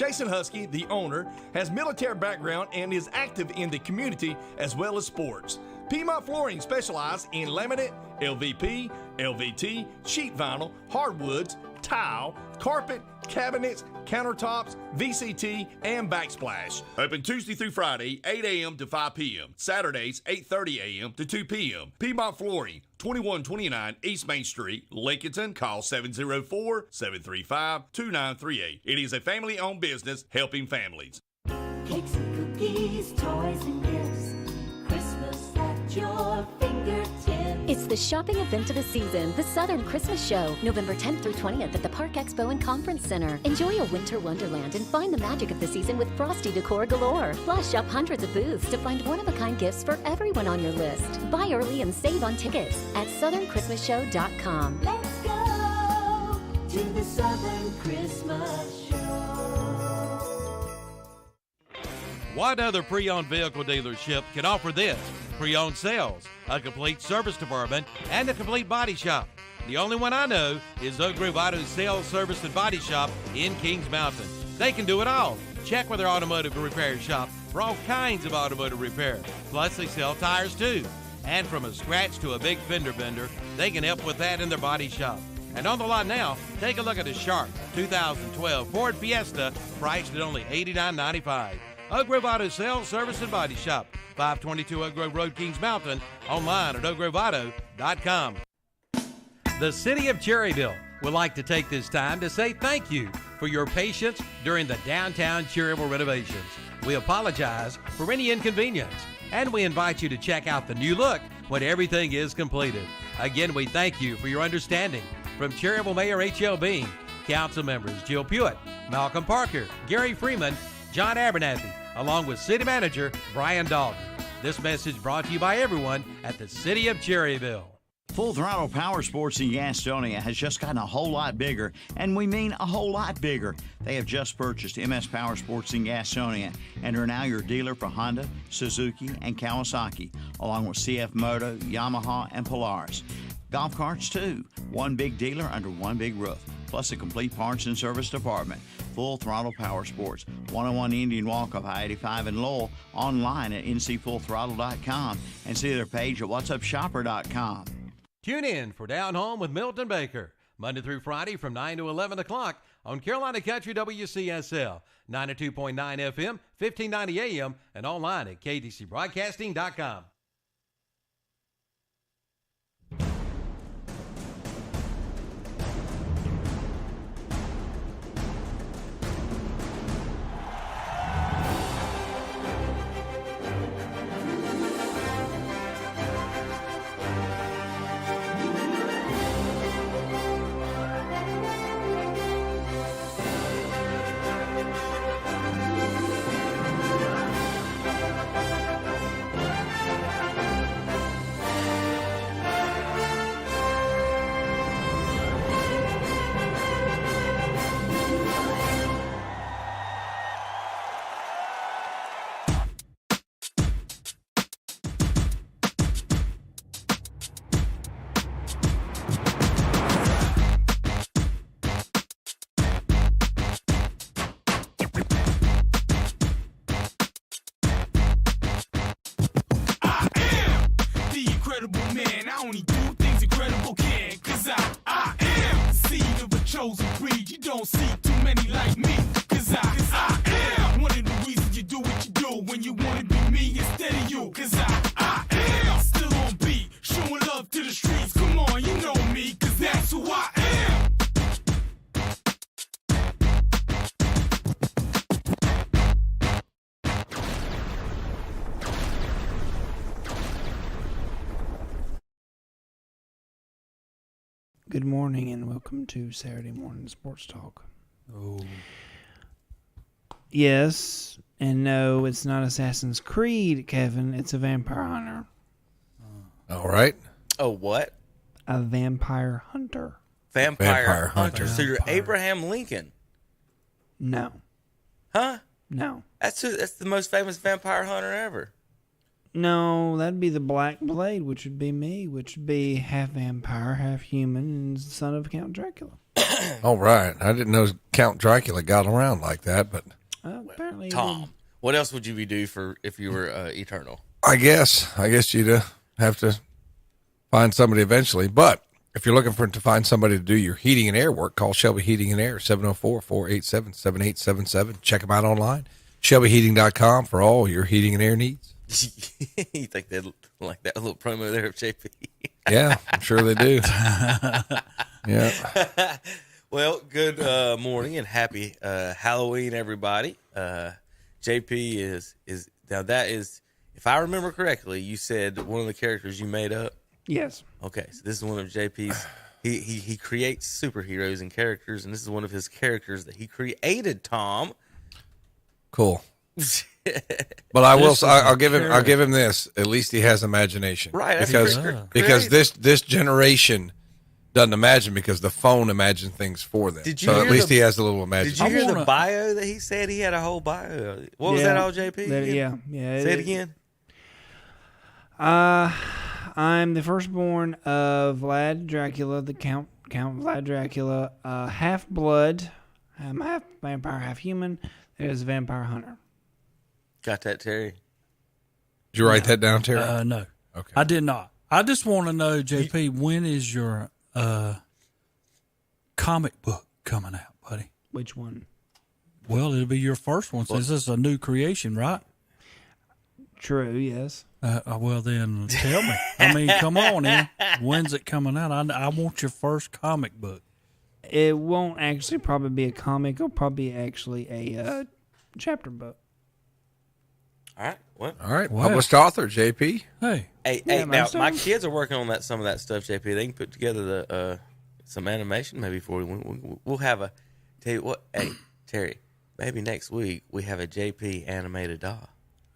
Jason Husky, the owner, has military background and is active in the community as well as sports. Piedmont Flooring specializes in laminate, LVP, LVT, sheet vinyl, hardwoods, tile, carpet, cabinets, countertops, VCT, and backsplash. Open Tuesday through Friday, 8 a.m. to 5 p.m. Saturdays, 8:30 a.m. to 2 p.m. Piedmont Flooring, 2129 East Main Street, Lincolnton. Call 704-735-2938. It is a family-owned business helping families. Cakes and cookies, toys and gifts, Christmas at your fingertips. It's the shopping event of the season, the Southern Christmas Show, November 10th through 20th at the Park Expo and Conference Center. Enjoy a winter wonderland and find the magic of the season with frosty decor galore. Plus, shop hundreds of booths to find one-of-a-kind gifts for everyone on your list. Buy early and save on tickets at SouthernChristmasShow.com. Let's go to the Southern Christmas Show. What other pre-owned vehicle dealership can offer this? Pre-owned sales, a complete service department, and a complete body shop. The only one I know is Oak Grove Auto Sales, Service, and Body Shop in Kings Mountain. They can do it all. Check with their automotive repair shop for all kinds of automotive repair. Plus, they sell tires too. And from a scratch to a big fender bender, they can help with that in their body shop. And on the lot now, take a look at the sharp 2012 Ford Fiesta, priced at only $89.95. Oak Grove Auto Sales, Service, and Body Shop, 522 Oak Grove Road, Kings Mountain, online at oakgroveauto.com. The City of Cherryville would like to take this time to say thank you for your patience during the downtown Cherryville renovations. We apologize for any inconvenience, and we invite you to check out the new look when everything is completed. Again, we thank you for your understanding. From Cherryville Mayor H.L. Bean, Council members Jill Pewitt, Malcolm Parker, Gary Freeman, John Abernathy, along with City Manager Brian Dalton. This message brought to you by everyone at the City of Cherryville. Full Throttle Power Sports in Gastonia has just gotten a whole lot bigger, and we mean a whole lot bigger. They have just purchased MS Power Sports in Gastonia and are now your dealer for Honda, Suzuki, and Kawasaki, along with CF Moto, Yamaha, and Polaris. Golf carts too. One big dealer under one big roof, plus a complete parts and service department. Full Throttle Power Sports, 101 Indian Walk off I-85 in Lowell, online at ncfullthrottle.com, and see their page at whatsupshopper.com. Tune in for Down Home with Milton Baker, Monday through Friday from 9 to 11 o'clock on Carolina Country WCSL, 92.9 FM, 1590 AM, and online at kdcbroadcasting.com. Good morning and welcome to Saturday Morning Sports Talk. Oh. Yes and no, it's not Assassin's Creed, Kevin. It's a vampire hunter. All right. Oh, what? A vampire hunter. Vampire hunter. So you're Abraham Lincoln. No. Huh? No. That's the most famous vampire hunter ever. No, that'd be the Black Blade, which would be me, which would be half vampire, half human, and son of Count Dracula. All right. I didn't know Count Dracula got around like that, but Apparently, Tom, what else would you do if you were eternal? I guess you'd have to find somebody eventually. But if you're looking to find somebody to do your heating and air work, call Shelby Heating and Air, 704-487-7877. Check them out online, shelbyheating.com, for all your heating and air needs. You think they'd like that little promo there of JP? Yeah, I'm sure they do. Yeah. Well, good morning and happy Halloween, everybody. JP is now that is, if I remember correctly, you said one of the characters you made up. yes. Okay, so this is one of JP's. He creates superheroes and characters, and this is one of his characters that he created. Tom. Cool. But I'll give him this. At least he has imagination, Right, that's because this generation doesn't imagine, because the phone imagines things for them. Did you so hear at least the- he has a little Did imagination. you hear the bio that he said? He had a whole bio. What was that all, JP? Yeah. Say it again. I'm the firstborn of Vlad Dracula, the Count Vlad Dracula, half blood. I'm half vampire, half human. There's a vampire hunter. Got that, Terry? Did you write that down, Terry? No. Okay. I did not. I just want to know, JP, when is your comic book coming out, buddy? Which one? Well, it'll be your first one since this is a new creation, right? True, yes. Well, then tell me. I mean, come on, in. When's it coming out? I want your first comic book. It won't actually probably be a comic. It'll probably be actually a chapter book. All right. Well, All right. Wow. Published author, JP. Hey, hey, Yeah, now man, my so- kids are working on some of that stuff, JP. They can put together the some animation maybe for you. We'll have a. Tell you what, hey Terry, maybe next week we have a JP animated doll.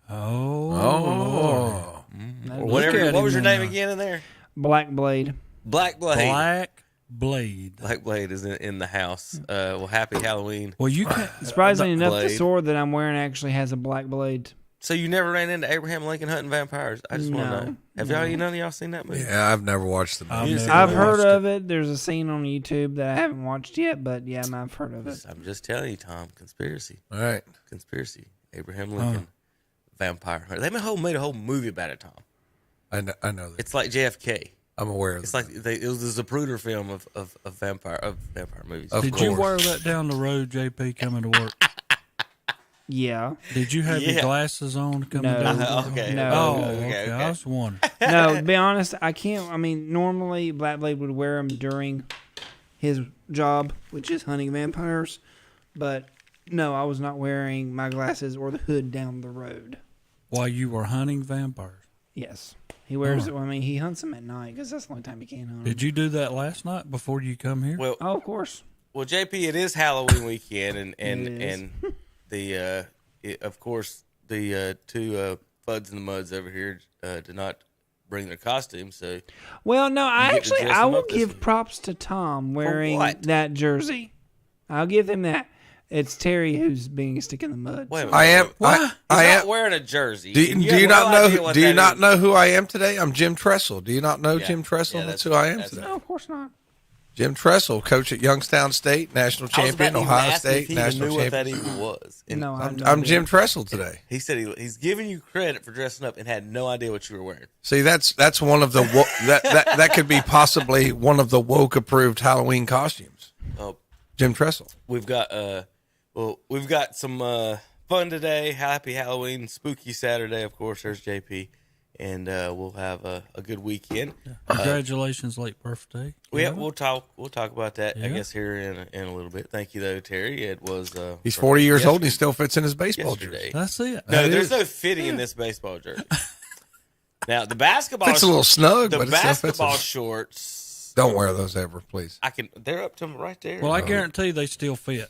Oh. Or whatever. at What him was your in name there. again in there? Black Blade. Black Blade. Black Blade. Black Blade is in the house. Well, happy Halloween. Well, you can't. Surprisingly enough, the Blade. sword that I'm wearing actually has a black blade. So you never ran into Abraham Lincoln hunting vampires? I just want to No, know. Have none of y'all seen that movie? Yeah, I've never watched the movie. I've heard of it. There's a scene on YouTube that I haven't watched yet, but yeah, I've heard of it. I'm just telling you, Tom. Conspiracy. All right. Conspiracy. Abraham Lincoln, vampire hunter. They made a whole movie about it, Tom. I know that. It's like JFK. I'm aware of It's that. like it was the Zapruder film of vampire movies. Of Did you course. wear that down the road, JP, coming to work? Yeah. Did you have Yeah. your glasses on coming No. down? the road? Okay. No. Oh, Okay, okay. I was wondering. No, to be honest, I can't. I mean, normally Black Blade would wear them during his job, which is hunting vampires. But no, I was not wearing my glasses or the hood down the road. While you were hunting vampires. Yes. He wears it. I mean, he hunts them at night because that's the only time he can hunt them. Did you do that last night before you come here? Well, Oh, of course. JP, it is Halloween weekend, and It is. the of course the two Fuds and the Muds over here did not bring their costumes, so Well, no, You get to dress I him will up this give week. props to Tom wearing what? that jersey. I'll give him that. It's Terry who's being a stick in the mud. wait a so- minute. I am. What? He's I not am. wearing a jersey. Do and you have not no idea know? what Do you that not is. know who I am today? I'm Jim Tressel. Do you not know Yeah. Jim Tressel? Yeah, that's who I am that's- today. No, of course not. Jim Tressel, coach at Youngstown State, national I was about champion, to even Ohio ask if State, he even national knew what that champion. even was. And No, I have no I'm idea. Jim Tressel today. he said he's giving you credit for dressing up and had no idea what you were wearing. See, that's one of the that could be possibly one of the woke approved Halloween costumes. Oh, Jim Tressel. we've got some fun today. Happy Halloween, spooky Saturday. Of course, there's JP, and we'll have a good weekend. Congratulations, late birthday. We'll talk about that. I Yeah. guess here in a little bit. Thank you though, Terry. It was He's from 40 years old and he yesterday- still fits in his baseball yesterday. jersey. That's it. No, That there's is. no fitting in this baseball jersey. Now the basketball Fits a little snug, the but it still fits. basketball him. shorts. Don't wear those ever, please. They're up to them right there. Well, I guarantee they still fit.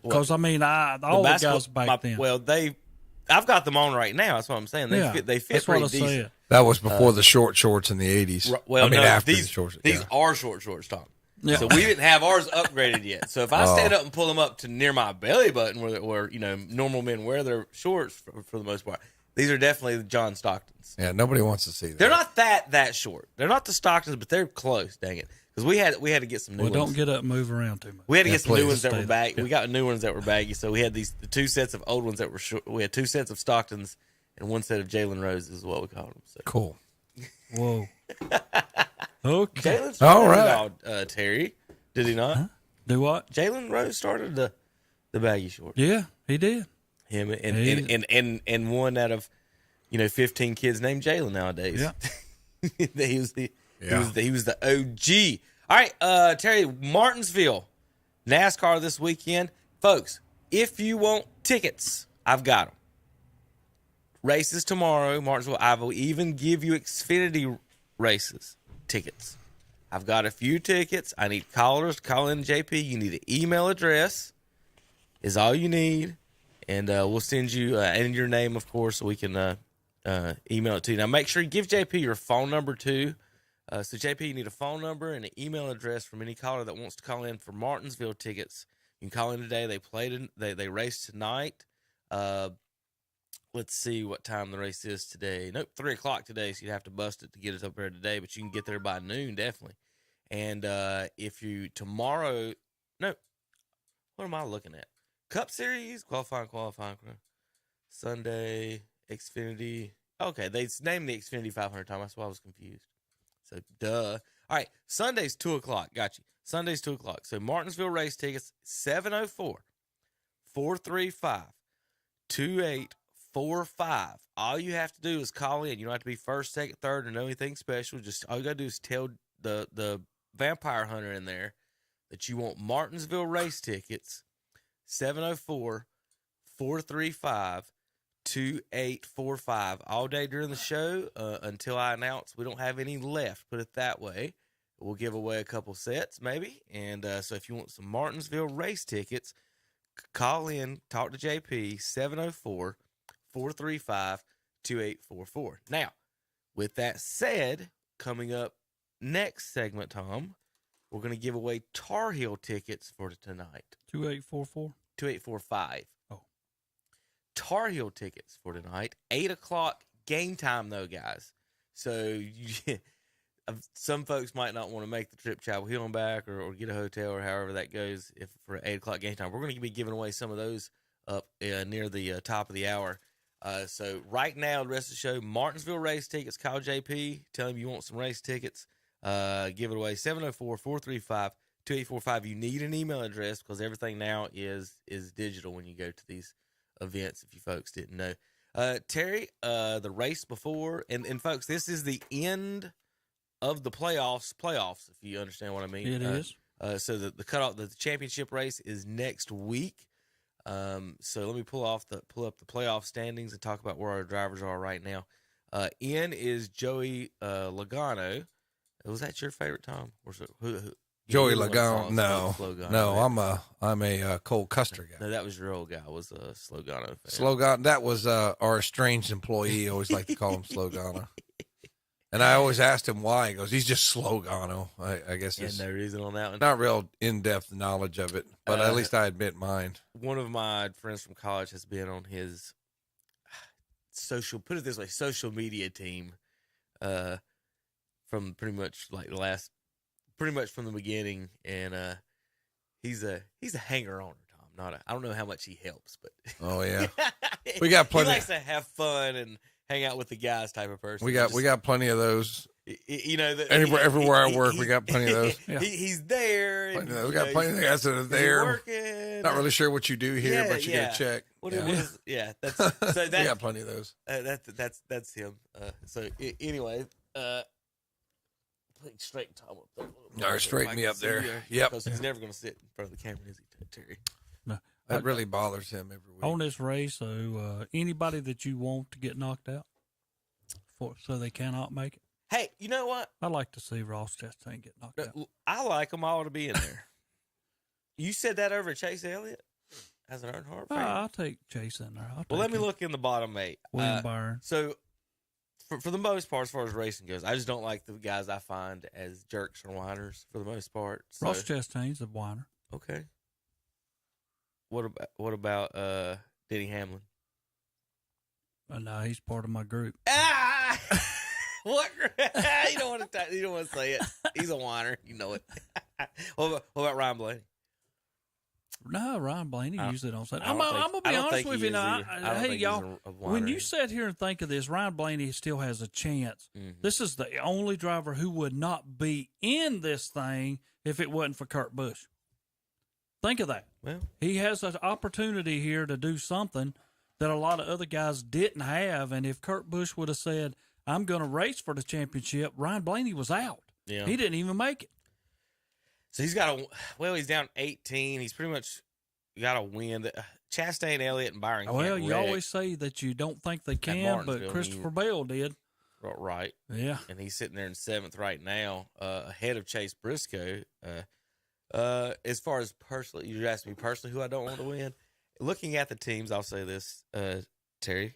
Because, I mean, all the guys back then. Well, I've got them on right now. That's what I'm saying. They yeah, fit. They fit that's what pretty I decent. said. That was before the short shorts in the 80s. Well, I mean, no, after these the shorts. these yeah. are short shorts, Tom. Yeah. So we didn't have ours upgraded yet. So if I Oh. stand up and pull them up to near my belly button, where normal men wear their shorts for the most part, these are definitely the John Stocktons. Yeah, nobody wants to see that. They're not that short. They're not the Stocktons, but they're close. Dang it! because we had to get some new Well, ones. don't get up and move around too much. We had to get some new please. ones that were Stay baggy. there. We got new ones that were baggy, so we had the 2 sets of old ones that were short. We had 2 sets of Stocktons and 1 set of Jalen Roses is what we called them. So. Cool. Whoa. Okay. Jalen started All right. it all, Terry. Did he not? Huh? Do what? Jalen Rose started the baggy shorts. Yeah, he did. Him He- and one out of 15 kids named Jalen nowadays. Yeah. he was the OG. All right, Terry, Martinsville, NASCAR this weekend, folks. If you want tickets, I've got them. Races tomorrow, Martinsville. I will even give you Xfinity races tickets. I've got a few tickets. I need callers to call in JP. You need an email address. Is all you need, and we'll send you and your name, of course, so we can email it to you. Now, make sure you give JP your phone number too. So, JP, you need a phone number and an email address from any caller that wants to call in for Martinsville tickets. You can call in today. They race tonight. Let's see what time the race is today. Nope, 3 o'clock today, so you'd have to bust it to get us up there today, but you can get there by noon, definitely. And if you tomorrow, no, what am I looking at? Cup Series, qualifying. Sunday, Xfinity. Okay, they named the Xfinity 500 time. That's why I was confused. So, duh. All right, Sunday's 2 o'clock. Got you. Sunday's 2 o'clock. So, Martinsville race tickets, 704-435-2845. All you have to do is call in. You don't have to be first, second, third, or know anything special. Just all you got to do is tell the vampire hunter in there that you want Martinsville race tickets, 704-435-2845 all day during the show until I announce we don't have any left. Put it that way. We'll give away a couple sets maybe. And so if you want some Martinsville race tickets, call in, talk to JP, 704-435-2844. Now, with that said, coming up next segment, Tom, we're going to give away Tar Heel tickets for tonight. 2844. 2845. Oh. Tar Heel tickets for tonight. 8 o'clock game time, though, guys. So some folks might not want to make the trip Chapel Hill and back or get a hotel or however that goes if for 8 o'clock game time. We're going to be giving away some of those up near the top of the hour. So right now, the rest of the show, Martinsville race tickets. Call JP. Tell him you want some race tickets. Give it away, 704-435-2845. You need an email address because everything now is digital when you go to these events, if you folks didn't know. Terry, the race before, and folks, this is the end of the playoffs, if you understand what I mean. It is. So the cutoff, the championship race is next week. So let me pull up the playoff standings and talk about where our drivers are right now. N is Joey Logano. Was that your favorite, Tom? Or who Joey you Logano. No, Slogano, I'm a Cole Custer guy. No, that was your old guy. Was a Slogano fan. Slogan. That was our estranged employee. I always like to call him Slogano. And I always asked him why. He goes, he's just Slogano. I guess it's no reason on that one. not real in-depth knowledge of it, but at least I admit mine. One of my friends from college has been on his social media team from pretty much from the beginning, and he's a hanger-oner, Tom. I don't know how much he helps, but Oh yeah, we got plenty. He likes to have fun and hang out with the guys type of person. We got plenty of those. Everywhere I work, we got plenty of those. Yeah. He's there. And, We got plenty of guys that are there. Working. Not really sure what you do here, but you yeah. get a check. What Yeah. it was, yeah. That's so We that got plenty of those. that's him. Anyway, put straighten Tom up there. All right, straighten me up there. Yep. Because he's never going to sit in front of the camera, is he, Terry? No. That really bothers him every week. On this race, so anybody that you want to get knocked out so they cannot make it, Hey, you know what? I'd like to see Ross Chastain get knocked out. I like them all to be in there. You said that over Chase Elliott as an Earnhardt fan? I'll take Chase in there. Well, let me look in the bottom 8. William Byron. So, for the most part, as far as racing goes, I just don't like the guys I find as jerks or whiners for the most part. So, Ross Chastain's a whiner. okay. What about Denny Hamlin? No, he's part of my group. Ah! What? You don't want to say it. He's a whiner. You know it. What about Ryan Blaney? No, Ryan Blaney usually don't say that. I I'm don't going to think- be I don't honest think with he you is now. either. I don't Hey, think he's y'all, a when whiner. you sit here and think of this, Ryan Blaney still has a chance. Mm-hmm. This is the only driver who would not be in this thing if it wasn't for Kurt Busch. Think of that. Well, He has an opportunity here to do something that a lot of other guys didn't have. And if Kurt Busch would have said, I'm going to race for the championship, Ryan Blaney was out. yeah. He didn't even make it. So he's got he's down 18. He's pretty much got a win. Chastain, Elliott, and Byron. Well, can't you wreck. always say that you don't think they can, Martinsville, but Christopher Bell did. Right. Yeah. And he's sitting there in 7th right now, ahead of Chase Briscoe. As far as personally, you asked me personally who I don't want to win. Looking at the teams, I'll say this, Terry.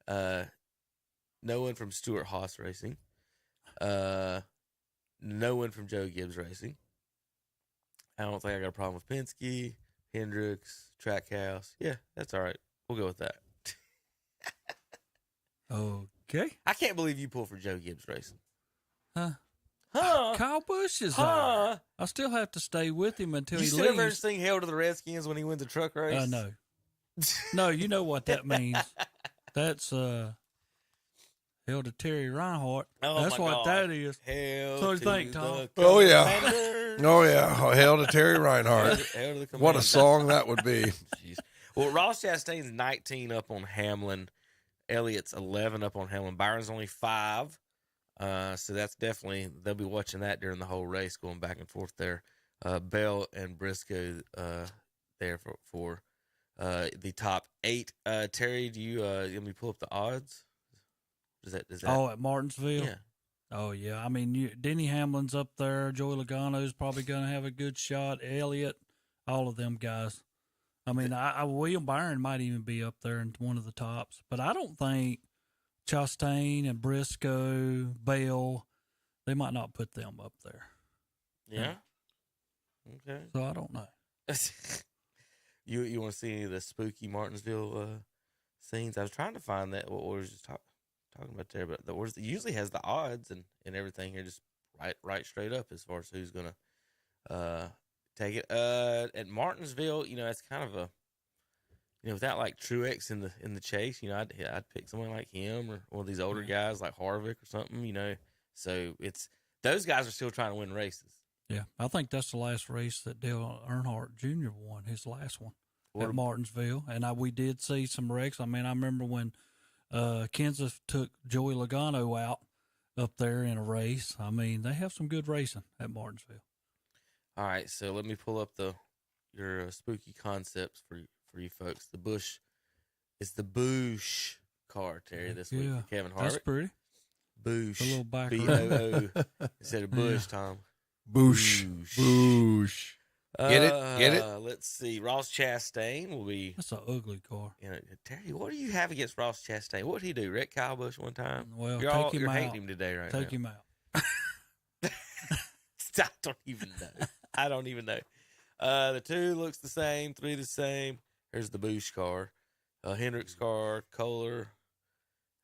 No one from Stuart Haas Racing. No one from Joe Gibbs Racing. I don't think I got a problem with Penske, Hendricks, Trackhouse. Yeah, that's all right. We'll go with that. Okay. I can't believe you pulled for Joe Gibbs Racing. Huh? Huh? Kyle Busch is Huh? there. I still have to stay with him until You he still ever leaves. sing Hail to the Redskins when he wins a truck race? No. No, you know what that means. That's held to Terry Reinhardt. Oh, That's my what God. that is. Hail So you to think, the Tom? Oh, yeah. Commanders. Oh, yeah. Hail to Terry Reinhardt. Hail to the What a Commanders. song that would be. Jeez. Well, Ross Chastain's 19 up on Hamlin. Elliott's 11 up on Hamlin. Byron's only 5. So that's definitely, they'll be watching that during the whole race, going back and forth there. Bell and Briscoe there for the top 8. Terry, do you let me pull up the odds? Is that Oh, at Martinsville? yeah. Oh, yeah. I mean, Denny Hamlin's up there. Joey Logano's probably going to have a good shot. Elliott, all of them guys. I mean, William Byron might even be up there in one of the tops. But I don't think Chastain and Briscoe, Bell, they might not put them up there. Yeah. Okay. So I don't know. You want to see any of the spooky Martinsville scenes? I was trying to find that what we were just talking about there, but it usually has the odds and everything here, just right straight up as far as who's gonna take it. At Martinsville, it's kind of a without like Truex in the chase, I'd pick someone like him or one of these older guys like Harvick or something, So it's those guys are still trying to win races. Yeah, I think that's the last race that Dale Earnhardt Jr. won, his last one at Martinsville. And we did see some wrecks. I mean, I remember when Kenseth took Joey Logano out up there in a race. I mean, they have some good racing at Martinsville. All right, so let me pull up your spooky concepts for you folks. The Busch, it's the Busch car, Terry, this week for Kevin Harvick. That's pretty. Busch. A little back B-O-O instead of Bush, Tom. Boosh. Boosh. Get it? Get it? Let's see. Ross Chastain will be. That's an ugly car. Terry, what do you have against Ross Chastain? What did he do? Wreck Kyle Busch one time? Well, you're take him you're out. hating him today, right now. Take him out. I don't even know. I don't even know. The 2 looks the same. 3 the same. Here's the Busch car. Hendricks car. Kohler.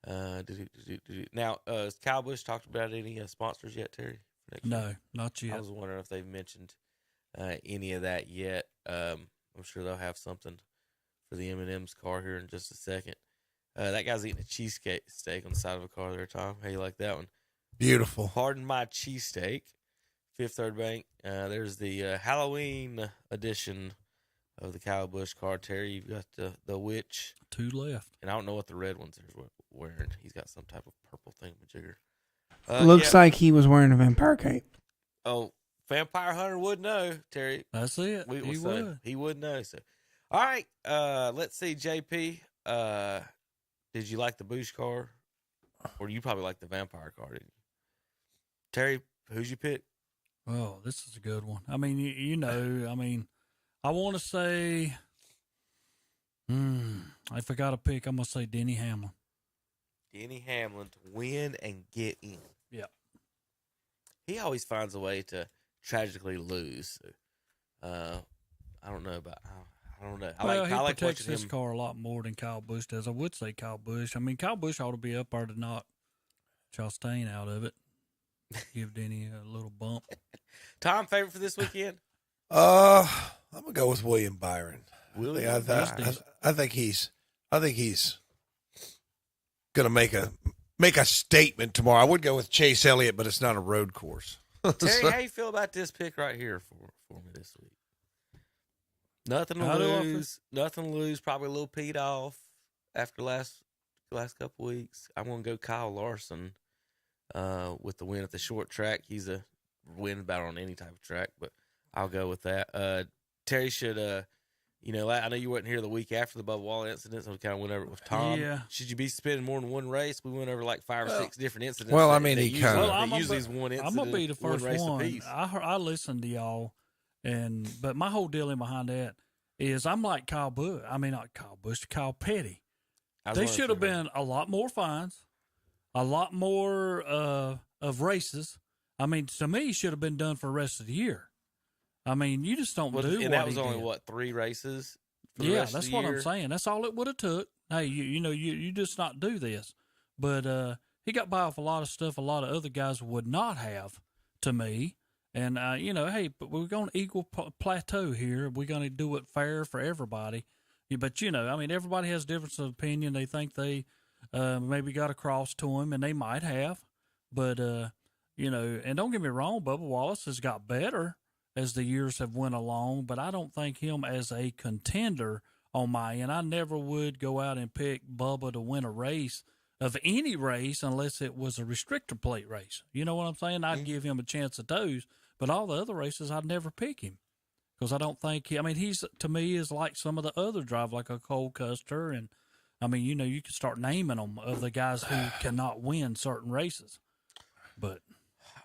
Now, has Kyle Busch talked about any sponsors yet, Terry? No, not yet. I was wondering if they've mentioned any of that yet. I'm sure they'll have something for the M&M's car here in just a second. That guy's eating a cheesesteak on the side of a car there, Tom. How you like that one? Beautiful. Pardon my cheesesteak. Fifth Third Bank. There's the Halloween edition of the Kyle Busch car, Terry. You've got the witch. 2 left. And I don't know what the red one's wearing. He's got some type of purple thingamajigger. Looks like he was wearing a vampire cape. Oh, Vampire Hunter would know, Terry. That's it. He would. He would know. So, all right. Let's see, JP. Did you like the Busch car, or you probably like the Vampire car? Didn't you? Terry, who'd you pick? Oh, this is a good one. I mean, I mean, I want to say, if I got to pick, I'm gonna say Denny Hamlin. Denny Hamlin to win and get in. Yeah. He always finds a way to tragically lose. I don't know about. I don't know. I Well, like he protects watching this him. car a lot more than Kyle Busch does. I would say Kyle Busch. I mean, Kyle Busch ought to be up there to knock Chastain out of it. Give Denny a little bump. Tom, favorite for this weekend? I'm gonna go with William Byron. William I think he's gonna make a statement tomorrow. I would go with Chase Elliott, but it's not a road course. Terry, how you feel about this pick right here for me this week? Nothing to lose. Nothing to lose. Probably a little peed off after last couple weeks. I'm gonna go Kyle Larson with the win at the short track. He's a win battle on any type of track, but I'll go with that. Terry should, I know you weren't here the week after the Bubba Wallace incident, so we kind of went over it with Tom. Yeah. Should you be spending more than one race? We went over like 5 or 6 different incidents. Well, I mean, he kind of. Usually is one incident. I'm gonna be the first race one. apiece. I listened to y'all, but my whole dealing behind that is I'm like Kyle Petty. They should have been a lot more fines, a lot more of races. I mean, to me, should have been done for the rest of the year. I mean, you just don't do. And that was only 3 races. For the rest that's of the what year? I'm saying. That's all it would have took. Hey, you just not do this. But he got by with a lot of stuff a lot of other guys would not have. To me, and hey, but we're going to equal plateau here. We're going to do it fair for everybody. But everybody has difference of opinion. They think they maybe got across to him, and they might have. But and don't get me wrong, Bubba Wallace has got better as the years have went along, but I don't think him as a contender on my end. I never would go out and pick Bubba to win a race of any race unless it was a restrictor plate race. You know what I'm saying? I'd give him a chance at those, but all the other races, I'd never pick him because I don't think he's, to me, is like some of the other drive, like a Cole Custer. And I mean, you can start naming them of the guys who cannot win certain races, but.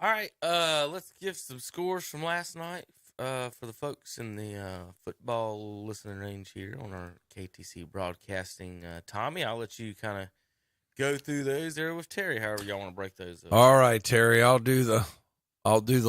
All right, let's give some scores from last night for the folks in the football listening range here on our KTC broadcasting. Tommy, I'll let you kind of go through those there with Terry, however y'all want to break those up. All right, Terry, I'll do the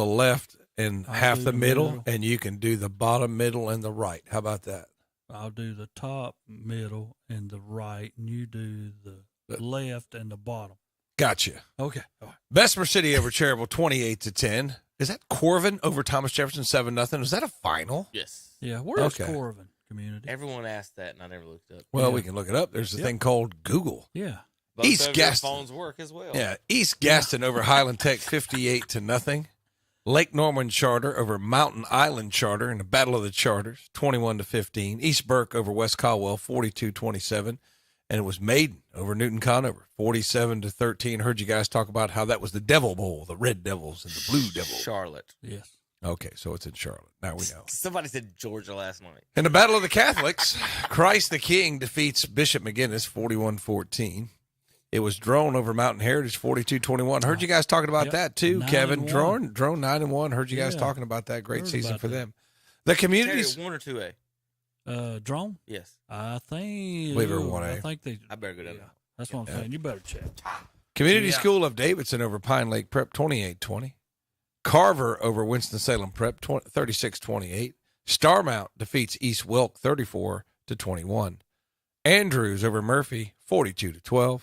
left and half the middle, and you can do the bottom, middle, and the right. How about that? I'll do the top, middle, and the right, and you do the left and the bottom. Gotcha. Okay. All right. Bessemer City over Cherryville, 28-10. Is that Corvin over Thomas Jefferson, 7-0? Is that a final? Yes. Yeah. Where's Corvin community? Everyone asked that, and I never looked up. Well, we can look it up. There's a thing called Google. Yeah. Both East of their Gaston. phones work as well. Yeah. East Gaston over Highland Tech, 58-0. Lake Norman Charter over Mountain Island Charter in the Battle of the Charters, 21-15. East Burke over West Caldwell, 42-27. And it was Maiden over Newton Conover, 47-13. Heard you guys talk about how that was the Devil Bowl, the Red Devils and the Blue Devils. Charlotte. Yes. Okay, so it's in Charlotte. Now we know. Somebody said Georgia last night. In the Battle of the Catholics, Christ the King defeats Bishop McGinnis, 41-14. It was Drone over Mountain Heritage, 42-21. Heard you guys talking about that too, Kevin. Drone 9-1. Heard you guys talking about that. Great season for them. The communities. 1 or 2A? Drone? Yes. I think. Believe it or 1A. I better go down. Yeah, that's what I'm saying. You better check. Community School of Davidson over Pine Lake Prep, 28-20. Carver over Winston-Salem Prep, 36-28. Starmount defeats East Wilk, 34-21. Andrews over Murphy, 42-12.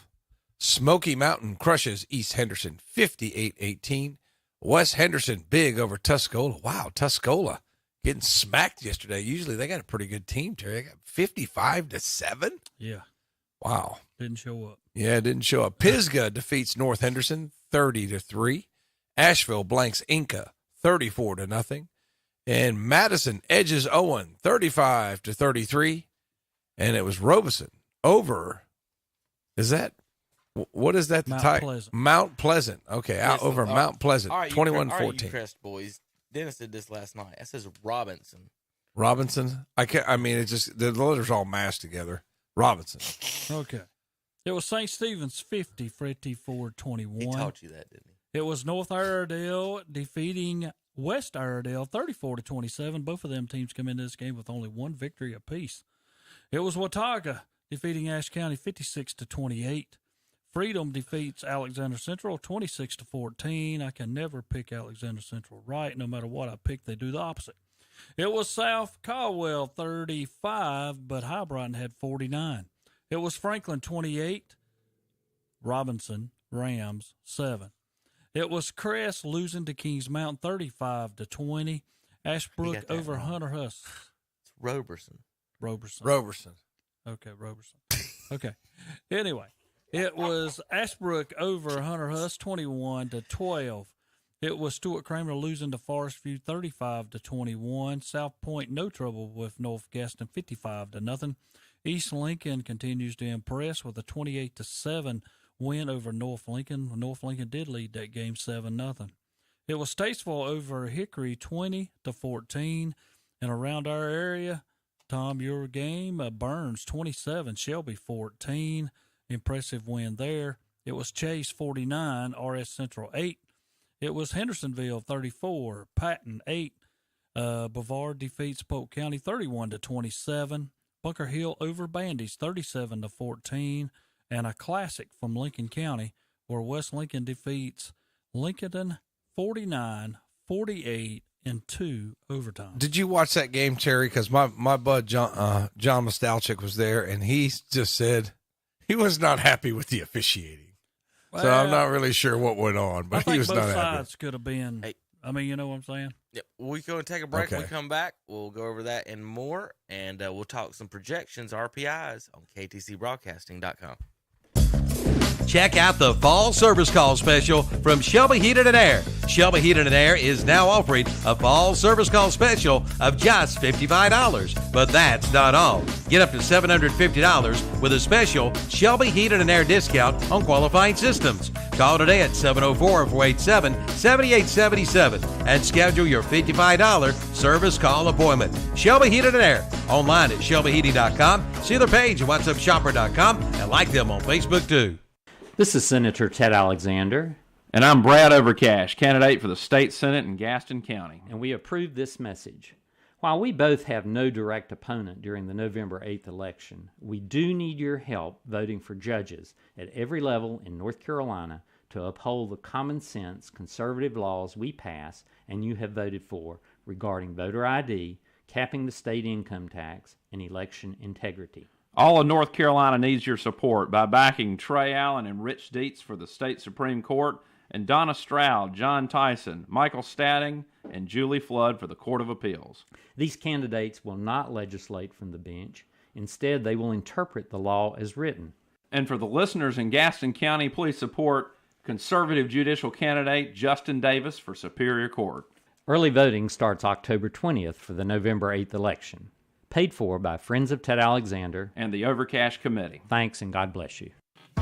Smoky Mountain crushes East Henderson, 58-18. West Henderson big over Tuscola. Wow, Tuscola getting smacked yesterday. Usually they got a pretty good team, Terry. They got 55-7. Yeah. Wow. Didn't show up. Yeah, it didn't show up. Pisgah defeats North Henderson 30-3. Asheville blanks Inca 34-0. And Madison edges Owen 35-33. And it was Robeson over. What is that? Mount Pleasant. Mount Pleasant. Okay, out over Mount Pleasant, 21-14. All right, you crest boys. Dennis did this last night. That says Robinson. Robinson? It's just, the letters all mashed together. Robinson. Okay. It was St. Stephen's 50, 54-21. He taught you that, didn't he? It was North Iredale defeating West Iredale 34-27. Both of them teams come into this game with only one victory apiece. It was Watauga defeating Ashe County 56-28. Freedom defeats Alexander Central 26-14. I can never pick Alexander Central right. No matter what I pick, they do the opposite. It was South Caldwell 35, but High Brighton had 49. It was Franklin 28, Robinson Rams 7. It was Crest losing to Kings Mountain 35-20. Ashbrook over Hunter Huss. It's Roberson. Okay, Roberson. Okay. Anyway, it was Ashbrook over Hunter Huss 21-12. It was Stuart Kramer losing to Forest View 35-21. South Point no trouble with North Gaston 55-0. East Lincoln continues to impress with a 28-7 win over North Lincoln. North Lincoln did lead that game 7-0. It was Statesville over Hickory 20-14. And around our area, Tom, your game, Burns 27, Shelby 14. Impressive win there. It was Chase 49, RS Central 8. It was Hendersonville 34, Patton 8. Brevard defeats Polk County 31-27. Bunker Hill over Bandy's 37-14. And a classic from Lincoln County where West Lincoln defeats Lincoln 49-48 in 2 overtime. Did you watch that game, Terry? Because my bud John Mostalchik was there, and he just said he was not happy with the officiating. Well, so I'm not really sure what went on, but he was not happy. Both sides could have been. Hey. I mean, you know what I'm saying? Yep. We go and take a break. Okay. When we come back, we'll go over that and more, and we'll talk some projections, RPIs, on ktcbroadcasting.com. Check out the fall service call special from Shelby Heated and Air. Shelby Heated and Air is now offering a fall service call special of just $55. But that's not all. Get up to $750 with a special Shelby Heated and Air discount on qualifying systems. Call today at 704-487-7877 and schedule your $55 service call appointment. Shelby Heated and Air. Online at shelbyheating.com. See their page at whatsupshopper.com and like them on Facebook too. This is Senator Ted Alexander, And I'm Brad Overcash, candidate for the State Senate in Gaston County. and we approve this message. While we both have no direct opponent during the November 8th election, we do need your help voting for judges at every level in North Carolina to uphold the common sense conservative laws we pass and you have voted for regarding voter ID, capping the state income tax, and election integrity. All of North Carolina needs your support by backing Trey Allen and Rich Dietz for the State Supreme Court, and Donna Stroud, John Tyson, Michael Stadding, and Julie Flood for the Court of Appeals. These candidates will not legislate from the bench. Instead, they will interpret the law as written. And for the listeners in Gaston County, please support conservative judicial candidate Justin Davis for Superior Court. Early voting starts October 20th for the November 8th election. Paid for by Friends of Ted Alexander And the Overcash Committee. Thanks and God bless you.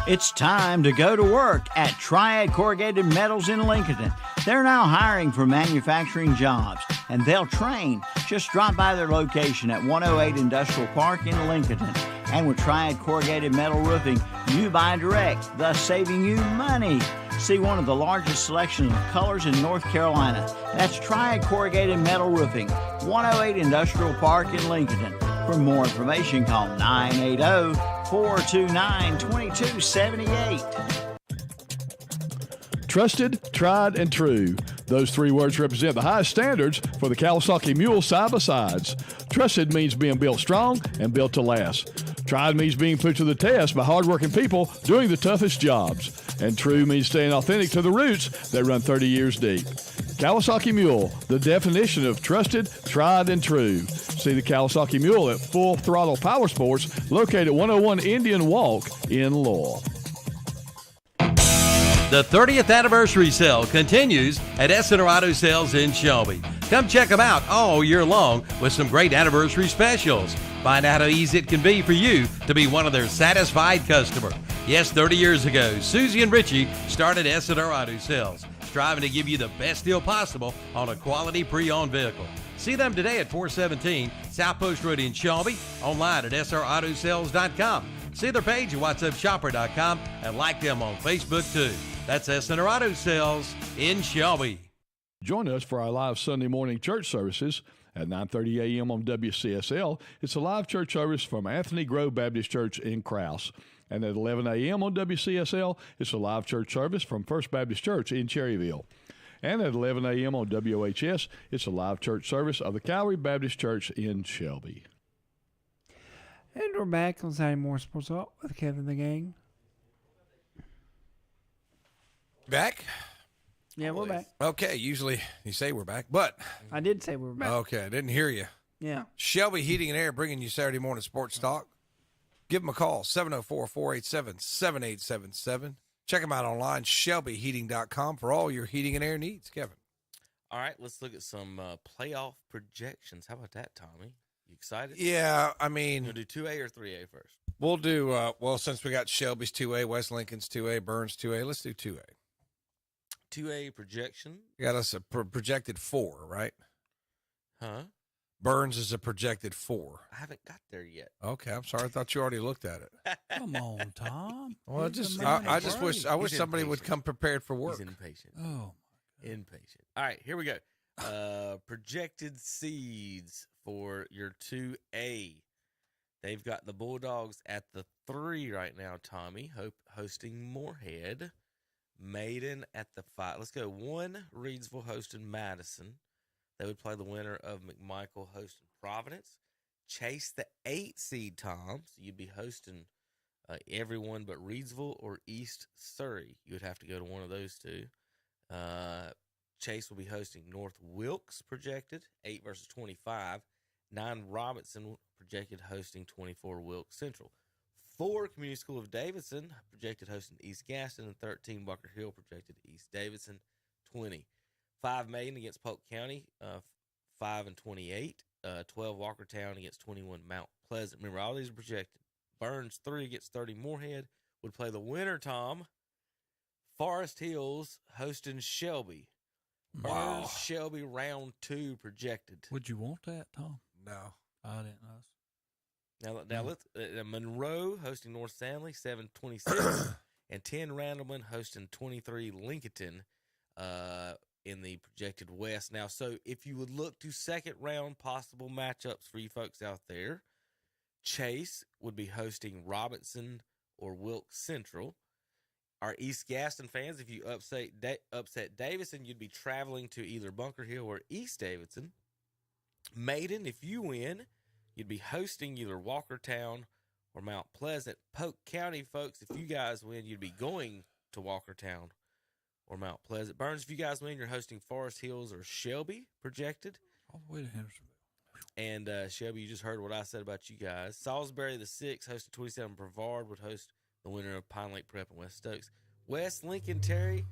It's time to go to work at Triad Corrugated Metals in Lincoln. They're now hiring for manufacturing jobs, and they'll train. Just drop by their location at 108 Industrial Park in Lincoln. And with Triad Corrugated Metal Roofing, you buy direct, thus saving you money. See one of the largest selections of colors in North Carolina. That's Triad Corrugated Metal Roofing, 108 Industrial Park in Lincoln. For more information, call 980-429-2278. Trusted, tried, and true. Those three words represent the highest standards for the Kawasaki Mule side-by-sides. Trusted means being built strong and built to last. Tried means being put to the test by hardworking people doing the toughest jobs. And true means staying authentic to the roots that run 30 years deep. Kawasaki Mule, the definition of trusted, tried, and true. See the Kawasaki Mule at Full Throttle Power Sports, located at 101 Indian Walk in Lowell. The 30th anniversary sale continues at Essener Auto Sales in Shelby. Come check them out all year long with some great anniversary specials. Find out how easy it can be for you to be one of their satisfied customers. Yes, 30 years ago, Susie and Richie started Essener Auto Sales, striving to give you the best deal possible on a quality pre-owned vehicle. See them today at 417 South Post Road in Shelby, online at srautosales.com. See their page at whatsupshopper.com and like them on Facebook too. That's Essener Auto Sales in Shelby. Join us for our live Sunday morning church services at 9:30 a.m. on WCSL. It's a live church service from Anthony Grove Baptist Church in Krause. And at 11 a.m. on WCSL, it's a live church service from First Baptist Church in Cherryville. And at 11 a.m. on WHS, it's a live church service of the Calvary Baptist Church in Shelby. And we're back on Saturday Morning Sports Talk with Kevin the Gang. Back? Yeah, we're back. Okay, usually you say we're back, but I did say we were back. okay, I didn't hear you. Yeah. Shelby Heating and Air bringing you Saturday morning sports talk. Give them a call, 704-487-7877. Check them out online, shelbyheating.com, for all your heating and air needs. Kevin. All right, let's look at some playoff projections. How about that, Tommy? You excited? Yeah, I mean, You want to do 2A or 3A first? we'll do, well, since we got Shelby's 2A, West Lincoln's 2A, Burns 2A, let's do 2A. 2A projection. You got us a projected 4, right? Huh? Burns is a projected 4. I haven't got there yet. Okay, I'm sorry. I thought you already looked at it. Come on, Tom. Well, Give the I man a just break. wish He's somebody would impatient. come prepared for work. He's impatient. Oh, Impatient. All right, here we go. Projected seeds for your 2A. They've got the Bulldogs at the 3 right now, Tommy, hosting Moorhead. Maiden at the 5. Let's go 1, Reedsville hosting Madison. They would play the winner of McMichael hosting Providence. Chase the 8 seed, Tom. So you'd be hosting everyone but Reedsville or East Surrey. You would have to go to one of those two. Chase will be hosting North Wilkes, projected 8 versus 25. 9, Robinson projected hosting 24, Wilkes Central. 4, Community School of Davidson projected hosting East Gaston, and 13, Bunker Hill projected East Davidson 20. 5, Maiden against Polk County, 5 and 28. 12, Walkertown against 21, Mount Pleasant. Remember, all these are projected. Burns 3 against 30, Moorhead would play the winner, Tom. Forest Hills hosting Shelby. Wow. Burns, Shelby round 2 projected. would you want that, Tom? No. I didn't know. Now let's Monroe hosting North Stanley 7-26 and 10 Randleman hosting 23 Lincoln in the projected West. Now, so if you would look to second round possible matchups for you folks out there, Chase would be hosting Robinson or Wilkes Central. Our East Gaston fans, if you upset Davidson, you'd be traveling to either Bunker Hill or East Davidson. Maiden, if you win, you'd be hosting either Walkertown or Mount Pleasant. Polk County, folks, if you guys win, you'd be going to Walkertown or Mount Pleasant. Burns, if you guys win, you're hosting Forest Hills or Shelby, projected. All the way to Hendersonville. And Shelby, you just heard what I said about you guys. Salisbury, the 6, hosting 27. Brevard would host the winner of Pine Lake Prep and West Stokes. West Lincoln, Terry,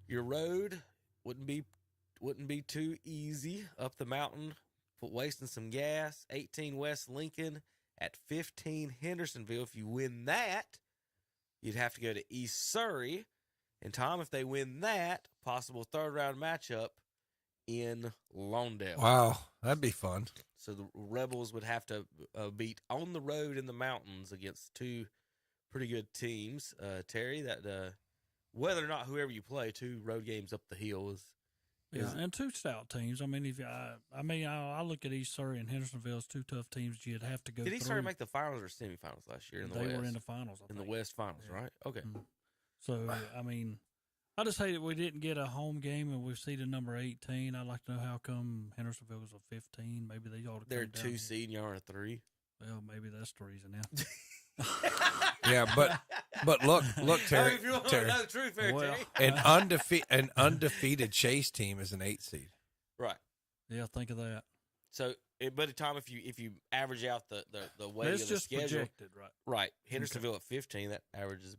your road wouldn't be too easy up the mountain, wasting some gas. 18 West Lincoln at 15 Hendersonville. If you win that, you'd have to go to East Surrey. And Tom, if they win that, possible third round matchup in Lawndale. Wow, that'd be fun. So the Rebels would have to beat on the road in the mountains against 2 pretty good teams. Terry, that whether or not whoever you play, 2 road games up the hill is and 2 stout teams. I mean, I look at East Surrey and Hendersonville as 2 tough teams. You'd have to go. Did East Surrey make the finals or semifinals last year in the West? They were in the finals. In the West finals, right? Okay. Mm-hmm. So I mean, I just hate that we didn't get a home game and we've seeded number 18. I'd like to know how come Hendersonville was a 15. Maybe they ought to. They're 2 seed and y'all are a 3. Well, maybe that's the reason now. Yeah, but look, Terry. If you want Terry. to know the truth, Terry. An undefeated Chase team is an 8 seed. Right. Yeah, think of that. So, but Tom, if you average out the way It's of the just schedule, projected, right? Right. Hendersonville at 15, that averages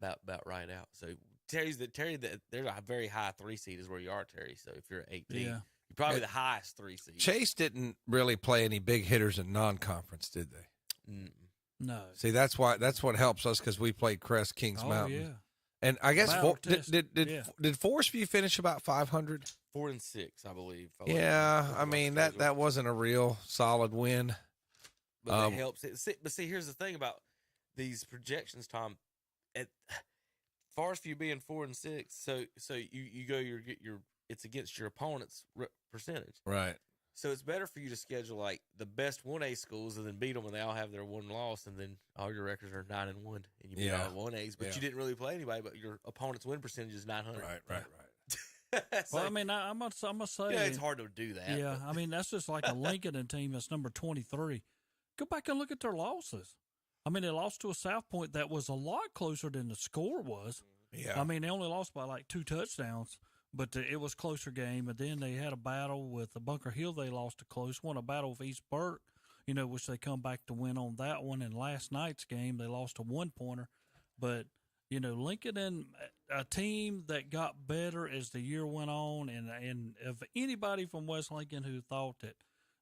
about right out. So Terry, there's a very high 3 seed is where you are, Terry. So if you're at 18, Yeah. you're probably the highest 3 seed. Chase didn't really play any big hitters in non-conference, did they? No. See, that's what helps us because we played Crest, Kings Mountain. Yeah. And I guess Yeah. did Forest View finish about 500? 4-6, I believe. Yeah, I mean that wasn't a real solid win. But it helps. But see, here's the thing about these projections, Tom. At Forest View being 4-6, so you go your it's against your opponent's percentage, right? So it's better for you to schedule like the best 1A schools and then beat them when they all have their 1 loss, and then all your records are 9-1, and you beat all the 1As, but you didn't really play anybody. But your opponent's win percentage is 900. Right. So, well, I mean, I'm gonna say, it's hard to do that. Yeah, I mean that's just like a Lincoln team that's number 23. Go back and look at their losses. I mean, they lost to a South Point that was a lot closer than the score was. Yeah. I mean, they only lost by like 2 touchdowns, but it was closer game. And then they had a battle with the Bunker Hill. They lost a close one, a battle with East Burke, which they come back to win on that one. And last night's game, they lost a 1-pointer. But, Lincoln and a team that got better as the year went on. And if anybody from West Lincoln who thought that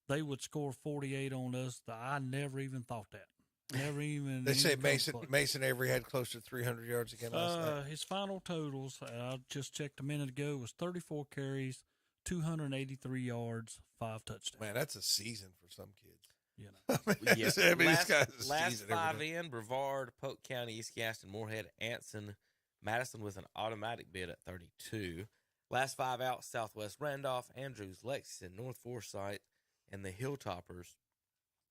they would score 48 on us, I never even thought that. Never even. They say Mason Avery had close to 300 yards again last night. His final totals, I just checked a minute ago, was 34 carries, 283 yards, 5 touchdowns. Man, that's a season for some kids. Last 5 in: Brevard, Polk County, East Gaston, Moorhead, Anson, Madison with an automatic bid at 32. Last 5 out: Southwest Randolph, Andrews, Lexington, North Forsyth, and the Hilltoppers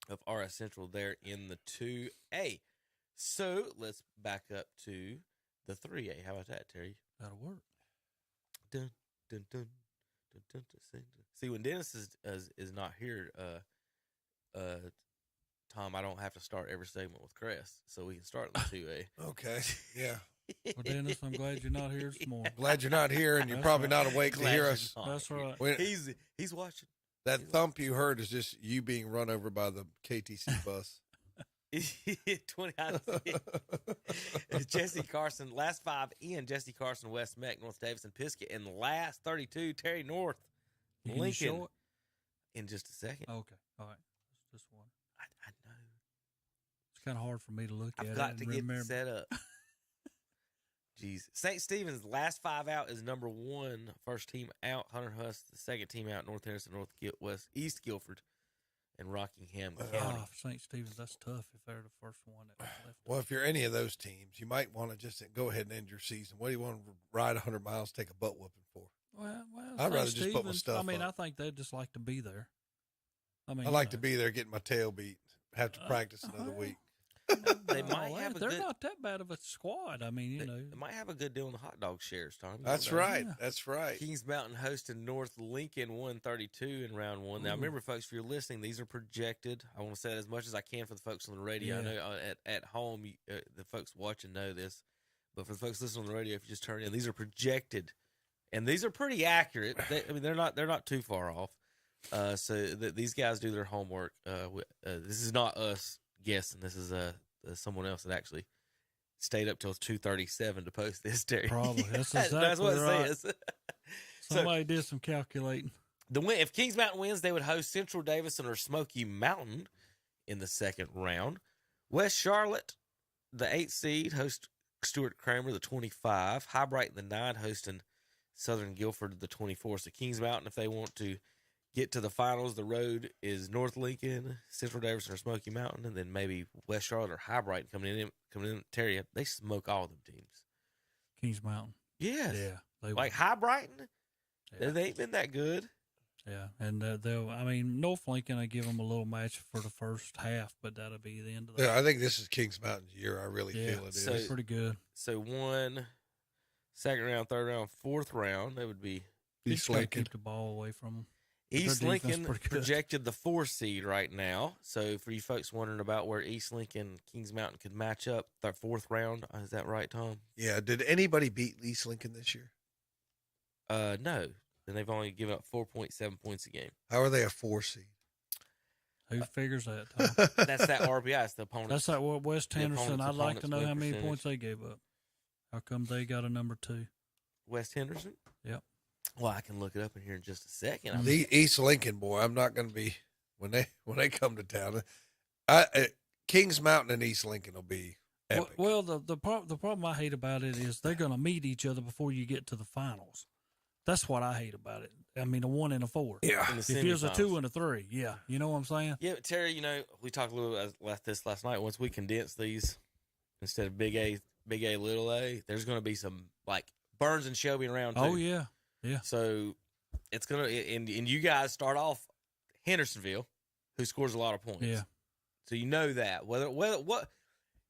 of RS Central there in the 2A. So let's back up to the 3A. How about that, Terry? That'll work. Dun, dun, dun, dun, dun, dun, dun. See, when Dennis is not here, Tom, I don't have to start every segment with Crest, so we can start in the 2A. Okay, yeah. Well, Dennis, I'm glad you're not here this morning. Glad you're not here, and you're probably not awake to hear us. That's right. He's watching. That thump you heard is just you being run over by the KTC bus. 20 Jesse Carson, last 5 in: Jesse Carson, West Meck, North Davidson, Pisgah, and the last 32, Terry North, Lincoln. In just a second. Okay, all right. Just one. I know. It's kind of hard for me to look at. I've got to get set up. Jeez. St. Stephen's last 5 out is number 1. First team out, Hunter Huss. The second team out, North Henderson, East Guilford, and Rockingham County. St. Stephen's, that's tough if they're the first one that was left. Well, if you're any of those teams, you might want to just go ahead and end your season. What do you want to ride 100 miles, take a butt whooping for? Well, I'd rather just put my stuff I up. think they'd just like to be there. I like to be there, getting my tail beat, have to practice another week. They might have they're not that bad of a squad. I mean, they might have a good deal on the hot dog shares, Tom. That's right. Yeah. That's right. Kings Mountain hosting North Lincoln 132 in round 1. Now, remember, folks, if you're listening, these are projected. I want to say that as much as I can for the folks on the radio. I know at home, the folks watching know this, but for the folks listening on the radio, if you just turn in, these are projected, and these are pretty accurate. They're not too far off. These guys do their homework. This is not us guessing. This is someone else that actually stayed up till 2:37 to post this, Terry. Probably. That's exactly that's what right. it says. Somebody did some calculating. If Kings Mountain wins, they would host Central Davidson or Smoky Mountain in the second round. West Charlotte, the 8th seed, host Stuart Kramer, the 25. High Brighton, the 9, hosting Southern Guilford, the 24. So Kings Mountain, if they want to get to the finals, the road is North Lincoln, Central Davidson, or Smoky Mountain, and then maybe West Charlotte or High Brighton coming in. Terry, they smoke all of them teams. Kings Mountain. Yes. Yeah. Like High Brighton, they ain't been that good. Yeah, and North Lincoln, I give them a little match for the first half, but that'll be the end of that. Yeah, I think this is Kings Mountain's year. I really feel it is. It's pretty good. So 1, second round, third round, fourth round, that would be East Lincoln. Keep the ball away from them. East Lincoln projected the 4 seed right now. So for you folks wondering about where East Lincoln, Kings Mountain could match up, their 4th round, is that right, Tom? Yeah. Did anybody beat East Lincoln this year? No. And they've only given up 4.7 points a game. How are they a 4 seed? Who figures that, Tom? That's that RBI. It's the opponent. That's like West Henderson. I'd like to know how many points they gave up. How come they got a number 2? West Henderson? Yep. Well, I can look it up in here in just a second. The East Lincoln boy, I'm not going to be when they come to town. Kings Mountain and East Lincoln will be epic. Well, the problem I hate about it is they're going to meet each other before you get to the finals. That's what I hate about it. I mean, a 1 and a 4. Yeah. If it was a 2 and a 3, yeah. You know what I'm saying? Yeah, but Terry, we talked a little about this last night. Once we condense these instead of big A, little A, there's going to be some like Burns and Shelby in round 2. Oh yeah. Yeah. So it's gonna and you guys start off Hendersonville, who scores a lot of points. Yeah. So you know that whether what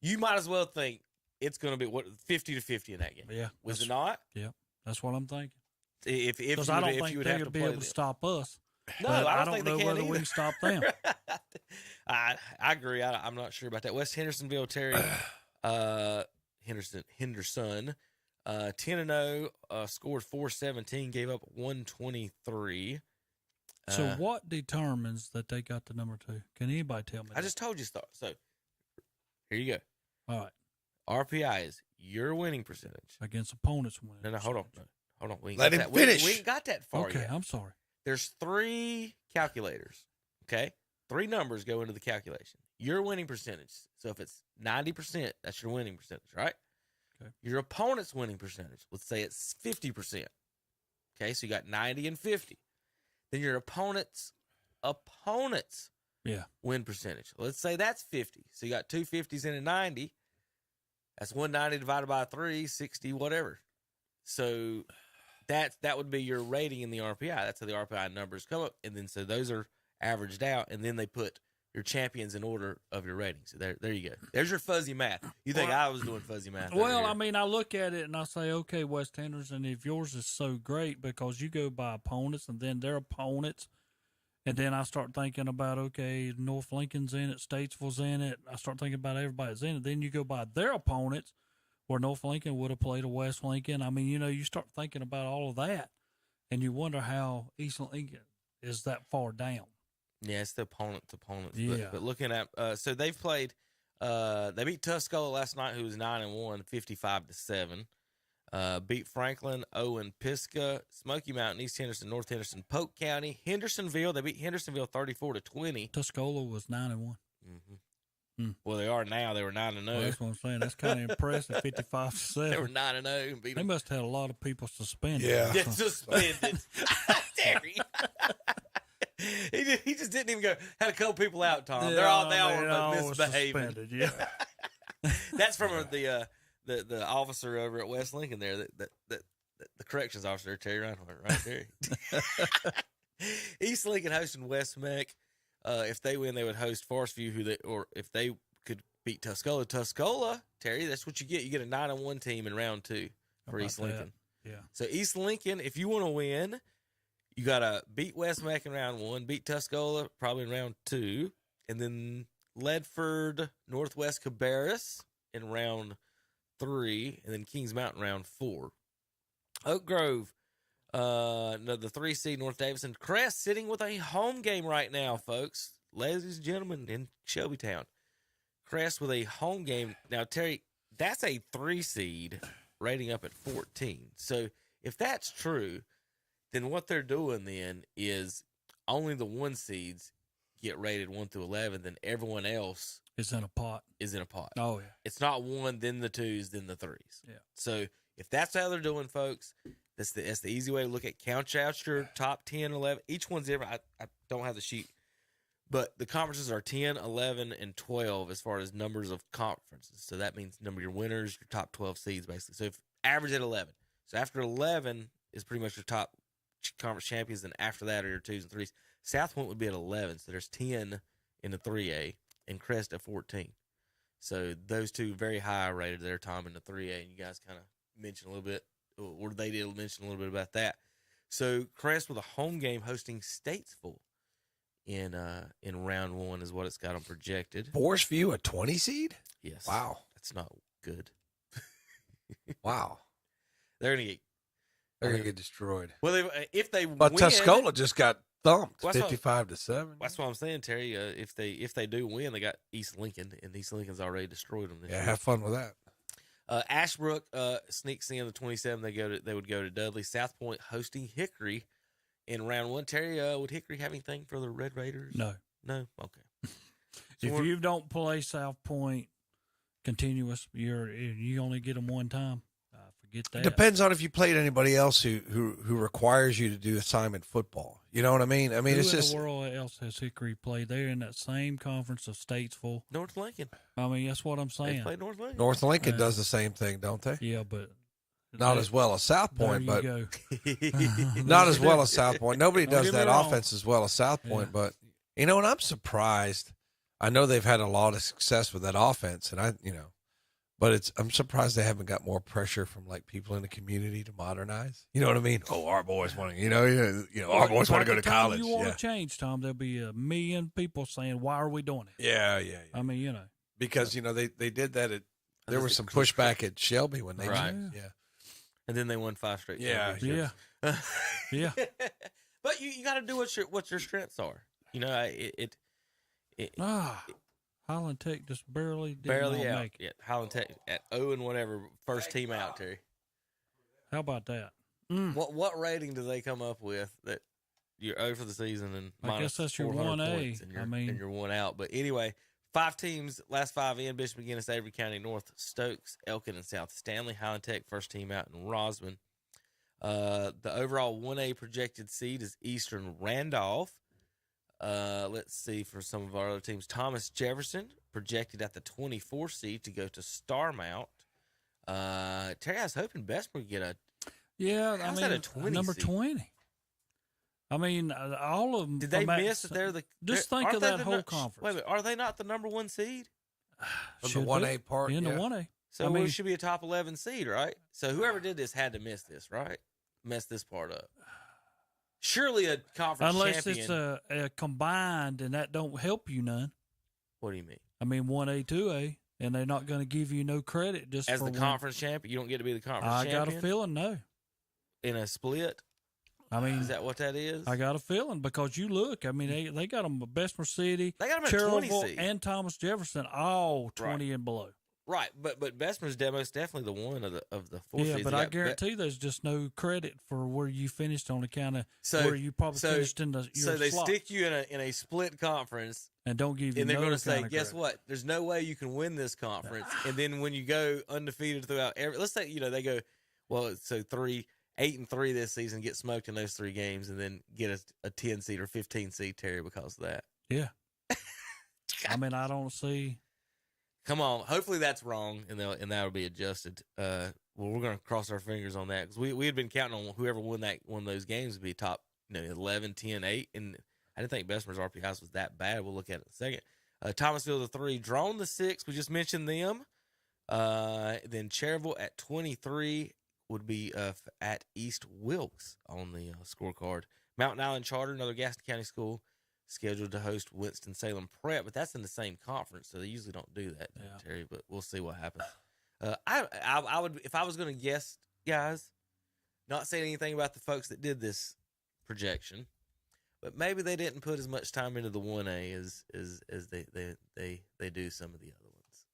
you might as well think it's gonna be 50-50 in that game. Yeah. Was it not? Yeah. That's what I'm thinking. If I don't think they would be able to stop us. No, I don't think know they can whether either. we can stop them. I agree. I'm not sure about that. West Hendersonville, Terry, Henderson. 10-0, scored 417, gave up 123. So what determines that they got the number 2? Can anybody tell me? I just told you so. So here you go. All right. RPI is your winning percentage Against opponents winning. No, hold on. Hold on. We ain't Let got him that. finish. We ain't got that far Okay, yet. I'm sorry. There's 3 calculators, okay? 3 numbers go into the calculation. Your winning percentage. So if it's 90%, that's your winning percentage, right? Okay. Your opponent's winning percentage, let's say it's 50%. Okay, so you got 90 and 50. Then your opponent's win percentage. Let's say that's 50. So you got 2 50s and a 90. That's 190 divided by 3, 60, whatever. So that would be your rating in the RPI. That's how the RPI numbers come up. And then so those are averaged out, and then they put your champions in order of your rating. So there you go. There's your fuzzy math. You think I was doing fuzzy math? Well, I mean, I look at it and I say, okay, West Henderson, if yours is so great because you go by opponents and then their opponents, and then I start thinking about, okay, North Lincoln's in it, Statesville's in it. I start thinking about everybody's in it. Then you go by their opponents, where North Lincoln would have played a West Lincoln. I mean, you start thinking about all of that, and you wonder how East Lincoln is that far down. Yeah, it's the opponents. Yeah. But looking at so they've played. They beat Tuscola last night, who was 9-1, 55-7. Beat Franklin, Owen, Pisgah, Smoky Mountain, East Henderson, North Henderson, Polk County, Hendersonville. They beat Hendersonville 34-20. Tuscola was 9-1. Well, they are now. They were 9-0. Well, that's what I'm saying. That's kind of impressive. 55-7. They were 9-0 and beat They them. must have had a lot of people suspended. Yeah. Yeah, suspended. Terry. He just didn't even go. Had a couple people out, Tom. They all were misbehaving. Suspended, yeah. That's from the officer over at West Lincoln there. That the corrections officer, Terry Reinhardt, right there. East Lincoln hosting West Meck. If they win, they would host Forest View, or if they could beat Tuscola. Tuscola, Terry, that's what you get. You get a 9-1 team in round 2 for East Lincoln. Yeah. So East Lincoln, if you want to win, you got to beat West Meck in round 1, beat Tuscola probably in round 2, and then Ledford, Northwest Cabarrus in round 3, and then Kings Mountain round 4. Oak Grove, the 3 seed North Davidson. Crest sitting with a home game right now, folks. Ladies and gentlemen, in Shelbytown. Crest with a home game. Now, Terry, that's a 3 seed rating up at 14. So if that's true, then what they're doing then is only the 1 seeds get rated 1 through 11. Then everyone else is in a pot. Oh, yeah. It's not 1, then the 2s, then the 3s. Yeah. So if that's how they're doing, folks, that's the easy way to look at. Count out your top 10, 11. Each one's different. I don't have the sheet. But the conferences are 10, 11, and 12 as far as numbers of conferences. So that means number your winners, your top 12 seeds, basically. So if average at 11. So after 11 is pretty much your top conference champions, and after that are your 2s and 3s. South Point would be at 11, so there's 10 in the 3A, and Crest at 14. So those two very high rated there, Tom, in the 3A, and you guys kind of mentioned a little bit, or they did mention a little bit about that. So Crest with a home game hosting Statesville in round 1 is what it's got them projected. Forest View, a 20 seed? Yes. Wow. That's not good. Wow. They're going to get destroyed. Well, if they But win, Tuscola just got thumped, Well, 55-7. That's what I'm saying, Terry. If they do win, they got East Lincoln, and East Lincoln's already destroyed them. Yeah, have fun with that. Ashbrook sneaks in the 27. They would go to Dudley. South Point hosting Hickory in round 1. Terry, would Hickory have anything for the Red Raiders? No. Okay. If you don't play South Point continuous, you only get them one time. Forget that. It depends on if you played anybody else who requires you to do assignment football. You know what I mean? I mean, it's just. Who in the world else has Hickory played? They're in that same conference of Statesville. North Lincoln. I mean, that's what I'm saying. They play North Lincoln. North Lincoln does the same thing, don't they? Yeah, but not as well as South Point, but go. not as well as South Point. Nobody Don't does get me that wrong. offense as well as South Point, Yeah. but you know, and I'm surprised. I know they've had a lot of success with that offense, and but I'm surprised they haven't got more pressure from like people in the community to modernize. You know what I mean? Oh, our boys want to, our boys want to go to college. You want Yeah. to change, Tom? There'll be a million people saying, "Why are we doing it?" Yeah. I mean, Because they did that. There was some pushback at Shelby when they Right. changed. Yeah. And then they won 5 straight Yeah. championships. Yeah. But you got to do what your strengths are. You know, Highland Tech just barely barely out. make it. Yeah, Highland Tech at 0 and whatever, first team out, Terry. How about that? What rating do they come up with that you're 0 for the season and I minus guess that's your 400 1A. points and you're 1 out. But anyway, 5 teams, last 5 in: Bishop McGinnis, Avery County, North Stokes, Elkin, and South Stanley. Highland Tech, first team out in Rosman. The overall 1A projected seed is Eastern Randolph. Let's see for some of our other teams. Thomas Jefferson projected at the 24 seed to go to Starmount. Terry, I was hoping Bessemer would get a. Yeah, How's I mean, that a 20 number seed? 20. I mean, all of them. Did they miss that they're the? Just they're- think aren't of they that the whole nu- conference. Wait a minute, are they not the number 1 seed? Of Should the be. 1A part, In the yeah. 1A. So I mean, we should be a top 11 seed, right? So whoever did this had to miss this, right? Mess this part up. Surely a conference unless champion. it's a combined, and that don't help you none. What do you mean? I mean, 1A, 2A, and they're not going to give you no credit just As for the one. conference champion, you don't get to be the conference I champion. got a feeling, no. In a split. I mean, Is that what that is? I got a feeling because you look. I mean, they got them Bessemer City, They got 'em at 20 Cherylville, seed. and Thomas Jefferson all 20 Right. and below. Right, but Bessemer's most definitely the one of the 4 Yeah, seeds. but They I got guarantee there's just no credit for where you finished on account of So- where you probably so- finished in your So they slot stick you in a split conference, and don't give you. and they're no going to say, kind of guess credit. what? There's no way you can win this conference. And then when you go undefeated throughout let's say they go, well, so 8-3 this season, get smoked in those 3 games, and then get a 10 seed or 15 seed, Terry, because of that. Yeah. I mean, I don't see. Come on, hopefully that's wrong, and that'll be adjusted. Well, we're going to cross our fingers on that because we had been counting on whoever won of those games would be top, 11, 10, 8, and I didn't think Bessemer's RPI was that bad. We'll look at it in a second. Thomasville the 3, Drone the 6. We just mentioned them. Then Cherryville at 23 would be at East Wilkes on the scorecard. Mountain Island Charter, another Gaston County school, scheduled to host Winston-Salem Prep, but that's in the same conference, so they usually don't do that, Terry, but we'll see what happens. I would, if I was going to guess, guys, not saying anything about the folks that did this projection, but maybe they didn't put as much time into the 1A as they do some of the other ones.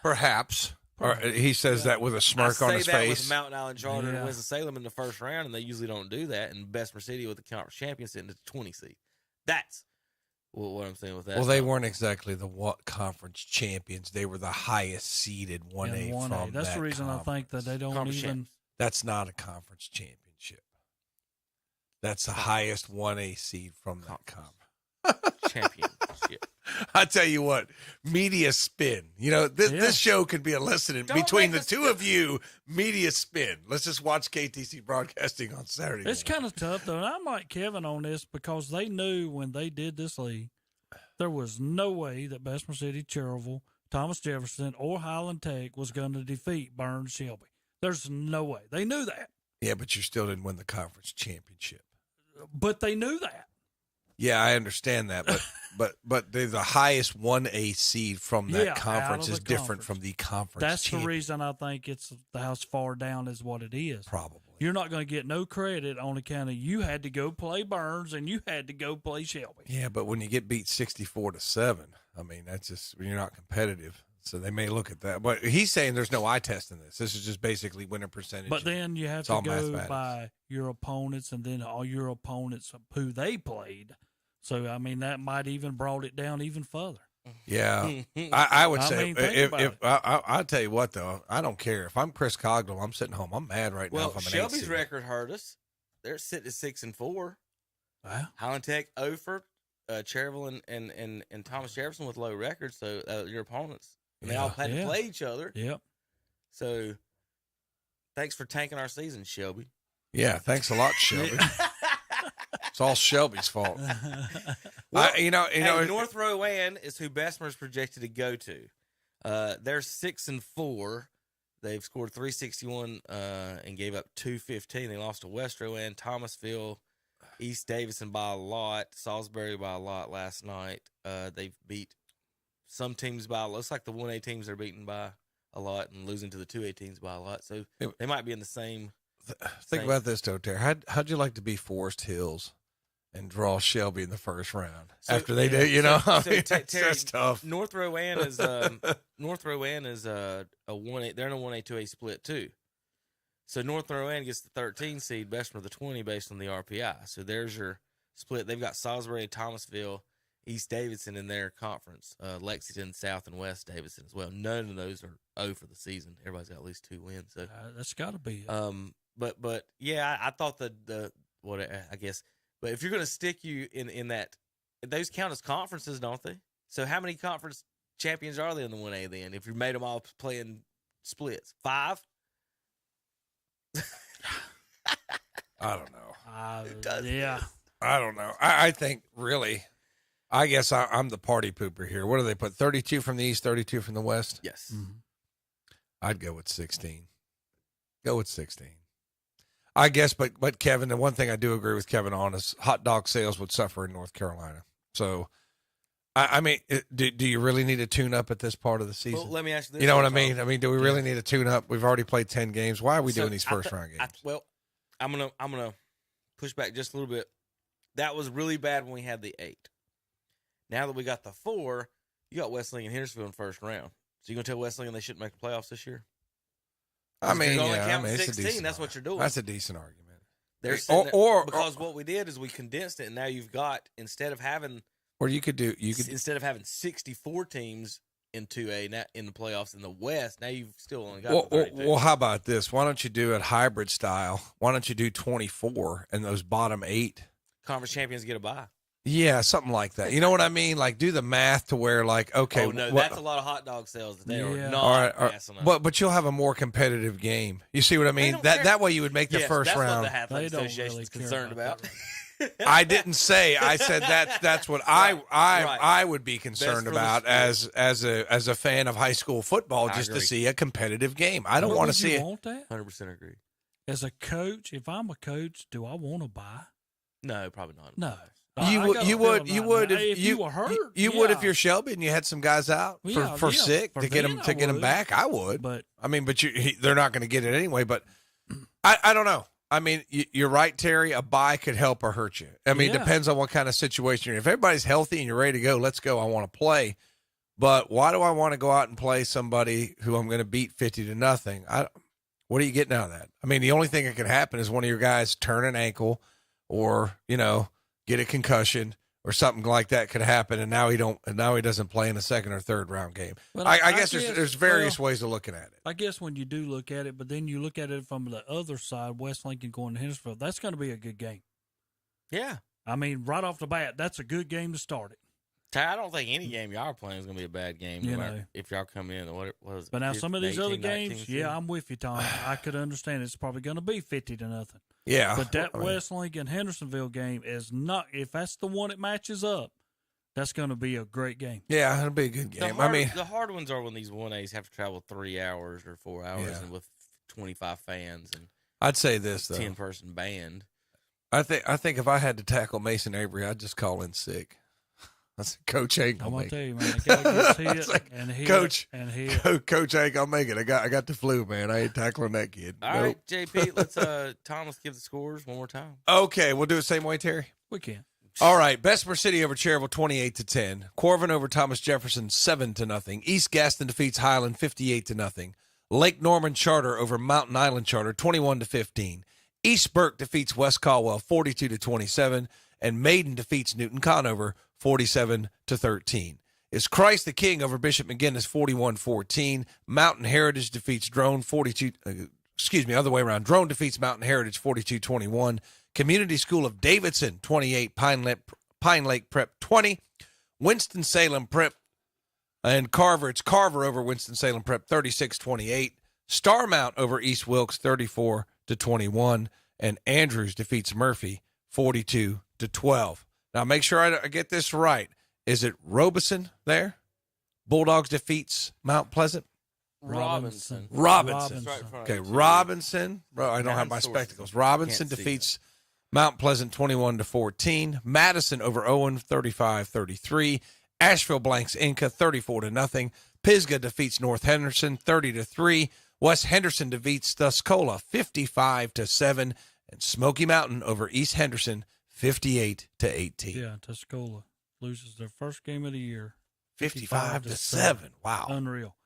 Perhaps. Or he says that with a smirk on his I say that face. with Mountain Island Charter and Yeah. Winston-Salem in the first round, and they usually don't do that. And Bessemer City with the conference champion sitting at the 20 seed. That's what I'm saying with that. Well, they weren't exactly the conference champions. They were the highest seeded 1A in 1A. from That's that the reason conference. I think that they don't Conference even. champs. That's not a conference championship. That's the highest 1A seed from that conference. championship. I tell you what, media spin. This show could be a lesson between the two of you. Media spin. Let's just watch KTC Broadcasting on Saturday. It's kind of tough, though. And I'm like Kevin on this because they knew when they did this league, there was no way that Bessemer City, Cherryville, Thomas Jefferson, or Highland Tech was going to defeat Burns Shelby. There's no way. They knew that. Yeah, but you still didn't win the conference championship. But they knew that. Yeah, I understand that, but they're the highest 1A seed from that Yeah, conference out of is the different conference. from the conference. That's the champion. reason I think it's the house far down is what it is. Probably. You're not going to get no credit on account of you had to go play Burns and you had to go play Shelby. Yeah, but when you get beat 64-7, I mean, that's just you're not competitive. So they may look at that. But he's saying there's no eye test in this. This is just basically winner percentage. But then you have It's to all go mathematics. by your opponents and then all your opponents who they played. So, I mean, that might even brought it down even further. Yeah, I would I say mean, think if about I'll tell you what though, I don't care if I'm Chris Cogdell, I'm sitting home, I'm mad right now. Well, If I'm an Shelby's 8 seed. record hurt us. They're sitting at 6-4. Wow. Highland Tech, Ophir, Cherryville, and Thomas Jefferson with low records. So your opponents, and they all had to play each other. Yep. So thanks for tanking our season, Shelby. Yeah, thanks a lot, Shelby. It's all Shelby's fault. Well, Hey, North Rowan is who Bessemer's projected to go to. They're 6-4. They've scored 361 and gave up 215. They lost to West Rowan, Thomasville, East Davison by a lot, Salisbury by a lot last night. They've beat some teams by, looks like the 1A teams they're beaten by a lot and losing to the 2A teams by a lot. So they might be in the same. Think about this, though, Terry. How'd you like to be Forest Hills and draw Shelby in the first round after they did? You know, Terry, that's tough. North Rowan is North Rowan is a 1A. They're in a 1A 2A split too. So North Rowan gets the 13 seed, Bessemer the 20 based on the RPI. So there's your split. They've got Salisbury, Thomasville, East Davidson in their conference. Lexington, South and West Davidson as well. None of those are 0 for the season. Everybody's got at least 2 wins. So that's got to be. But yeah, I thought I guess. But if you're going to stick you in that, those count as conferences, don't they? So how many conference champions are there in the 1A then? If you made them all playing splits, 5. I don't know. Yeah. I don't know. I think really, I guess I'm the party pooper here. What do they put? 32 from the East, 32 from the West? Yes. Mm-hmm. I'd go with 16. Go with 16. I guess, but Kevin, the one thing I do agree with Kevin on is hot dog sales would suffer in North Carolina. So, I mean, do you really need a tune-up at this part of the season? Well, let me ask you this. You know what I mean? I mean, do we really need a tune-up? We've already played 10 games. Why are we doing these first-round games? Well, I'm gonna push back just a little bit. That was really bad when we had the 8. Now that we got the 4, you got Wesleyan and Hendersonville in first round. So you gonna tell Wesleyan they shouldn't make the playoffs this year? I mean, it's 16. a decent That's what you're doing. That's a decent argument. Because what we did is we condensed it, and now you've got instead of having 64 teams in 2A in the playoffs in the West, now you've still only got. Well, how about this? Why don't you do it hybrid style? Why don't you do 24 and those bottom 8 conference champions get a bye? Yeah, something like that. You know what I mean? Like, do the math to where, like, okay. Oh, no, that's a lot of hot dog sales that they are not all right. passing up. But you'll have a more competitive game. You see what I mean? That way you would make the first round. That's what the Athletic Association is concerned about. I didn't say. I said that's what I would be concerned about as a fan of high school football, just to see a competitive game. I don't want to see it. Want that? 100% agree. As a coach, if I'm a coach, do I want to buy? No, probably not. No. You would if you were hurt. You would if you're Shelby and you had some guys out for sick to get them back. I would. But they're not going to get it anyway. But I don't know. I mean, you're right, Terry. A bye could help or hurt you. I mean, it depends on what kind of situation you're in. If everybody's healthy and you're ready to go, let's go. I want to play. But why do I want to go out and play somebody who I'm going to beat 50-0? What are you getting out of that? I mean, the only thing that can happen is one of your guys turn an ankle or, get a concussion or something like that could happen, and now he doesn't play in a second or third round game. Well, I guess there's various ways of looking at it. I guess when you do look at it, but then you look at it from the other side, West Lincoln going to Hendersonville, that's going to be a good game. Yeah. I mean, right off the bat, that's a good game to start it. I don't think any game y'all are playing is going to be a bad game. If y'all come in, what was it? But now some of these 18, other games, I'm with you, Tom. I could understand it's probably going to be 50-0. Yeah. But that West Lincoln Hendersonville game is not. If that's the one that matches up, that's going to be a great game. Yeah, it'll be a good game. The hard ones are when these 1As have to travel 3 hours or 4 hours and with 25 fans and I'd say this though, 10-person band. I think if I had to tackle Mason Avery, I'd just call in sick. Coach ain't gonna make it. I'm gonna tell you, man, the guy gets hit and hit Coach, and hit. Coach ain't gonna make it. I got the flu, man. I ain't tackling that kid. All right, JP, let's give the scores one more time. Okay, we'll do it the same way, Terry. We can. All right, Bessemer City over Cherryville 28-10. Corvin over Thomas Jefferson 7-0. East Gaston defeats Highland 58-0. Lake Norman Charter over Mountain Island Charter 21-15. East Burke defeats West Caldwell 42-27, and Maiden defeats Newton Conover 47-13. Is Christ the King over Bishop McGinnis 41-14. Mountain Heritage defeats Drone other way around. Drone defeats Mountain Heritage 42-21. Community School of Davidson 28, Pine Lake Prep 20. Winston-Salem Prep and Carver. It's Carver over Winston-Salem Prep 36-28. Starmount over East Wilkes 34-21. And Andrews defeats Murphy 42-12. Now, make sure I get this right. Is it Robeson there? Bulldogs defeats Mount Pleasant? Robinson. Okay, Robinson. Bro, I don't have my spectacles. Robinson defeats Mount Pleasant 21-14. Madison over Owen 35-33. Asheville blanks Inca 34-0. Pisgah defeats North Henderson 30-3. West Henderson defeats Tuscola 55-7. And Smoky Mountain over East Henderson 58-18. Yeah, Tuscola loses their first game of the year. 55-7. Wow. Unreal.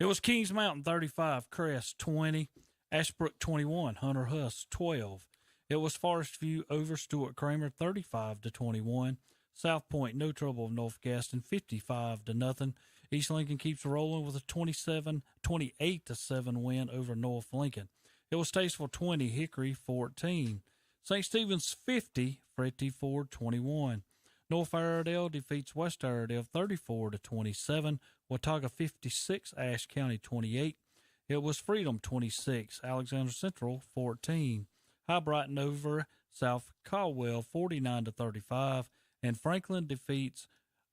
It was Kings Mountain 35, Crest 20, Ashbrook 21, Hunter Huss 12. It was Forest View over Stuart Kramer 35-21. South Point, no trouble of North Gaston 55-0. East Lincoln keeps rolling with a 28-7 win over North Lincoln. It was Statesville 20, Hickory 14. St. Stephen's 50, Fretty Ford 21. North Iredell defeats West Iredell 34-27. Watauga 56, Ashe County 28. It was Freedom 26, Alexander Central 14. High Brighton over South Caldwell 49-35. And Franklin defeats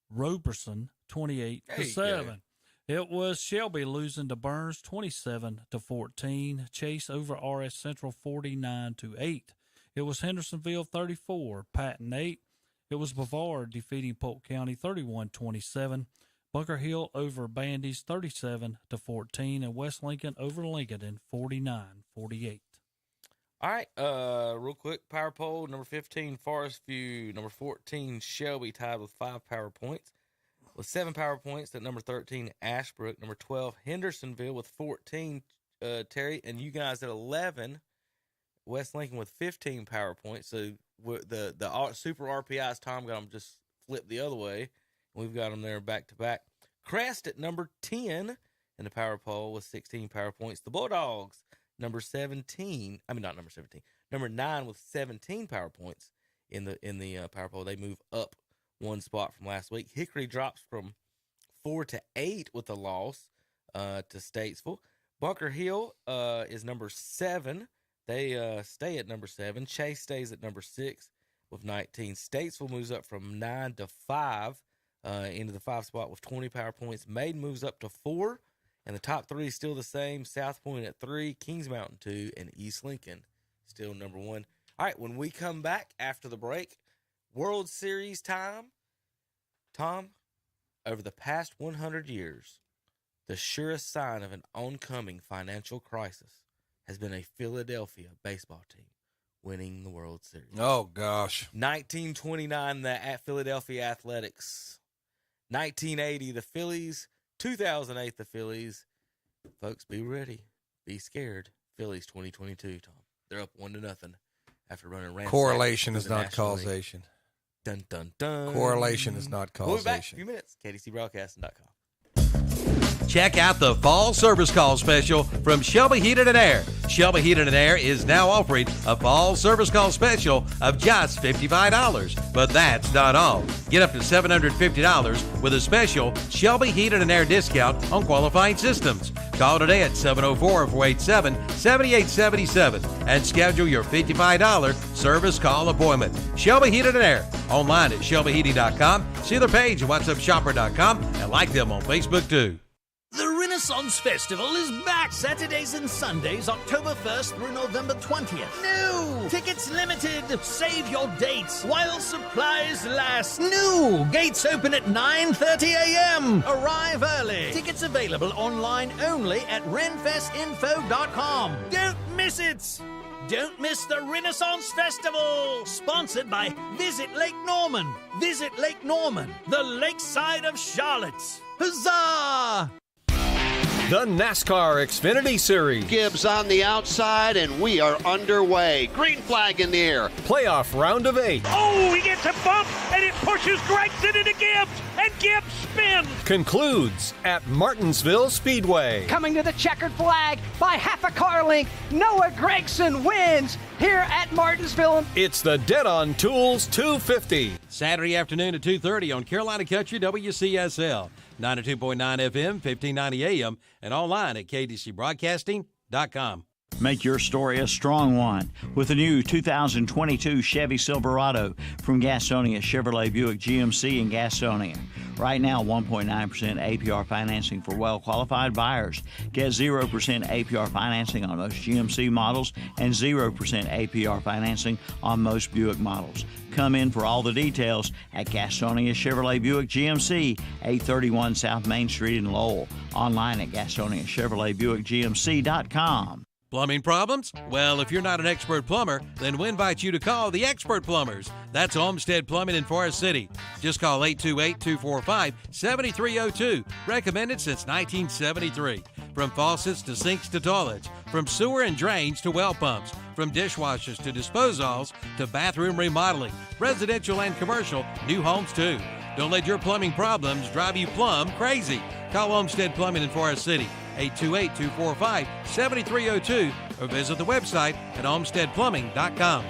Roberson 28-7. It was Shelby losing to Burns 27-14. Chase over RS Central 49-8. It was Hendersonville 34, Patton 8. It was Brevard defeating Polk County 31-27. Bunker Hill over Bandies 37-14, and West Lincoln over Lincoln 49-48. All right, real quick, power poll, number 15, Forest View, number 14, Shelby, tied with 5 power points. With 7 power points, at number 13, Ashbrook, number 12, Hendersonville with 14, Terry, and you guys at 11, West Lincoln with 15 power points. So the super RPIs, Tom got them just flipped the other way. We've got them there back-to-back. Crest at number 10 in the power poll with 16 power points. The Bulldogs, number 9 with 17 power points in the power poll. They move up 1 spot from last week. Hickory drops from 4 to 8 with a loss to Statesville. Bunker Hill is number 7. They stay at number 7. Chase stays at number 6 with 19. Statesville moves up from 9 to 5 into the 5 spot with 20 power points. Maiden moves up to 4. And the top 3 is still the same. South Point at 3, Kings Mountain 2, and East Lincoln still number 1. All right, when we come back after the break, World Series time. Tom, over the past 100 years, the surest sign of an oncoming financial crisis has been a Philadelphia baseball team winning the World Series. Oh, gosh. 1929, the Philadelphia Athletics. 1980, the Phillies. 2008, the Phillies. Folks, be ready. Be scared. Phillies 2022, Tom. They're up 1-0 after running ransack. Correlation is not causation. Dun, dun, dun. Correlation is not causation. We'll be back in a few minutes. KDCBroadcasting.com. Check out the fall service call special from Shelby Heated and Air. Shelby Heated and Air is now offering a fall service call special of just $55. But that's not all. Get up to $750 with a special Shelby Heated and Air discount on qualifying systems. Call today at 704-487-7877 and schedule your $55 service call appointment. Shelby Heated and Air. Online at shelbyheating.com. See their page at whatsupshopper.com and like them on Facebook too. The Renaissance Festival is back Saturdays and Sundays, October 1st through November 20th. New! Tickets limited. Save your dates while supplies last. New! Gates open at 9:30 a.m. Arrive early. Tickets available online only at renfestinfo.com. Don't miss it! Don't miss the Renaissance Festival! Sponsored by Visit Lake Norman. Visit Lake Norman, the lakeside of Charlotte. Huzzah! The NASCAR Xfinity Series. Gibbs on the outside, and we are underway. Green flag in the air. Playoff round of 8. Oh, he gets a bump, and it pushes Gregson into Gibbs, and Gibbs spins. Concludes at Martinsville Speedway. Coming to the checkered flag by half a car length, Noah Gregson wins here at Martinsville. It's the Dead on Tools 250. Saturday afternoon at 2:30 on Carolina Country WCSL. 92.9 FM, 1590 AM, and online at kdcbroadcasting.com. Make your story a strong one with a new 2022 Chevy Silverado from Gastonia Chevrolet Buick GMC in Gastonia. Right now, 1.9% APR financing for well-qualified buyers. Get 0% APR financing on most GMC models and 0% APR financing on most Buick models. Come in for all the details at Gastonia Chevrolet Buick GMC, 831 South Main Street in Lowell. Online at GastoniaChevroletBuickGMC.com. Plumbing problems? Well, if you're not an expert plumber, then we invite you to call the Expert Plumbers. That's Olmsted Plumbing in Forest City. Just call 828-245-7302. Recommended since 1973. From faucets to sinks to toilets, from sewer and drains to well pumps, from dishwashers to disposals to bathroom remodeling, residential and commercial, new homes too. Don't let your plumbing problems drive you plumb crazy. Call Olmsted Plumbing in Forest City. 828-245-7302 or visit the website at olmstedplumbing.com.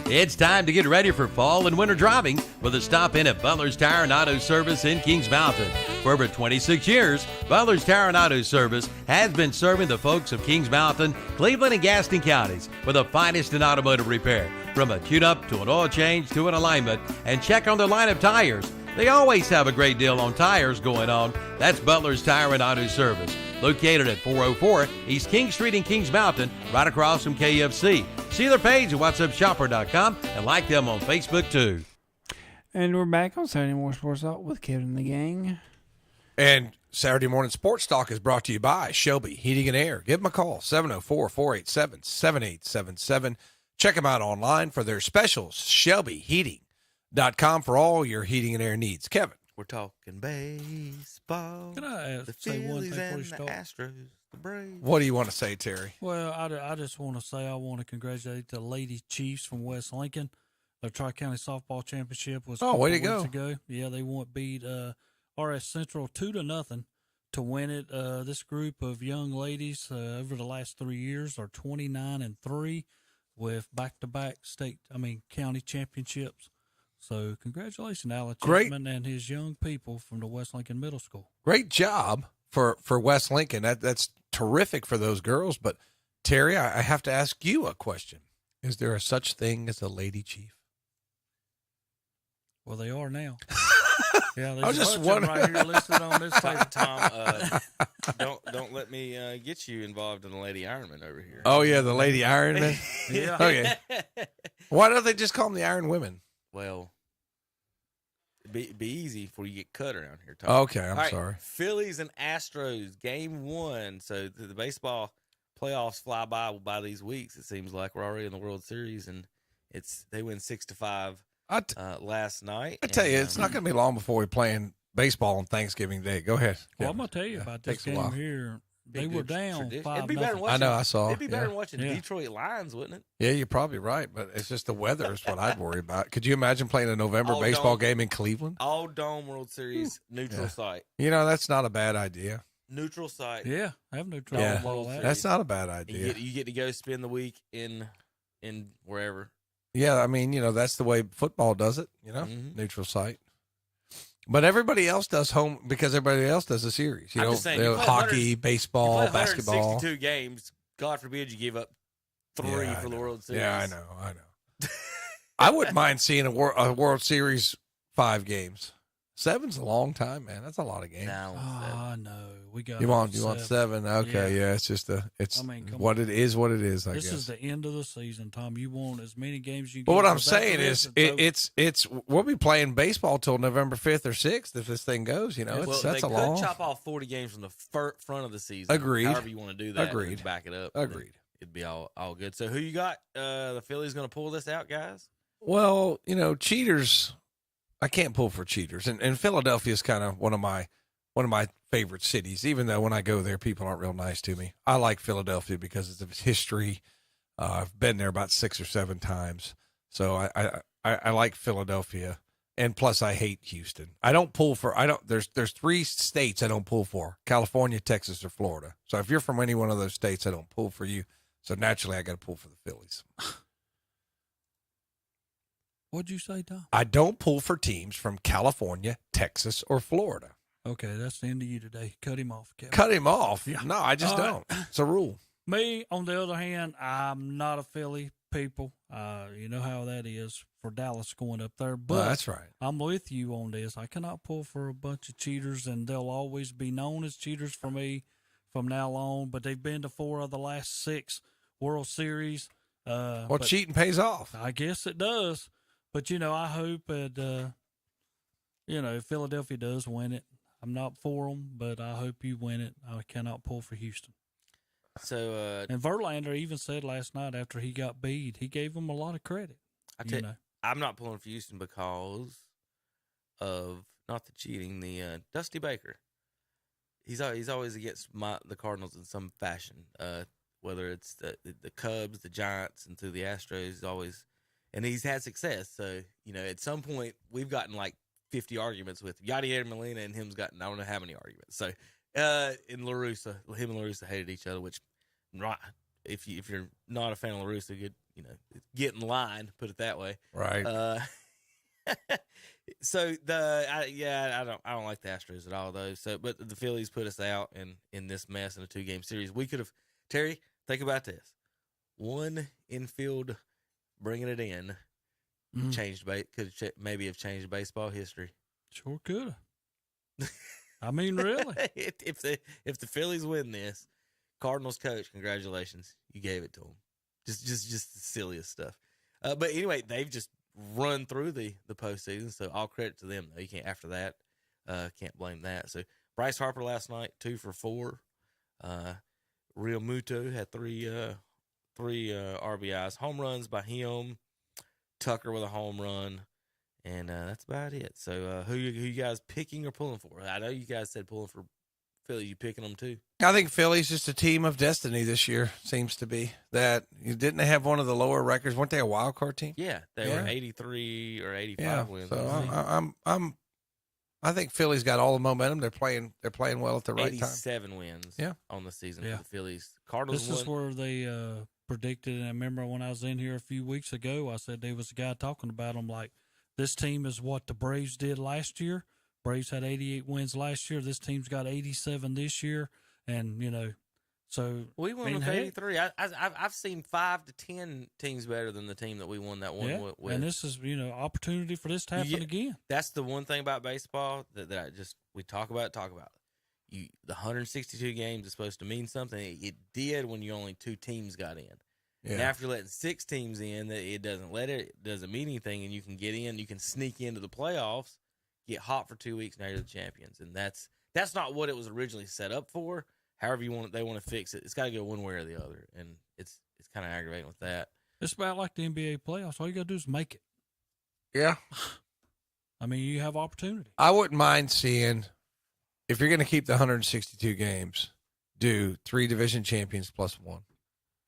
It's time to get ready for fall and winter driving with a stop in at Butler's Tire and Auto Service in Kings Mountain. For over 26 years, Butler's Tire and Auto Service has been serving the folks of Kings Mountain, Cleveland, and Gaston counties with the finest in automotive repair. From a tune-up to an oil change to an alignment, and check on their line of tires. They always have a great deal on tires going on. That's Butler's Tire and Auto Service, located at 404 East King Street in Kings Mountain, right across from KFC. See their page at whatsupshopper.com and like them on Facebook too. And we're back on Saturday Morning Sports Talk with Kevin and the gang. And Saturday Morning Sports Talk is brought to you by Shelby Heating and Air. Give them a call, 704-487-7877. Check them out online for their specials, shelbyheating.com for all your heating and air needs. Kevin. We're talking baseball. Can I the say one thing before you the start? Astros, the Braves. What do you want to say, Terry? Well, I just want to say I want to congratulate the Lady Chiefs from West Lincoln. Their Tri-County Softball Championship was way to weeks go. ago. Yeah, they beat RS Central 2-0 to win it. This group of young ladies over the last 3 years are 29-3 with back-to-back county championships. So congratulations, Alan Chapman and his young people from the West Lincoln Middle School. Great job for West Lincoln. That's terrific for those girls. But Terry, I have to ask you a question. Is there a such thing as a lady chief? Well, they are now. Yeah, I was there's just a bunch of them wondering. right here listed on this page. Tom, don't let me get you involved in the Lady Ironman over here. Oh, yeah, the Lady Ironman? Yeah. Okay. Why don't they just call them the Iron Women? Well, it'd be easy before you get cut around here, Tom. Okay, I'm All right, sorry. Phillies and Astros, game 1. So the baseball playoffs fly by these weeks. It seems like we're already in the World Series, and they win 6-5 last night. I tell you, it's not going to be long before we're playing baseball on Thanksgiving Day. Go ahead. Well, I'm going to tell you about this takes a while. game here. They were down 5-0. It'd be better than watching, I know, I saw. It'd be better yeah. than watching Detroit Lions, wouldn't it? Yeah, you're probably right, but it's just the weather is what I'd worry about. Could you imagine playing a November All baseball dome. game in Cleveland? All Dome World Series, neutral site. You know, that's not a bad idea. Neutral site. Yeah, I have no trouble Yeah, with all that. that's not a bad idea. You get to go spend the week in wherever. Yeah, I mean, that's the way football does it, neutral site. But everybody else does home because everybody else does a series. I'm just saying, you play hockey, baseball, you play basketball. 162 games. God forbid you give up 3 for the World Series. Yeah, I know. I wouldn't mind seeing a World Series 5 games. 7's a long time, man. That's a lot of games. No, we got. You want 7? Okay, yeah. It's just what it is. What it is. I guess this is the end of the season, Tom. You want as many games you. But get what I'm without saying the is, rest, it's we'll be playing baseball till November 5th or 6th if this thing goes. That's they a long. could chop off 40 games from the front of the season. Agreed. However you want to do that. Agreed. And back it up. Agreed. It'd be all good. So who you got? The Phillies going to pull this out, guys? Well, cheaters. I can't pull for cheaters, and Philadelphia is kind of one of my favorite cities. Even though when I go there, people aren't real nice to me. I like Philadelphia because of its history. I've been there about 6 or 7 times, so I like Philadelphia. And plus, I hate Houston. I don't pull for. There's 3 states I don't pull for: California, Texas, or Florida. So if you're from any one of those states, I don't pull for you. So naturally, I got to pull for the Phillies. What'd you say, Tom? I don't pull for teams from California, Texas, or Florida. Okay, that's the end of you today. Cut him off, Kevin. Cut him off? Yeah. No, I just don't. It's a rule. Me, on the other hand, I'm not a Philly people. You know how that is for Dallas going up there. But that's right. I'm with you on this. I cannot pull for a bunch of cheaters, and they'll always be known as cheaters for me from now on. But they've been to 4 of the last 6 World Series. Well, cheating pays off. I guess it does. But, I hope that, Philadelphia does win it. I'm not for them, but I hope you win it. I cannot pull for Houston. So, and Verlander even said last night after he got beat, he gave him a lot of credit. I'm not pulling for Houston because of not the cheating, the Dusty Baker. He's always against the Cardinals in some fashion. Whether it's the Cubs, the Giants, and through the Astros, and he's had success. So at some point we've gotten like 50 arguments with Yadier Molina, and him's gotten I don't know how many arguments. So in LaRussa, him and LaRussa hated each other, which if you're not a fan of LaRussa, get in line, put it that way. Right. So I don't like the Astros at all though. So but the Phillies put us out in this mess in a 2-game series. We could have, Terry, think about this. One infield bringing it in maybe have changed baseball history. Sure could have. I mean, really. If the Phillies win this, Cardinals coach, congratulations, you gave it to them. Just the silliest stuff. But anyway, they've just run through the postseason, so all credit to them. Though you can't after that, can't blame that. So Bryce Harper last night 2 for 4. Real Muto had three RBIs, home runs by him. Tucker with a home run, and that's about it. So who you guys picking or pulling for? I know you guys said pulling for Philly. You picking them too? I think Philly's just a team of destiny this year. Seems to be that. Didn't they have one of the lower records? Weren't they a wild card team? Yeah, they were 83 or 85 wins. So I think Philly's got all the momentum. They're playing well at the right 87 time. wins on the season for the Phillies. Cardinals. This is where they predicted, and I remember when I was in here a few weeks ago, I said there was a guy talking about them like this team is what the Braves did last year. Braves had 88 wins last year. This team's got 87 this year, and so we won with 83. I've seen 5 to 10 teams better than the team that we won that one with. And this is opportunity for this to happen again. That's the one thing about baseball that we talk about. The 162 games is supposed to mean something. It did when you only 2 teams got in. Yeah. And after letting 6 teams in, it doesn't mean anything, and you can get in. You can sneak into the playoffs, get hot for 2 weeks, now you're the champions. And that's not what it was originally set up for. However they want to fix it. It's got to go one way or the other, and it's kind of aggravating with that. It's about like the NBA playoffs. All you got to do is make it. Yeah. I mean, you have opportunity. I wouldn't mind seeing. If you're going to keep the 162 games, do 3 division champions plus 1.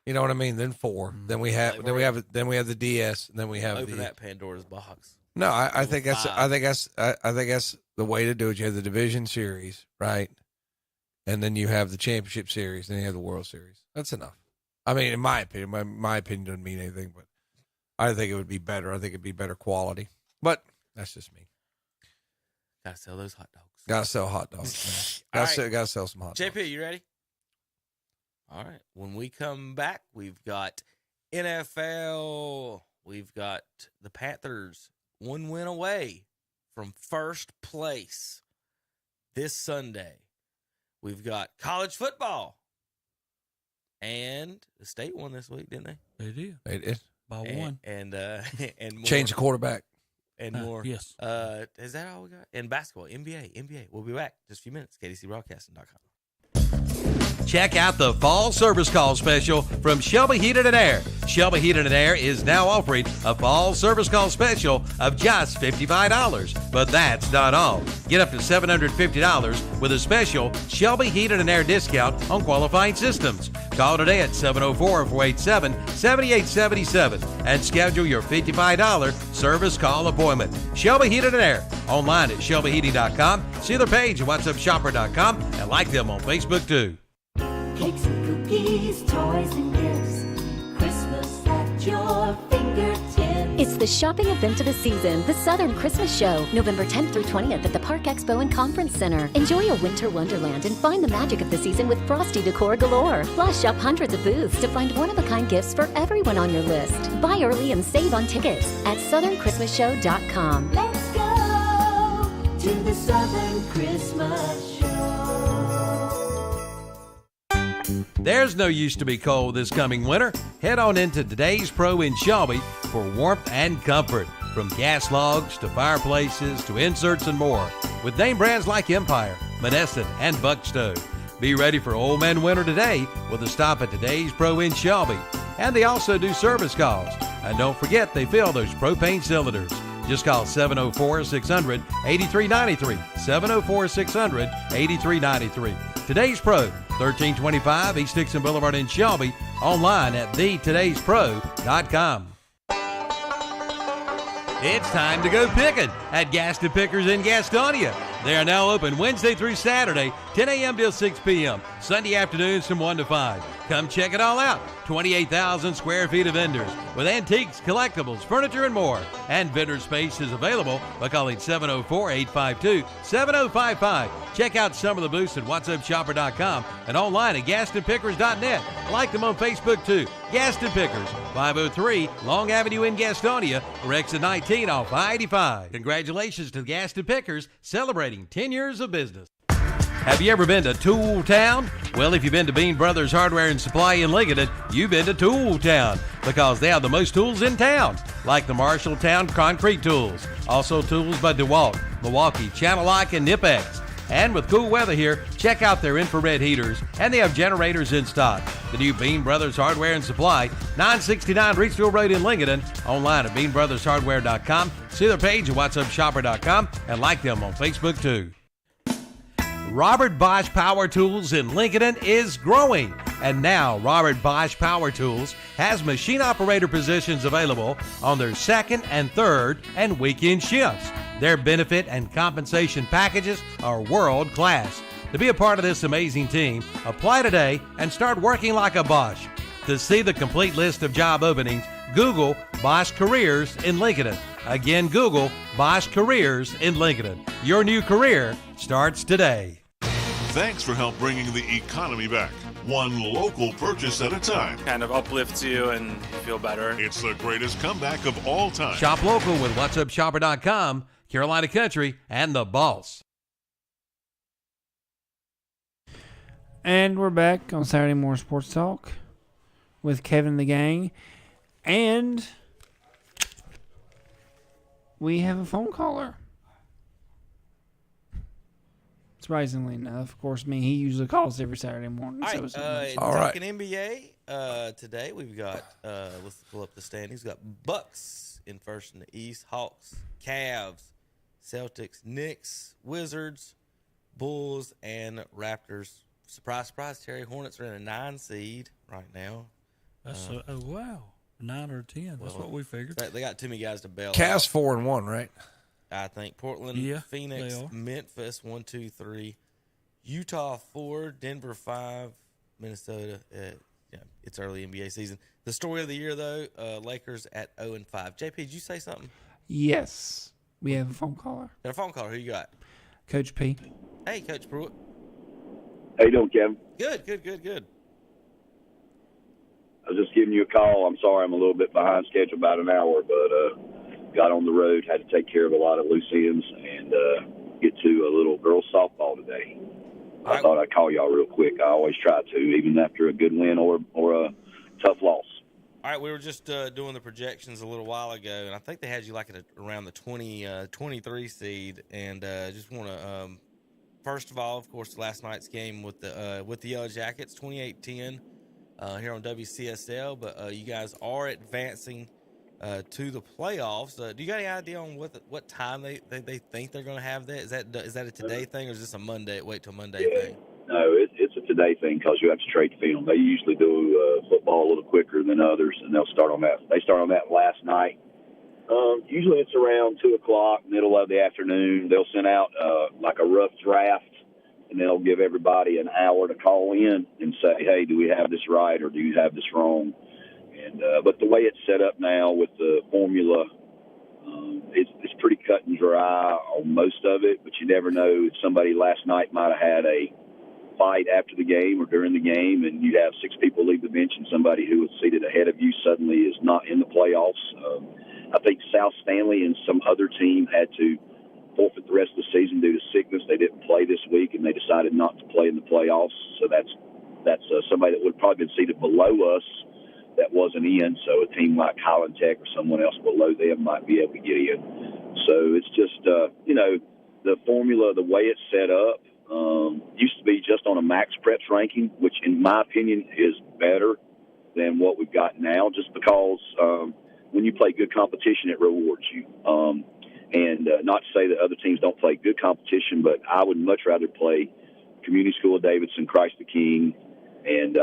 You know what I mean? Then 4. Then we have the DS. And then we have that Pandora's box. No, I think that's the way to do it. You have the division series, right? And then you have the championship series. Then you have the World Series. That's enough. I mean, in my opinion, my opinion doesn't mean anything, but I think it would be better. I think it'd be better quality. But that's just me. Gotta sell those hot dogs. Gotta sell hot dogs, man. Gotta sell some hot dogs. JP, you ready? All right. When we come back, we've got NFL. We've got the Panthers 1 win away from first place this Sunday. We've got college football. And the state won this week, didn't they? They did. They did. By 1. And more. Change the quarterback. And more. Yes. Is that all we got? And basketball, NBA. We'll be back in just a few minutes. KDCBroadcasting.com. Check out the fall service call special from Shelby Heated and Air. Shelby Heated and Air is now offering a fall service call special of just $55. But that's not all. Get up to $750 with a special Shelby Heated and Air discount on qualifying systems. Call today at 704-487-7877 and schedule your $55 service call appointment. Shelby Heated and Air. Online at shelbyheating.com. See their page at whatsupshopper.com and like them on Facebook too. Cakes and cookies, toys and gifts, Christmas at your fingertips. It's the shopping event of the season, the Southern Christmas Show, November 10th through 20th at the Park Expo and Conference Center. Enjoy a winter wonderland and find the magic of the season with frosty decor galore. Plus, shop hundreds of booths to find one-of-a-kind gifts for everyone on your list. Buy early and save on tickets at southernChristmasShow.com. Let's go to the Southern Christmas Show. There's no use to be cold this coming winter. Head on into Today's Pro in Shelby for warmth and comfort. From gas logs to fireplaces to inserts and more. With name brands like Empire, Monessen, and Buckstone. Be ready for old man winter today with a stop at Today's Pro in Shelby. And they also do service calls. And don't forget they fill those propane cylinders. Just call 704-600-8393. 704-600-8393. Today's Pro, 1325 East Dixon Boulevard in Shelby. Online at thetodayspro.com. It's time to go picking at Gaston Pickers in Gastonia. They are now open Wednesday through Saturday, 10 a.m. till 6 p.m. Sunday afternoons from 1 to 5. Come check it all out. 28,000 square feet of vendors with antiques, collectibles, furniture, and more. And vendor space is available by calling 704-852-7055. Check out some of the booths at whatsupshopper.com and online at gastonpickers.net. Like them on Facebook too. Gaston Pickers, 503 Long Avenue in Gastonia, or exit 19 off I-85. Congratulations to Gaston Pickers celebrating 10 years of business. Have you ever been to Tool Town? Well, if you've been to Bean Brothers Hardware and Supply in Lincoln, you've been to Tool Town because they have the most tools in town, like the Marshalltown concrete tools, also tools by DeWalt, Milwaukee, Channellock, and Nipex. And with cool weather here, check out their infrared heaters, and they have generators in stock. The new Bean Brothers Hardware and Supply, 969 Reedsville Road in Lincoln, online at beanbrothershardware.com. See their page at whatsupshopper.com and like them on Facebook too. Robert Bosch Power Tools in Lincoln is growing. And now Robert Bosch Power Tools has machine operator positions available on their second and third and weekend shifts. Their benefit and compensation packages are world class. To be a part of this amazing team, apply today and start working like a Bosch. To see the complete list of job openings, Google Bosch Careers in Lincoln. Again, Google Bosch Careers in Lincoln. Your new career starts today. Thanks for help bringing the economy back. One local purchase at a time. Kind of uplifts you and you feel better. It's the greatest comeback of all time. Shop local with whatsupshopper.com, Carolina Country, and The Boss. And we're back on Saturday Morning Sports Talk with Kevin the Gang. And we have a phone caller. Surprisingly enough, of course, he usually calls every Saturday morning. All right, talking NBA today, we've got, let's pull up the standings. We've got Bucks in first in the East, Hawks, Cavs, Celtics, Knicks, Wizards, Bulls, and Raptors. Surprise, surprise, Terry. Hornets are in a 9 seed right now. That's wow, 9 or 10. That's what we figured. They got too many guys to bail. Cavs 4-1, right? I think Portland, Phoenix, Memphis 1, 2, 3, Utah 4, Denver 5, Minnesota. It's early NBA season. The story of the year though, Lakers at 0-5. JP, did you say something? Yes, we have a phone caller. Got a phone caller. Who you got? Coach P. Hey, Coach Pruitt. How you doing, Kevin? Good. I was just giving you a call. I'm sorry I'm a little bit behind schedule, about an hour, but got on the road, had to take care of a lot of loose ends, and get to a little girls softball today. I thought I'd call y'all real quick. I always try to, even after a good win or a tough loss. All right, we were just doing the projections a little while ago, and I think they had you like at around the 23 seed. And just want to, first of all, of course, last night's game with the Yellow Jackets, 28-10 here on WCSL. But you guys are advancing to the playoffs. Do you got any idea on what time they think they're going to have that? Is that a today thing, or is this a Monday? Wait till Monday thing. No, it's a today thing because you have to trade film. They usually do football a little quicker than others, and they'll start on that. They start on that last night. Usually it's around 2:00, middle of the afternoon. They'll send out like a rough draft, and they'll give everybody an hour to call in and say, hey, do we have this right or do you have this wrong? And but the way it's set up now with the formula, it's pretty cut and dry on most of it. But you never know if somebody last night might have had a fight after the game or during the game, and you have 6 people leave the bench, and somebody who was seated ahead of you suddenly is not in the playoffs. I think South Stanley and some other team had to forfeit the rest of the season due to sickness. They didn't play this week, and they decided not to play in the playoffs. So that's somebody that would have probably been seated below us that wasn't in. So a team like Highland Tech or someone else below them might be able to get in. So it's just, the formula, the way it's set up, used to be just on a max preps ranking, which in my opinion is better than what we've got now, just because when you play good competition, it rewards you. And not to say that other teams don't play good competition, but I would much rather play Community School of Davidson, Christ the King, and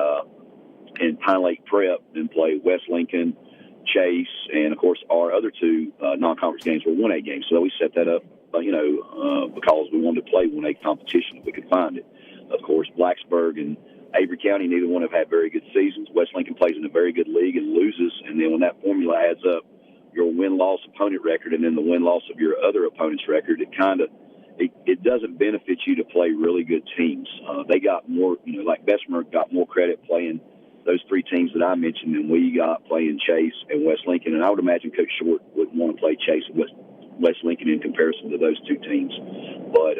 Pine Lake Prep than play West Lincoln, Chase, and, of course, our other 2 non-conference games were 1A games. So we set that up, because we wanted to play 1A competition if we could find it. Of course, Blacksburg and Avery County, neither one have had very good seasons. West Lincoln plays in a very good league and loses, and then when that formula adds up, your win-loss opponent record and then the win-loss of your other opponent's record, it doesn't benefit you to play really good teams. They got more, like Bessemer got more credit playing those 3 teams that I mentioned than we got playing Chase and West Lincoln. And I would imagine Coach Short wouldn't want to play Chase and West Lincoln in comparison to those 2 teams. But,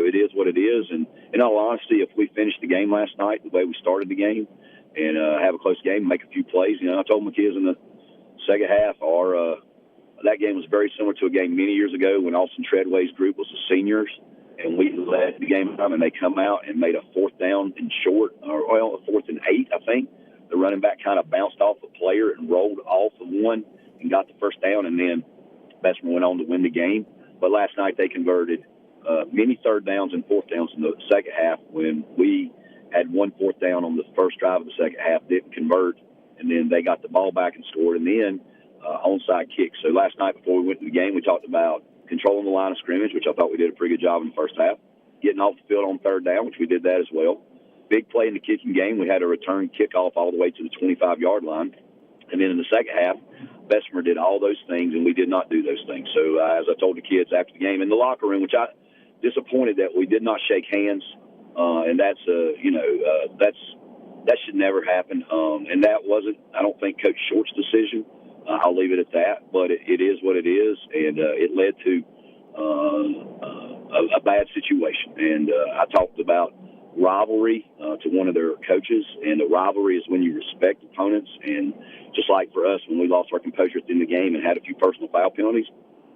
it is what it is. And in all honesty, if we finished the game last night the way we started the game and have a close game, make a few plays, I told my kids in the second half, that game was very similar to a game many years ago when Austin Treadway's group was the seniors, and we led the game, and they come out and made a 4th down and short, or a 4th and 8, I think. The running back kind of bounced off a player and rolled off of one and got the first down, and then Bessemer went on to win the game. But last night they converted many 3rd downs and 4th downs in the second half when we had 1 4th down on the first drive of the second half, didn't convert, and then they got the ball back and scored, and then onside kick. So last night before we went to the game, we talked about controlling the line of scrimmage, which I thought we did a pretty good job in the first half, getting off the field on 3rd down, which we did that as well. Big play in the kicking game. We had a return kickoff all the way to the 25-yard line. And then in the second half, Bessemer did all those things, and we did not do those things. So as I told the kids after the game in the locker room, which I disappointed that we did not shake hands, and that should never happen. And that wasn't, I don't think, Coach Short's decision. I'll leave it at that. But it is what it is, and it led to a bad situation. And I talked about rivalry to one of their coaches, and the rivalry is when you respect opponents. And just like for us, when we lost our composure at the end of the game and had a few personal foul penalties,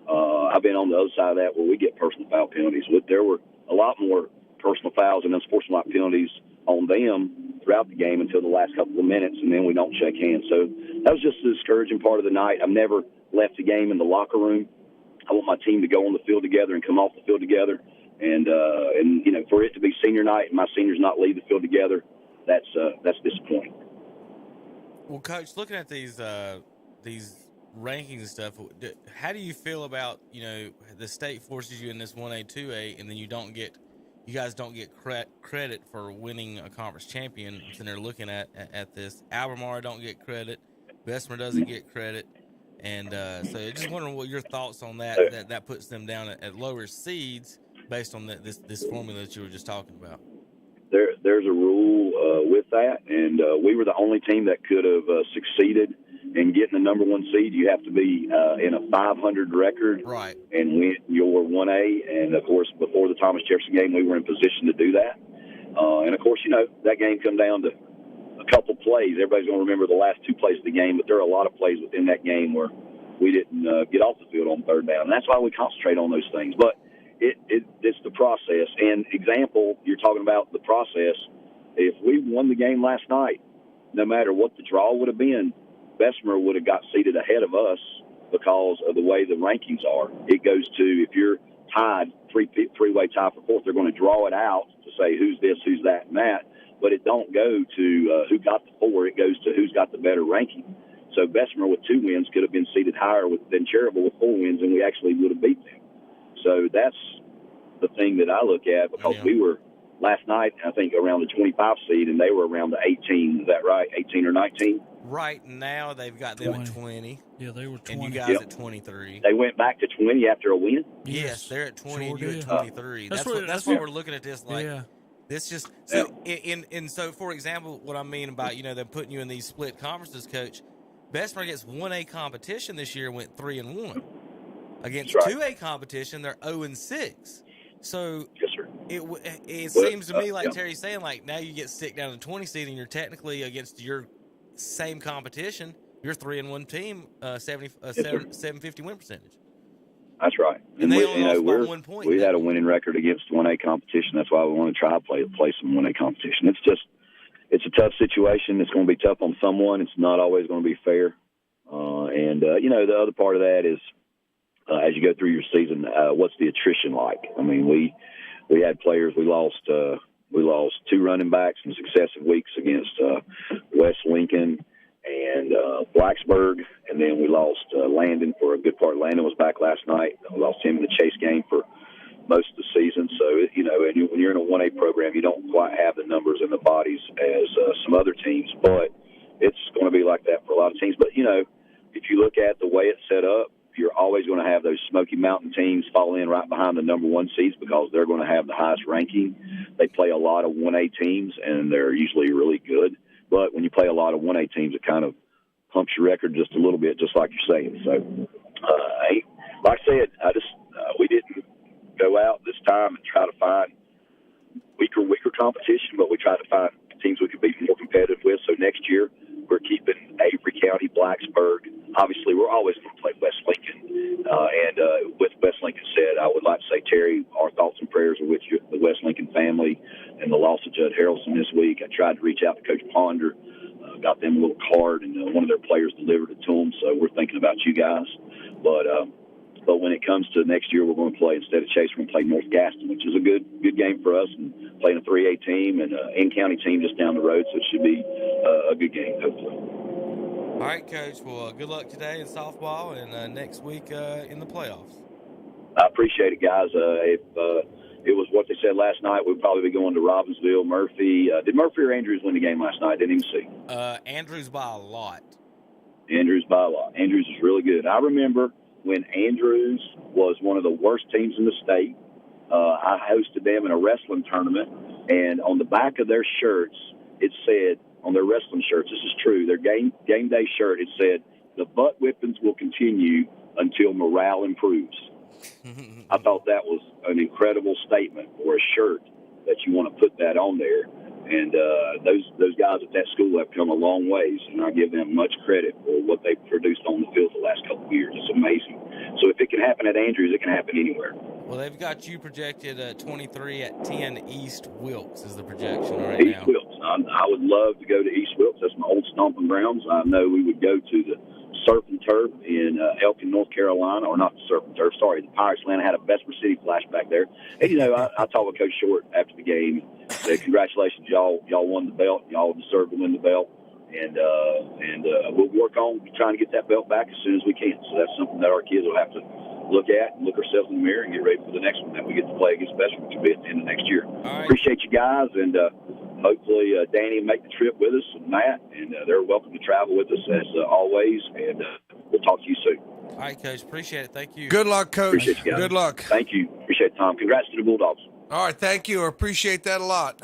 I've been on the other side of that where we get personal foul penalties. There were a lot more personal fouls and unsportsmanlike penalties on them throughout the game until the last couple of minutes, and then we don't shake hands. So that was just the discouraging part of the night. I've never left the game in the locker room. I want my team to go on the field together and come off the field together. And for it to be senior night and my seniors not leave the field together, that's disappointing. Well, Coach, looking at these rankings and stuff, how do you feel about the state forces you in this 1A, 2A, and then you guys don't get credit for winning a conference champion? And they're looking at this. Albemarle don't get credit. Bessemer doesn't get credit. And so just wondering what your thoughts on that puts them down at lower seeds based on this formula that you were just talking about. There's a rule with that, and we were the only team that could have succeeded in getting the number 1 seed. You have to be in a 500 record, right, and win your 1A. And of course, before the Thomas Jefferson game, we were in position to do that. And of course, that game come down to a couple plays. Everybody's going to remember the last 2 plays of the game, but there are a lot of plays within that game where we didn't get off the field on 3rd down. And that's why we concentrate on those things. But it's the process. And example, you're talking about the process. If we won the game last night, no matter what the draw would have been, Bessemer would have got seated ahead of us because of the way the rankings are. It goes to, if you're tied, three-way tie for 4th, they're going to draw it out to say who's this, who's that, and that. But it don't go to who got the 4. It goes to who's got the better ranking. So Bessemer with 2 wins could have been seated higher than Cherryville with 4 wins, and we actually would have beat them. So that's the thing that I look at, because we were last night, I think, around the 25 seed, and they were around the 18. Is that right? 18 or 19? Right now, they've got them at 20. Yeah, they were 20. And you guys at 23. They went back to 20 after a win? Yes, they're at 20 Sure and you're did. at 23. That's what we're looking at this like. Yeah. This just so so for example, what I mean about them putting you in these split conferences, Coach. Bessemer against 1A competition this year went 3-1. Against 2A competition, they're 0-6. So yes, sir. It seems to me like Terry's saying, like now you get stick down to 20 seed and you're technically against your same competition. You're 3-1 team, 750 win percentage. That's right. And they only lost by 1 point. We had a winning record against 1A competition. That's why we want to try to play some 1A competition. It's a tough situation. It's going to be tough on someone. It's not always going to be fair. The other part of that is as you go through your season, what's the attrition like? I mean, we had players. We lost 2 running backs in successive weeks against West Lincoln and Blacksburg, and then we lost Landon for a good part. Landon was back last night. We lost him in the Chase game for most of the season. So, and when you're in a 1A program, you don't quite have the numbers and the bodies as some other teams, but it's going to be like that for a lot of teams. But, if you look at the way it's set up, you're always going to have those Smoky Mountain teams fall in right behind the number 1 seeds because they're going to have the highest ranking. They play a lot of 1A teams, and they're usually really good. But when you play a lot of 1A teams, it kind of pumps your record just a little bit, just like you're saying. So, like I said, we didn't go out this time and try to find weaker competition, but we tried to find teams we could be more competitive with. So next year, we're keeping Avery County, Blacksburg. Obviously, we're always going to play West Lincoln. With West Lincoln said, I would like to say, Terry, our thoughts and prayers are with you, the West Lincoln family, and the loss of Judd Harrelson this week. I tried to reach out to Coach Ponder, got them a little card, and one of their players delivered it to them. So we're thinking about you guys. But when it comes to next year, we're going to play, instead of Chase, we're going to play North Gaston, which is a good game for us, and playing a 3A team and an in-county team just down the road. So it should be a good game, hopefully. All right, Coach. Well, good luck today in softball and next week in the playoffs. I appreciate it, guys. If it was what they said last night, we'd probably be going to Robbinsville. Murphy. Did Murphy or Andrews win the game last night? I didn't even see. Andrews by a lot. Andrews by a lot. Andrews is really good. I remember when Andrews was one of the worst teams in the state. I hosted them in a wrestling tournament, and on the back of their shirts, it said, on their wrestling shirts, this is true, their game day shirt, it said, the butt whippings will continue until morale improves. I thought that was an incredible statement for a shirt that you want to put that on there. And those guys at that school have come a long ways, and I give them much credit for what they've produced on the field the last couple of years. It's amazing. So if it can happen at Andrews, it can happen anywhere. Well, they've got you projected at 23 at 10 East Wilkes is the projection right East now. Wilkes. I would love to go to East Wilkes. That's my old stomping grounds. I know we would go to the Surf and Turf in Elkin, North Carolina, or not the Surf and Turf, sorry, the Pirates Land. I had a Bessemer City flashback there. And, I talked with Coach Short after the game. Said, congratulations, y'all won the belt. Y'all deserve to win the belt. And we'll work on trying to get that belt back as soon as we can. So that's something that our kids will have to look at and look ourselves in the mirror and get ready for the next one that we get to play against Bessemer, which will be at the end of next year. Right. Appreciate you guys, and hopefully Danny will make the trip with us, and Matt, and they're welcome to travel with us as always, and we'll talk to you soon. All right, Coach. Appreciate it. Thank you. Good luck, Coach. Appreciate you guys. Good luck. Thank you. Appreciate it, Tom. Congrats to the Bulldogs. All right, thank you. I appreciate that a lot.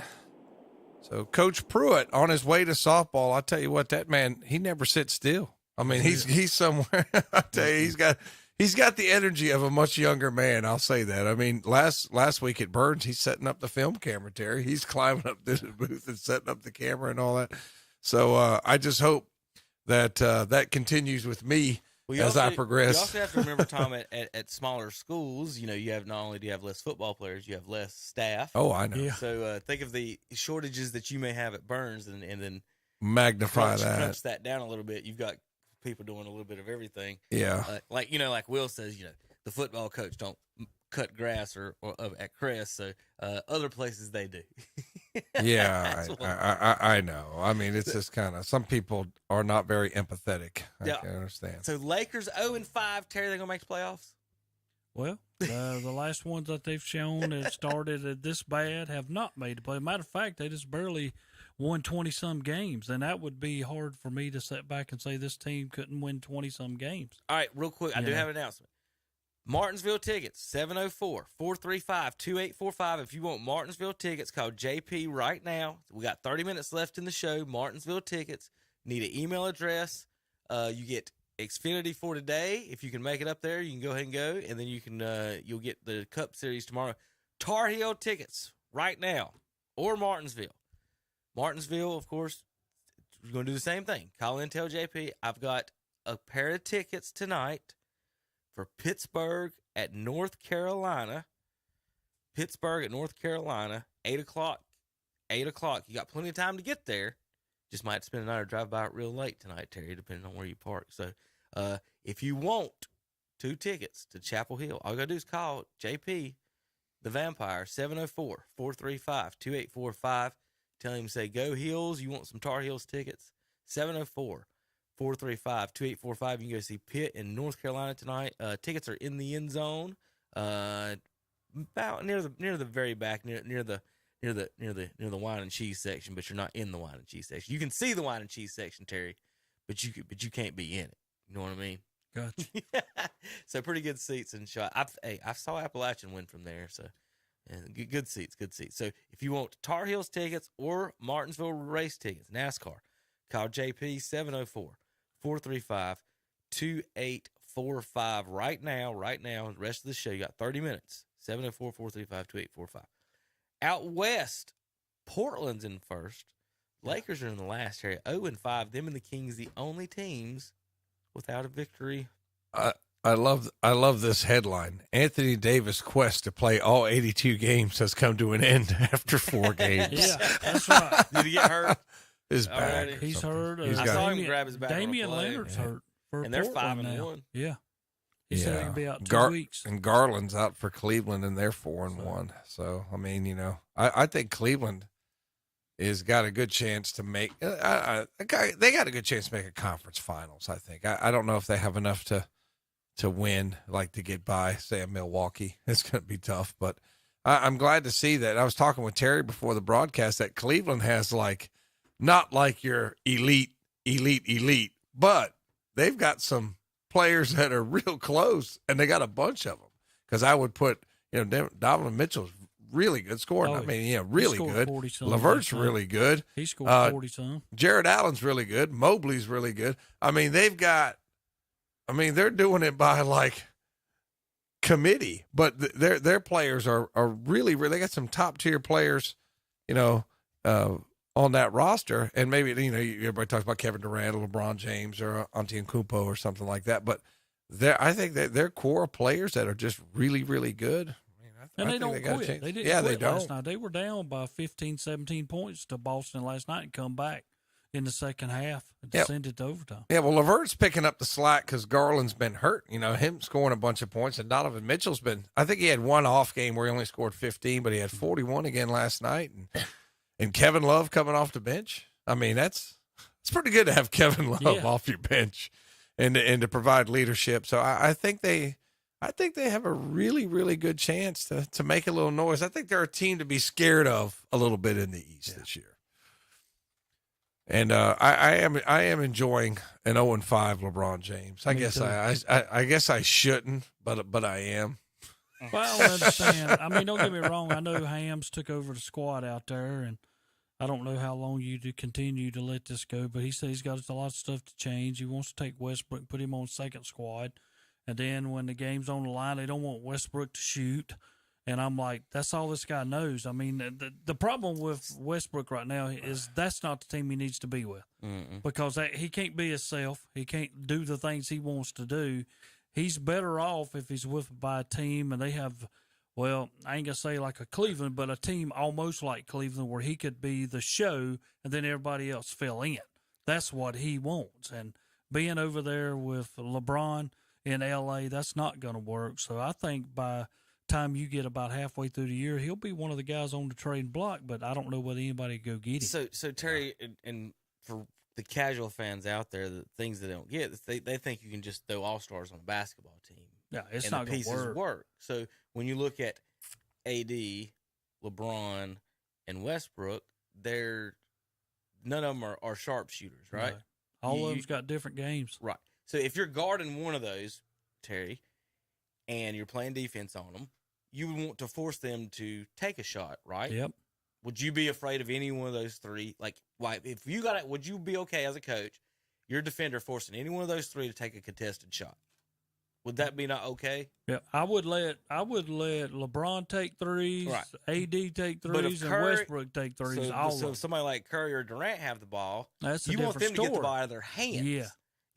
So Coach Pruitt on his way to softball, I tell you what, that man, he never sits still. I mean, he's somewhere. I tell you, he's got the energy of a much younger man. I'll say that. I mean, last week at Burns, he's setting up the film camera, Terry. He's climbing up to the booth and setting up the camera and all that. So I just hope that that continues with me as I progress. You also have to remember, Tom, at smaller schools, you have not only do you have less football players, you have less staff. Oh, I know. Yeah. So think of the shortages that you may have at Burns, and then magnify crunch that down a little bit. You've got people doing a little bit of everything. Yeah. Like Will says, the football coach don't cut grass or at Crest, so other places they do. Yeah, I know. I mean, it's just kind of, some people are not very empathetic. I can understand. So Lakers 0-5, Terry, they gonna make the playoffs? Well, the last ones that they've shown that started at this bad have not made the play. Matter of fact, they just barely won 20-some games, and that would be hard for me to sit back and say this team couldn't win 20-some games. All right, real quick, I do have an announcement. Martinsville tickets, 704-435-2845. If you want Martinsville tickets, call JP right now. We got 30 minutes left in the show. Martinsville tickets. Need an email address. You get Xfinity for today. If you can make it up there, you can go ahead and go, and then you can you'll get the Cup Series tomorrow. Tar Heel tickets right now, or Martinsville. Martinsville, of course, we're going to do the same thing. Call in, tell JP, I've got a pair of tickets tonight for Pittsburgh at North Carolina. Pittsburgh at North Carolina, 8 o'clock. 8 o'clock. You got plenty of time to get there. Just might spend a night or drive by it real late tonight, Terry, depending on where you park. So if you want 2 tickets to Chapel Hill, all you got to do is call JP, the Vampire, 704-435-2845. Tell him, say, go Heels. You want some Tar Heels tickets? 704-435-2845. You can go see Pitt in North Carolina tonight. Tickets are in the end zone, about near the very back, near the wine and cheese section, but you're not in the wine and cheese section. You can see the wine and cheese section, Terry, but you can't be in it. You know what I mean? Gotcha. So pretty good seats and shot. I saw Appalachian win from there, so good seats. So if you want Tar Heels tickets or Martinsville race tickets, NASCAR, call JP 704-435-2845 right now. The rest of the show, you got 30 minutes. 704-435-2845. Out west, Portland's in first. Lakers are in the last area, 0-5. Them and the Kings, the only teams without a victory. I love this headline. Anthony Davis' quest to play all 82 games has come to an end after 4 games. Yeah, that's right. Did he get hurt? His back. He's hurt. I saw him grab his back. Damian Lillard's hurt. And they're 5-1. Yeah. He said he'll be out 2 weeks. And Garland's out for Cleveland, and they're 4-1. So, I mean, I think Cleveland has got a good chance to make they got a good chance to make a conference finals, I think. I don't know if they have enough to win, like to get by, say, a Milwaukee. It's going to be tough, but I'm glad to see that. I was talking with Terry before the broadcast that Cleveland has, not like your elite, but they've got some players that are real close, and they got a bunch of them. Because I would put, Donovan Mitchell's really good scoring. Really good. LeVert's really good. He scored 40-some. Jared Allen's really good. Mobley's really good. I mean, they're doing it by committee, but their players are really, they got some top tier players, on that roster. And maybe, everybody talks about Kevin Durant or LeBron James or Antetokounmpo or something like that. But I think that they're core players that are just really, really good. And they don't quit. They didn't quit last night. They were down by 15, 17 points to Boston last night and come back in the second half and send it to overtime. Yeah, well, LeVert's picking up the slack because Garland's been hurt. Him scoring a bunch of points, and Donovan Mitchell's I think he had one off game where he only scored 15, but he had 41 again last night. And Kevin Love coming off the bench. I mean, it's pretty good to have Kevin Love off your bench and to provide leadership. So I think they have a really, really good chance to make a little noise. I think they're a team to be scared of a little bit in the East this year. And I am enjoying an 0-5 LeBron James. I guess I shouldn't, but I am. Well, I don't understand. I mean, don't get me wrong. I know Hams took over the squad out there, and I don't know how long you do continue to let this go, but he said he's got a lot of stuff to change. He wants to take Westbrook and put him on second squad. And then when the game's on the line, they don't want Westbrook to shoot. And I'm like, that's all this guy knows. I mean, the problem with Westbrook right now is that's not the team he needs to be with. Because he can't be himself. He can't do the things he wants to do. He's better off if he's with by a team and they have, well, I ain't going to say like a Cleveland, but a team almost like Cleveland where he could be the show and then everybody else fill in. That's what he wants. And being over there with LeBron in L.A., that's not going to work. So I think by time you get about halfway through the year, he'll be one of the guys on the trading block, but I don't know whether anybody go get him. So Terry, and for the casual fans out there, the things they don't get, they think you can just throw all-stars on a basketball team. Yeah, it's and not the going to pieces work. So when you look at AD, LeBron, and Westbrook, none of them are sharpshooters, right? No. All of them's got different games. Right. So if you're guarding one of those, Terry, and you're playing defense on them, you would want to force them to take a shot, right? Yep. Would you be afraid of any one of those three? Like, why? If you got it, would you be okay as a coach, your defender forcing any one of those three to take a contested shot? Would that be not okay? Yeah, I would let LeBron take threes, Right. AD take But if threes, and Curry- Westbrook take threes. So if somebody like Curry or Durant have the ball, That's a you want them different to get the story. ball out of their hands. Yeah,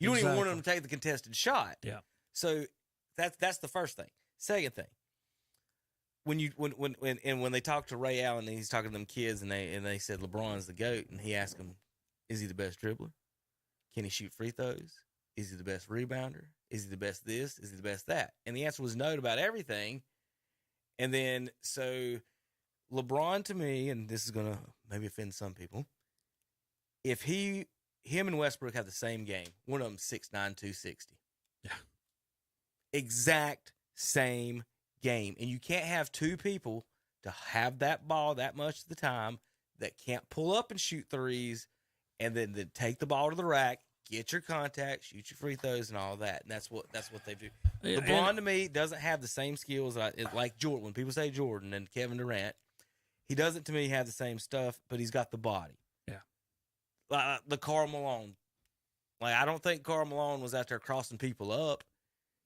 You don't even want exactly. them to take the contested shot. Yeah. So that's the first thing. Second thing, when they talk to Ray Allen and he's talking to them kids and they said LeBron's the GOAT and he asked them, is he the best dribbler? Can he shoot free throws? Is he the best rebounder? Is he the best this? Is he the best that? And the answer was no to about everything. And then so LeBron to me, and this is gonna maybe offend some people, if him and Westbrook have the same game, one of them 6'9", 260. Yeah. Exact same game. And you can't have two people to have that ball that much of the time that can't pull up and shoot threes and then take the ball to the rack, get your contact, shoot your free throws and all that. And that's what they do. Yeah, LeBron to me doesn't have the same skills like Jordan. When people say Jordan and Kevin Durant, he doesn't to me have the same stuff, but he's got the body. Yeah. The Karl Malone. Like, I don't think Karl Malone was out there crossing people up.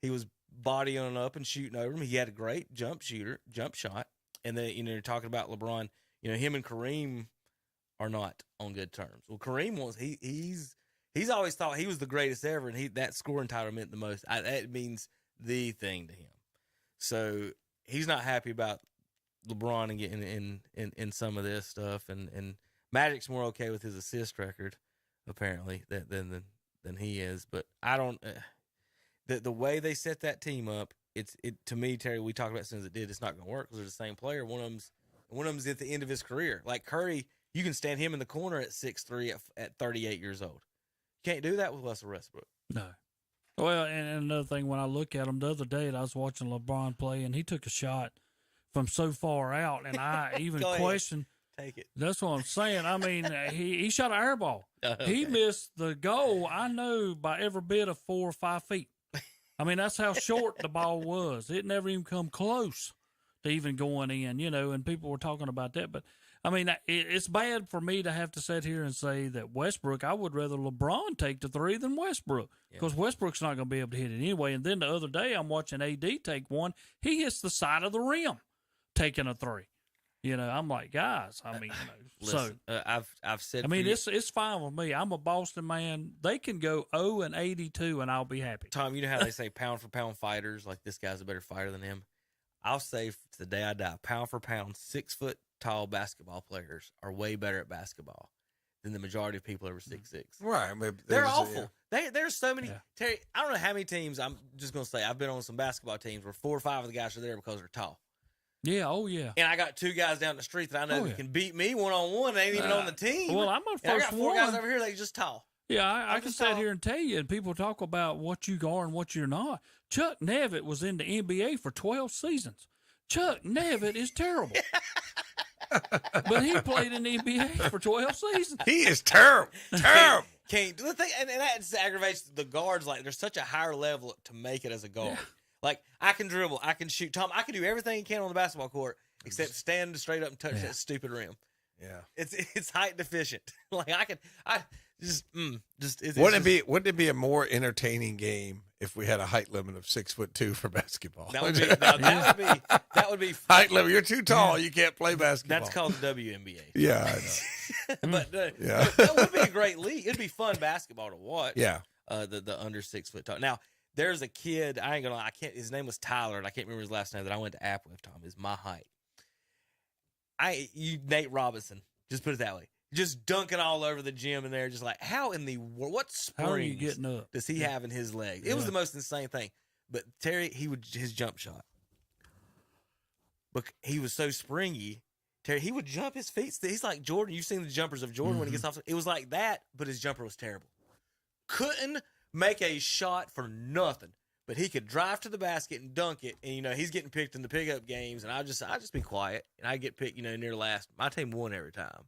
He was bodying up and shooting over them. He had a great jump shot. And then, you're talking about LeBron, him and Kareem are not on good terms. Well, Kareem he's always thought he was the greatest ever, and that scoring title meant the most. It means the thing to him. So he's not happy about LeBron and getting in some of this stuff, and Magic's more okay with his assist record, apparently, than he is. But I don't. The way they set that team up, it to me, Terry, we talked about it since it did. It's not going to work because they're the same player. One of them's at the end of his career. Like Curry, you can stand him in the corner at 6'3" at 38 years old. You can't do that with Russell Westbrook. No. Well, and another thing, when I look at him the other day, I was watching LeBron play, and he took a shot from so far out, and I even questioned. Take it. That's what I'm saying. I mean, he shot an air ball. Okay. He missed the goal, I know, by every bit of 4 or 5 feet. I mean, that's how short the ball was. It never even come close to even going in, and people were talking about that. But, I mean, it's bad for me to have to sit here and say that Westbrook, I would rather LeBron take the three than Westbrook because Westbrook's not going to be able to hit it anyway. And then the other day I'm watching AD take one. He hits the side of the rim taking a three. I'm like, guys, I mean, Listen, I've said. I mean, it's fine with me. I'm a Boston man. They can go 0-82, and I'll be happy. Tom, you know how they say pound for pound fighters, like this guy's a better fighter than him. I'll say to the day I die, pound for pound, 6 foot tall basketball players are way better at basketball than the majority of people over 6'6". Right, I mean, they're awful. There's so many. Yeah. Terry, I don't know how many teams. I'm just gonna say I've been on some basketball teams where 4 or 5 of the guys are there because they're tall. Yeah, oh yeah. And I got 2 guys down the street that I know that can beat me one-on-one. They ain't even on the team. Well, I'm on And I first got 4 one. guys over here that are just tall. Yeah, I can sit here and tell you, and people talk about what you are and what you're not. Chuck Nevitt was in the NBA for 12 seasons. Chuck Nevitt is terrible. But he played in the NBA for 12 seasons. He is terrible. Terrible. Can't do the thing, and that just aggravates the guards. Like, there's such a higher level to make it as a guard. Yeah. Like, I can dribble, I can shoot. Tom, I can do everything you can on the basketball court except stand straight up and touch that stupid rim. Yeah, it's height deficient. Like Wouldn't it be a more entertaining game if we had a height limit of 6'2" for basketball? That would be height limit. You're too tall. You can't play basketball. That's called the WNBA. Yeah, I know. But that would be a great league. It'd be fun basketball to watch. Yeah. The under 6 foot tall. Now, there's a kid, I ain't gonna lie, his name was Tyler, and I can't remember his last name, that I went to app with, Tom, is my height. Nate Robinson, just put it that way. Just dunking all over the gym in there, just like, how in the world, what springs How are you getting up? does he have in his legs? It was the most insane thing. But Terry, his jump shot. But he was so springy. Terry, he would jump his feet. He's like Jordan. You've seen the jumpers of Jordan when he gets off. It was like that, but his jumper was terrible. Couldn't make a shot for nothing. but he could drive to the basket and dunk it. And, he's getting picked in the pickup games, and I just be quiet. And I get picked, near last. My team won every time.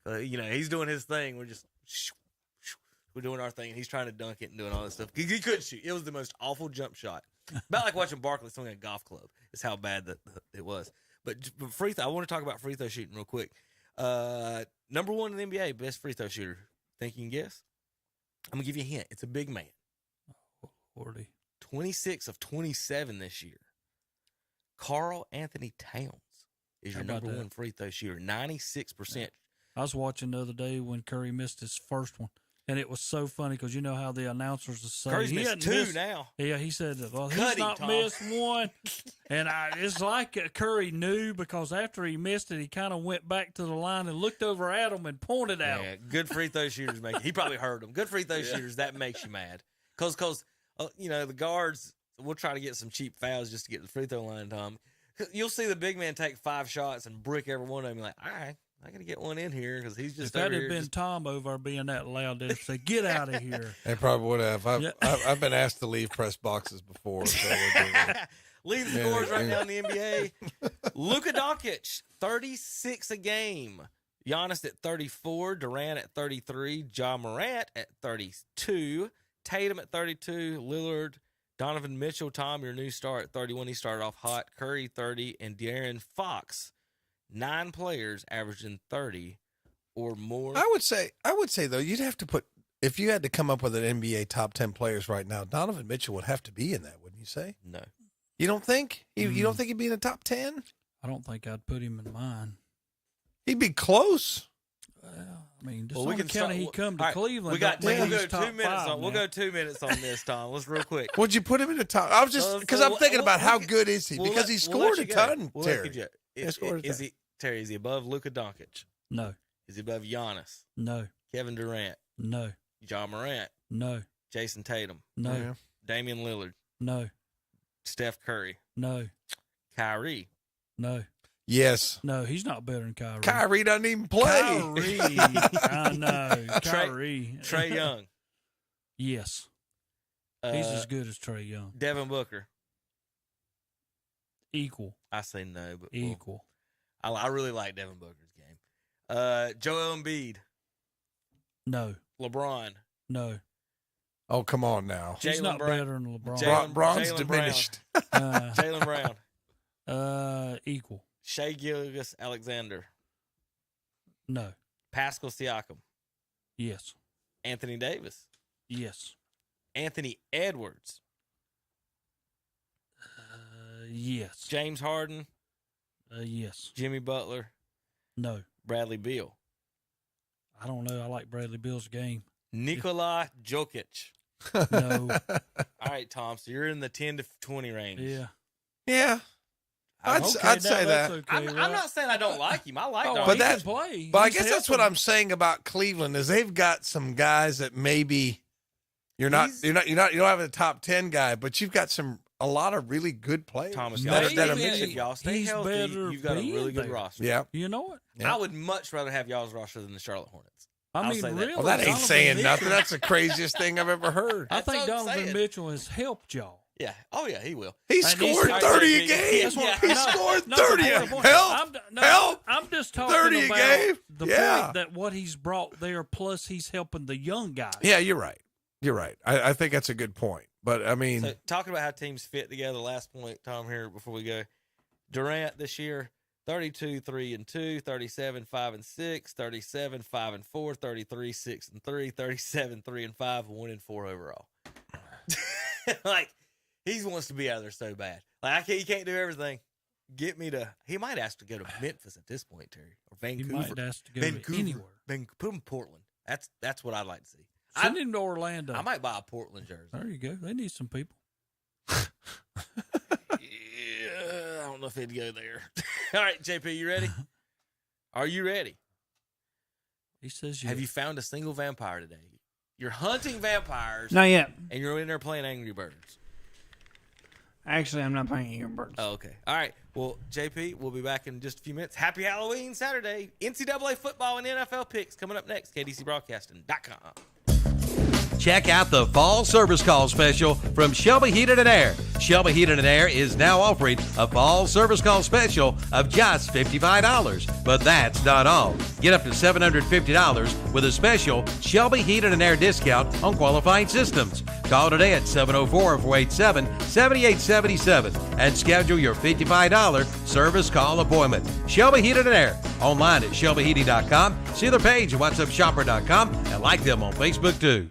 He's doing his thing. We're doing our thing, and he's trying to dunk it and doing all this stuff. He couldn't shoot. It was the most awful jump shot. About like watching Barkley swing a golf club. Is how bad that it was. But free throw, I want to talk about free throw shooting real quick. Number one in the NBA, best free throw shooter. Think you can guess? I'm going to give you a hint. It's a big man. 40. 26 of 27 this year. Karl Anthony Towns is your number one free throw shooter. 96%. I was watching the other day when Curry missed his first one. And it was so funny because you know how the announcers will say Curry's missed two now. Yeah, he said, well, he's not missed one. And it's like Curry knew because after he missed it, he kind of went back to the line and looked over at him and pointed at him. Good free throw shooters make he probably heard him. Good free throw shooters, that makes you mad. Because the guards, we'll try to get some cheap fouls just to get to the free throw line, Tom. You'll see the big man take 5 shots and brick every one of them. You're like, all right. I got to get one in here because he's just. If that had been Tom over being that loud, they'd say, "Get out of here." They probably would have. I've been asked to leave press boxes before. So leave the scores right now in the NBA. Luka Doncic, 36 a game. Giannis at 34. Durant at 33. Ja Morant at 32. Tatum at 32. Lillard, Donovan Mitchell, Tom, your new star at 31. He started off hot. Curry 30 and De'Aaron Fox. 9 players averaging 30 or more. I would say though, you'd have to put, if you had to come up with an NBA top 10 players right now, Donovan Mitchell would have to be in that, wouldn't you say? No. You don't think? You don't think he'd be in the top 10? I don't think I'd put him in mine. He'd be close. Well, I mean, just on account of he come to Cleveland. We'll go 2 minutes on. We'll go 2 minutes on this, Tom. Let's real quick. Would you put him in the top? I was just because I'm thinking about how good is he because he scored a ton. Terry, Terry, is he above Luka Doncic? No. Is he above Giannis? No. Kevin Durant? No. Ja Morant? No. Jason Tatum? No. Yeah. Damian Lillard? No. Steph Curry? No. Kyrie? No. Yes. No, he's not better than Kyrie. Kyrie doesn't even play. Kyrie. I know. Kyrie. Trae Young? Yes. He's as good as Trae Young. Devin Booker? Equal. I say no, but equal. I really like Devin Booker's game. Joel Embiid? No. LeBron? No. Oh, come on now. He's not better than LeBron. LeBron's diminished. Jaylen Brown? Equal. Shai Gilgeous-Alexander? No. Pascal Siakam? Yes. Anthony Davis? Yes. Anthony Edwards? Yes. James Harden? Yes. Jimmy Butler? No. Bradley Beal? I don't know. I like Bradley Beal's game. Nikola Jokic? No. All right, Tom. So you're in the 10 to 20 range. Yeah. Yeah. I'd say that. Okay, I'm not saying I don't like him. I like him. But he can play. But I guess that's what I'm saying about Cleveland is they've got some guys that maybe you don't have a top 10 guy, but you've got a lot of really good players. Thomas, if y'all stay healthy, you've got a really good roster. Yeah. You know what? Yeah. I would much rather have y'all's roster than the Charlotte Hornets. I mean, really? Well, that ain't saying nothing. That's the craziest thing I've ever heard. I think Donovan Mitchell has helped y'all. Yeah. Oh, yeah, he will. He scored 30 a game. He scored 30 a game. Help. I'm just talking 30 about a game. The point that what he's brought there, plus he's helping the young guys. Yeah, you're right. You're right. I think that's a good point. But, I mean. So, talking about how teams fit together, last point, Tom, here before we go. Durant this year, 32, 3-2, 37, 5-6, 37, 5-4, 33, 6-3, 37, 3-5, 1-4 overall. Like, he wants to be out there so bad. Like, he can't do everything. Get me to. He might ask to go to Memphis at this point, Terry, or Vancouver. He might ask to go to anywhere. Put him in Portland. That's what I'd like to see. Send him to Orlando. I might buy a Portland jersey. There you go. They need some people. Yeah, I don't know if they'd go there. All right, JP, you ready? Are you ready? He says yes. Have you found a single vampire today? You're hunting vampires. Not yet. And you're in there playing Angry Birds. Actually, I'm not playing Angry Birds. Oh, okay. All right. Well, JP, we'll be back in just a few minutes. Happy Halloween Saturday. NCAA football and NFL picks coming up next. KDCBroadcasting.com. Check out the fall service call special from Shelby Heated and Air. Shelby Heated and Air is now offering a fall service call special of just $55. But that's not all. Get up to $750 with a special Shelby Heated and Air discount on qualifying systems. Call today at 704-487-7877 and schedule your $55 service call appointment. Shelby Heated and Air. Online at shelbyheating.com. See their page at whatsupshopper.com and like them on Facebook too.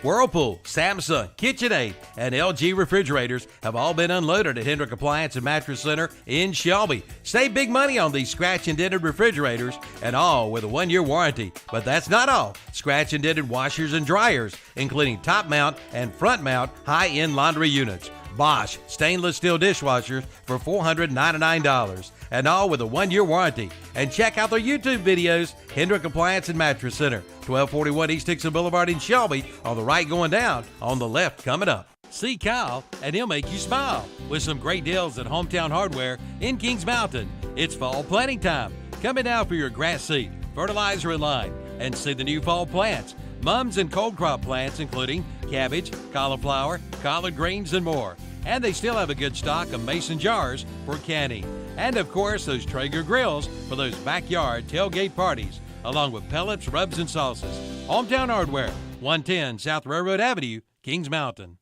Whirlpool, Samsung, KitchenAid, and LG refrigerators have all been unloaded at Hendrick Appliance and Mattress Center in Shelby. Save big money on these scratch and dented refrigerators, and all with a 1-year warranty. But that's not all. Scratch and dented washers and dryers, including top mount and front mount high-end laundry units. Bosch stainless steel dishwashers for $499, and all with a 1-year warranty. And check out their YouTube videos, Hendrick Appliance and Mattress Center, 1241 East Dixon Boulevard in Shelby, on the right going down, on the left coming up. See Kyle, and he'll make you smile with some great deals at Hometown Hardware in Kings Mountain. It's fall planting time. Come in now for your grass seed, fertilizer and line, and see the new fall plants. Mums and cold crop plants, including cabbage, cauliflower, collard greens, and more. And they still have a good stock of mason jars for canning. And of course, those Traeger grills for those backyard tailgate parties, along with pellets, rubs, and sauces. Hometown Hardware, 110 South Railroad Avenue, Kings Mountain.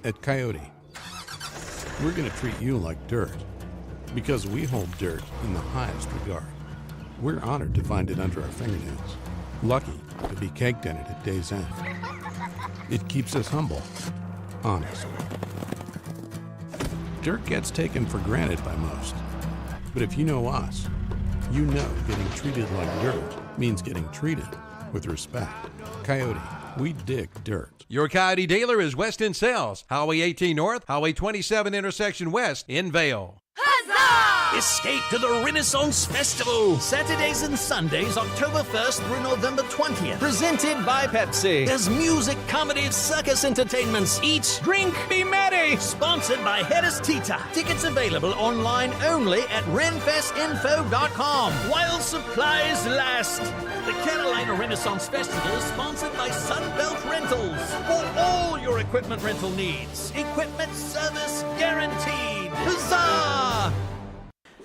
At Coyote, we're going to treat you like dirt because we hold dirt in the highest regard. We're honored to find it under our fingernails, lucky to be caked in it at day's end. It keeps us humble, honest. Dirt gets taken for granted by most, but if you know us, you know getting treated like dirt means getting treated with respect. Coyote, we dig dirt. Your Coyote dealer is West End Sales, Highway 18 North, Highway 27 intersection west in Vale. Escape to the Renaissance Festival. Saturdays and Sundays, October 1st through November 20th. Presented by Pepsi. There's music, comedy, circus entertainments. Eat, drink, be merry. Sponsored by Hedis Tita. Tickets available online only at renfestinfo.com. While supplies last. The Carolina Renaissance Festival is sponsored by Sunbelt Rentals. For all your equipment rental needs. Equipment service guaranteed. Huzzah!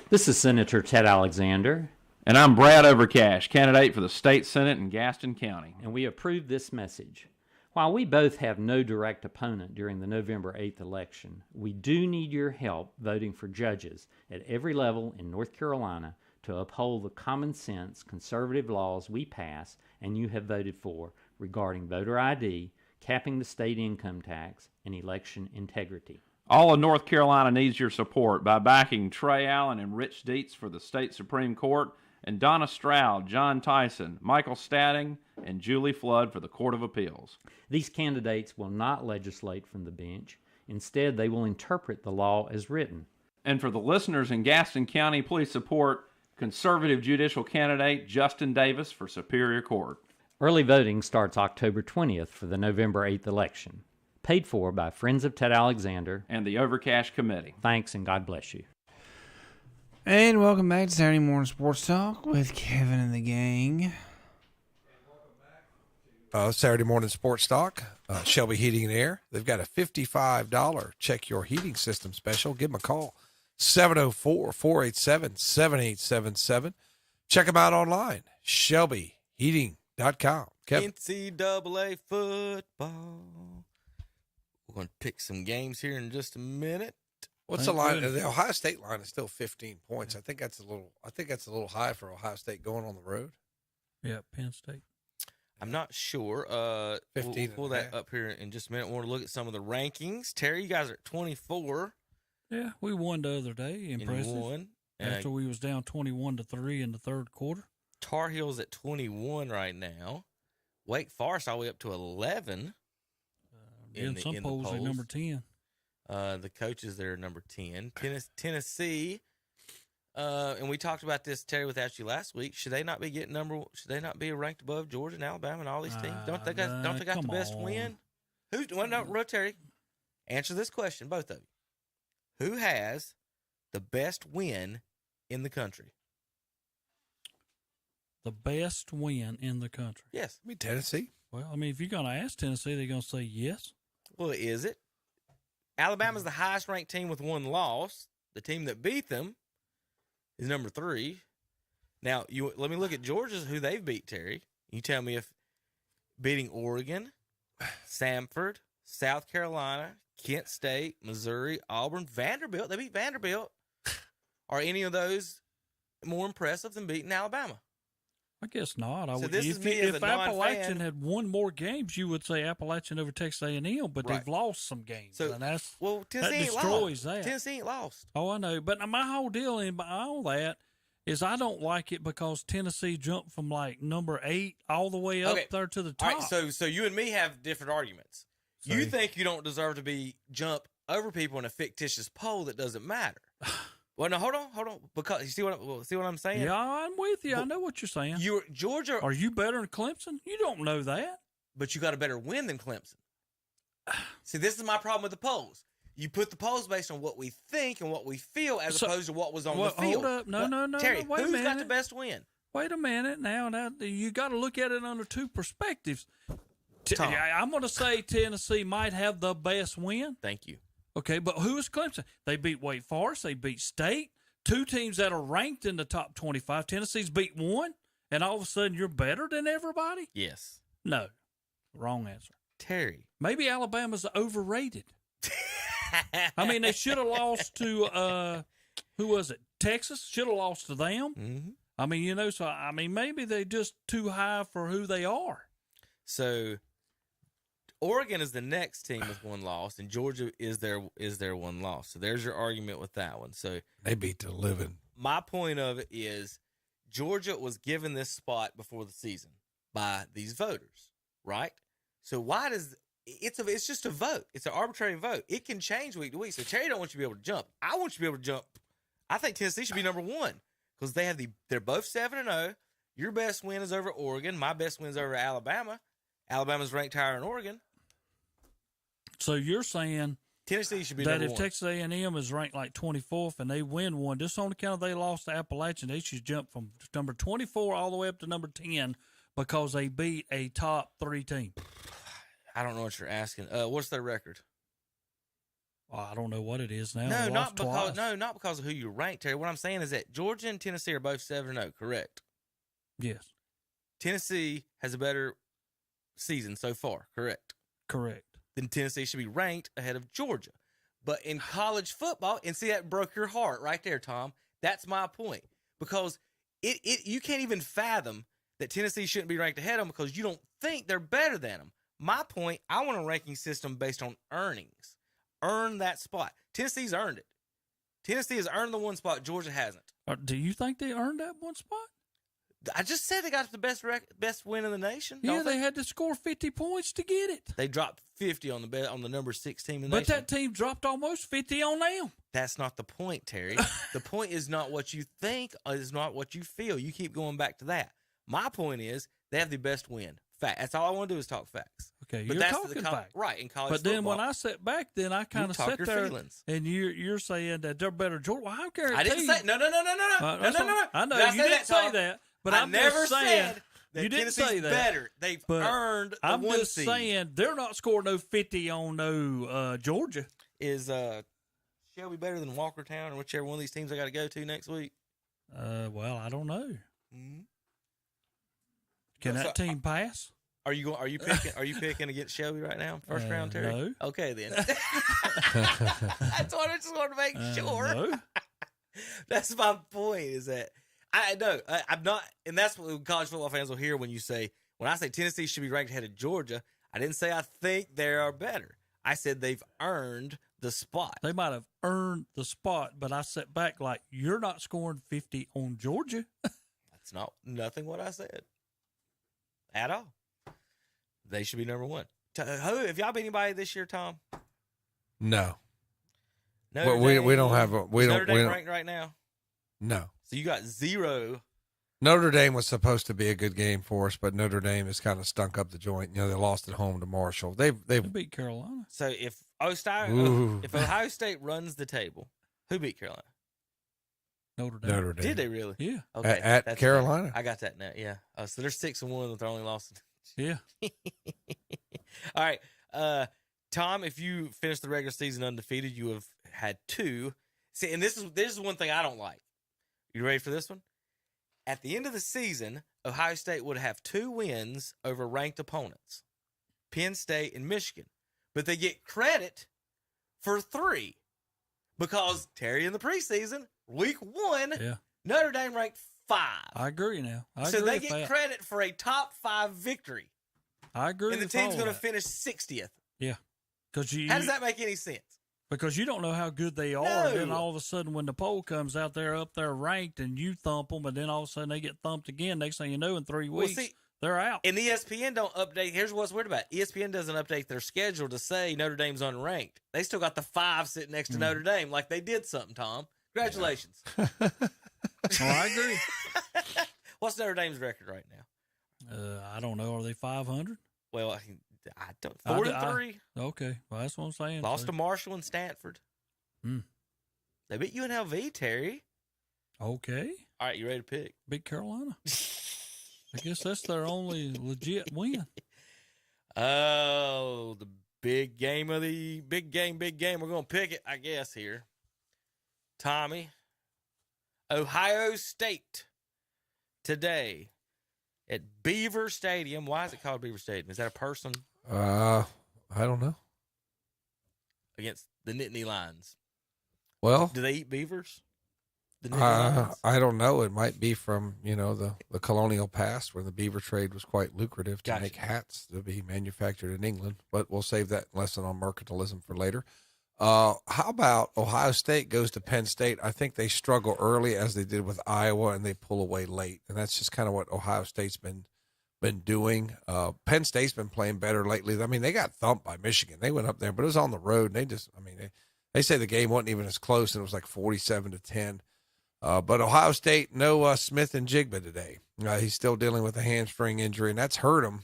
This is Senator Ted Alexander. And I'm Brad Overcash, candidate for the state senate in Gaston County. And we approve this message. While we both have no direct opponent during the November 8th election, we do need your help voting for judges at every level in North Carolina to uphold the common sense conservative laws we pass and you have voted for regarding voter ID, capping the state income tax, and election integrity. All of North Carolina needs your support by backing Trey Allen and Rich Dietz for the state Supreme Court, and Donna Stroud, John Tyson, Michael Stadding, and Julie Flood for the Court of Appeals. These candidates will not legislate from the bench. Instead, they will interpret the law as written. And for the listeners in Gaston County, please support conservative judicial candidate Justin Davis for Superior Court. Early voting starts October 20th for the November 8th election. Paid for by Friends of Ted Alexander and the Overcash Committee. Thanks, and God bless you. And welcome back to Saturday Morning Sports Talk with Kevin and the gang. Saturday Morning Sports Talk, Shelby Heating and Air. They've got a $55 check your heating system special. Give them a call, 704-487-7877. Check them out online, shelbyheating.com. Kevin. NCAA football. We're going to pick some games here in just a minute. What's the line? The Ohio State line is still 15 points. I think that's a little high for Ohio State going on the road. Yeah, Penn State. I'm not sure. 15. We'll pull that up here in just a minute. We'll look at some of the rankings. Terry, you guys are at 24. Yeah, we won the other day. Impressive. Won. After we was down 21-3 in the third quarter. Tar Heels at 21 right now. Wake Forest all the way up to 11. In some polls, they're number 10. The coaches there are number 10. Tennessee, and we talked about this, Terry, without you last week. Should they not be Should they not be ranked above Georgia and Alabama and all these teams? Don't they got the best win? Terry, answer this question, both of you. Who has the best win in the country? The best win in the country. Yes, Tennessee. Well, I mean, if you're going to ask Tennessee, they're going to say yes. Well, is it? Alabama's the highest ranked team with one loss. The team that beat them is number 3. Now, let me look at Georgia's who they've beat, Terry. You tell me if beating Oregon, Samford, South Carolina, Kent State, Missouri, Auburn, Vanderbilt. They beat Vanderbilt. Are any of those more impressive than beating Alabama? I guess not. So this is me as if a Appalachian non-fan. had won more games, you would say Appalachian over Texas A&M, but Right. they've lost some games, So, and that Tennessee ain't destroys lost. that. Tennessee ain't lost. Oh, I know, but my whole deal in all that is I don't like it because Tennessee jumped from like number 8 all the way up Okay. there to the All top. right, so you and me have different arguments. You think you don't deserve to be jump over people in a fictitious poll that doesn't matter. Well, no, hold on, because you see what I'm saying? Yeah, I'm with you. I know what you're saying. Georgia. Are you better than Clemson? You don't know that. But you got a better win than Clemson. See, this is my problem with the polls. You put the polls based on what we think and what we feel as opposed to what was on the field. Hold up. No. Terry, Wait a who's minute. got the best win? Wait a minute. Now you got to look at it under two perspectives. Tom. I'm going to say Tennessee might have the best win. Thank you. Okay, but who is Clemson? They beat Wake Forest. They beat State. 2 teams that are ranked in the top 25. Tennessee's beat 1, and all of a sudden you're better than everybody? Yes. No. Wrong answer. Terry. Maybe Alabama's overrated. I mean, they should have lost to, who was it? Texas? Should have lost to them. Mm-hmm. I mean, so maybe they just too high for who they are. So Oregon is the next team with 1 loss, and Georgia is their 1 loss. So there's your argument with that one. So They beat the living. my point of it is Georgia was given this spot before the season by these voters, right? So why does it's just a vote. It's an arbitrary vote. It can change week to week. So Terry don't want you to be able to jump. I want you to be able to jump. I think Tennessee should be number 1 because they're both 7-0. Your best win is over Oregon. My best win is over Alabama. Alabama's ranked higher than Oregon. So you're saying Tennessee should be that number if 1. Texas A&M is ranked like 24th and they win one, just on account of they lost to Appalachian, they should jump from number 24 all the way up to number 10 because they beat a top 3 team. I don't know what you're asking. What's their record? Well, I don't know what it is now. No, They not lost twice. not because of who you ranked, Terry. What I'm saying is that Georgia and Tennessee are both 7-0, correct? Yes. Tennessee has a better season so far, correct? Correct. Then Tennessee should be ranked ahead of Georgia. But in college football, and see that broke your heart right there, Tom. That's my point. Because you can't even fathom that Tennessee shouldn't be ranked ahead of them because you don't think they're better than them. My point, I want a ranking system based on earnings. Earn that spot. Tennessee's earned it. Tennessee has earned the 1 spot. Georgia hasn't. Do you think they earned that 1 spot? I just said they got the best win in the nation. Yeah, they had to score 50 points to get it. They dropped 50 on the number 6 team in the But nation. that team dropped almost 50 on them. That's not the point, Terry. The point is not what you think, is not what you feel. You keep going back to that. My point is they have the best win. Fact. That's all I want to do is talk facts. Okay, but you're that's talking the facts. Right, in college But football. then when I sat back, then I kind of talk sat your there, feelings. and you're saying that they're better. Georgia, well, I guarantee I didn't say no. That's No. what- I know Did I you say didn't that, say Tom? that, but I I'm never just saying said that you didn't Tennessee's say that. better. They've But earned the I'm 1 just seed. saying they're not scoring no 50 on no Georgia. Is Shelby better than Walkertown or whichever one of these teams I got to go to next week? Well, I don't know. Mm-hmm. Can So, that team pass? Are you picking against Shelby right now? First round, Terry? No. Okay, then. That's what I just wanted to make sure. No. That's my point. Is that I know I'm not, and that's what college football fans will hear when I say Tennessee should be ranked ahead of Georgia. I didn't say I think they are better. I said they've earned the spot. They might have earned the spot, but I sat back like you're not scoring 50 on Georgia. That's nothing what I said at all. They should be number 1. Have y'all beat anybody this year, Tom? No. Notre Well, we Dame? don't have a we Is don't Notre Dame we don't, ranked right now? No. So you got 0. Notre Dame was supposed to be a good game for us, but Notre Dame has kind of stunk up the joint. You know, they lost at home to Marshall. They beat Carolina. So if Ooh. Ohio State runs the table, who beat Carolina? Notre Dame. Notre Dame. Did they really? Yeah. Okay. At that's Carolina. I got that now. Yeah. So they're 6-1 with their only loss. Yeah. All right. Tom, if you finish the regular season undefeated, you have had 2. See, and this is one thing I don't like. You ready for this one? At the end of the season, Ohio State would have 2 wins over ranked opponents, Penn State and Michigan. But they get credit for 3 because, Terry, in the preseason, week 1, Notre Dame ranked 5. I agree now. So they get credit for a top 5 victory. I agree. And the team's going to finish 60th. Yeah. How does that make any sense? Because you don't know how good they are. No. And then all of a sudden, when the poll comes out, they're up there ranked, and you thump them, and then all of a sudden they get thumped again. Next thing you know, in 3 weeks, they're out. And ESPN don't update. Here's what's weird about it. ESPN doesn't update their schedule to say Notre Dame's unranked. They still got the 5 sitting next to Notre Dame, like they did something, Tom. Congratulations. I agree. What's Notre Dame's record right now? I don't know. Are they 500? Well, I don't. 4-3. Okay, well that's what I'm saying. Lost to Marshall and Stanford. They beat UNLV, Terry. Okay. All right, you ready to pick? Beat Carolina. I guess that's their only legit win. Oh, the big game. We're going to pick it, I guess, here. Tommy, Ohio State today at Beaver Stadium. Why is it called Beaver Stadium? Is that a person? I don't know. Against the Nittany Lions. Well, do they eat beavers? I don't know. It might be from, the colonial past where the beaver trade was quite lucrative to make hats to be manufactured in England, but we'll save that lesson on mercantilism for later. How about Ohio State goes to Penn State? I think they struggle early as they did with Iowa, and they pull away late. And that's just kind of what Ohio State's been doing. Penn State's been playing better lately. I mean, they got thumped by Michigan. They went up there, but it was on the road. And they say the game wasn't even as close, and it was like 47-10. But Ohio State, no Smith and Jigba today. He's still dealing with a hamstring injury, and that's hurt him.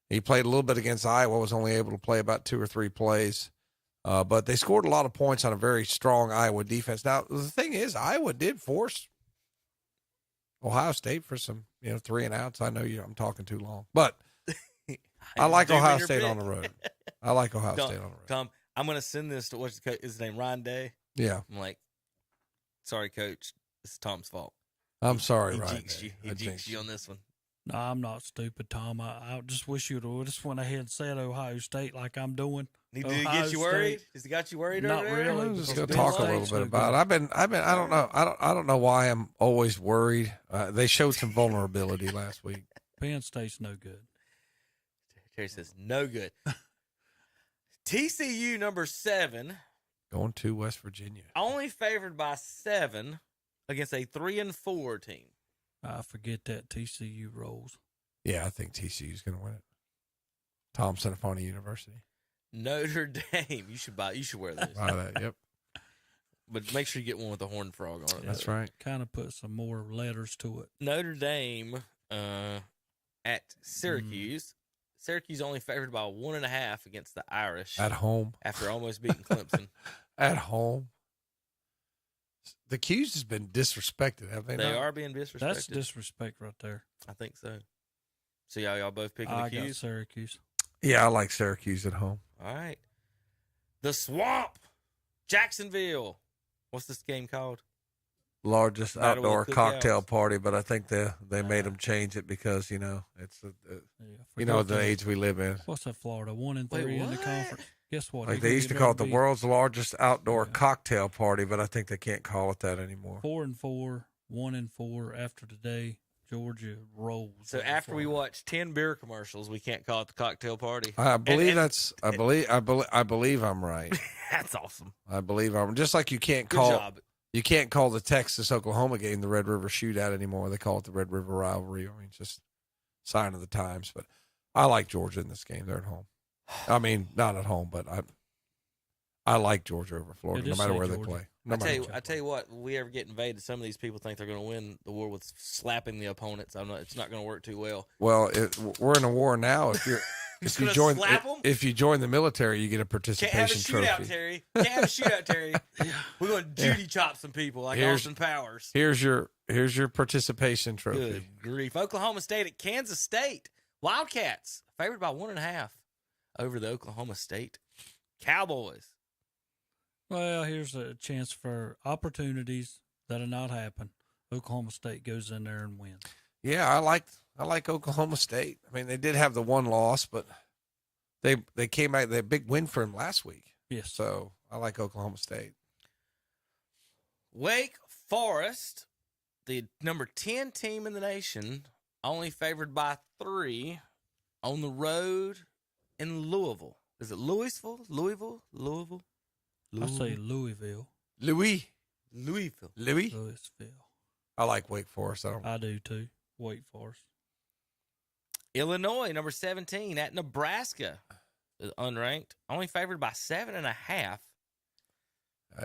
He played a little bit against Iowa, was only able to play about 2 or 3 plays. But they scored a lot of points on a very strong Iowa defense. Now, the thing is, Iowa did force Ohio State for some, 3 and outs. I know I'm talking too long, but I like Ohio State on the road. I like Ohio State on the road. Tom, I'm going to send this to what's his name, Ryan Day. Yeah. I'm like, sorry, Coach. This is Tom's fault. I'm sorry, Ryan. He jinxed you on this one. No, I'm not stupid, Tom. I just wish you would have just went ahead and said Ohio State like I'm doing. Did he get you worried? Has he got you worried? Not over really. I'm just going to talk a little bit about it. I don't know. I don't know why I'm always worried. They showed some vulnerability last week. Penn State's no good. Terry says no good. TCU number 7. Going to West Virginia. Only favored by 7 against a 3-4 team. I forget that TCU rolls. Yeah, I think TCU's going to win it. Thompson Appointed University. Notre Dame. You should wear this. Buy that, yep. But make sure you get one with a horned frog on it. That's right. Kind of put some more letters to it. Notre Dame at Syracuse. Syracuse only favored by 1.5 against the Irish. At home. After almost beating Clemson. At home. The Q's has been disrespected, have they not? They are being disrespected. That's disrespect right there. I think so. So y'all both picking the Q's? I got Syracuse. Yeah, I like Syracuse at home. All right. The Swamp. Jacksonville. What's this game called? Largest outdoor cocktail party, but I think they made them change it because, it's the age we live in. What's that, Florida? 1-3 in the conference. Guess what? Like they used to call it the world's largest outdoor cocktail party, but I think they can't call it that anymore. 4-4, 1-4 after today. Georgia rolls. So after we watch 10 beer commercials, we can't call it the cocktail party. I believe I believe I'm right. That's awesome. I believe I'm just like you can't call the Texas Oklahoma game the Red River Shootout anymore. They call it the Red River Rivalry. I mean, just sign of the times. But I like Georgia in this game. They're at home. I mean, not at home, but I like Georgia over Florida, no matter where they play. I tell you what, we ever get invaded, some of these people think they're going to win the war with slapping the opponents. It's not going to work too well. Well, we're in a war now. If you join the military, you get a participation trophy. Can't have a shootout, Terry. We're going to duty chop some people like Austin Powers. Here's your participation trophy. Good grief! Oklahoma State at Kansas State. Wildcats favored by 1.5. over the Oklahoma State Cowboys. Well, here's a chance for opportunities that'll not happen. Oklahoma State goes in there and wins. Yeah, I like Oklahoma State. I mean, they did have the one loss, but they came back. They had a big win for him last week. Yes. So I like Oklahoma State. Wake Forest, the number 10 team in the nation, only favored by 3 on the road in Louisville. Is it Louisville? I say Louisville. Louisville. Louisville. I like Wake Forest. I do too. Wake Forest. Illinois, number 17 at Nebraska, is unranked, only favored by 7.5.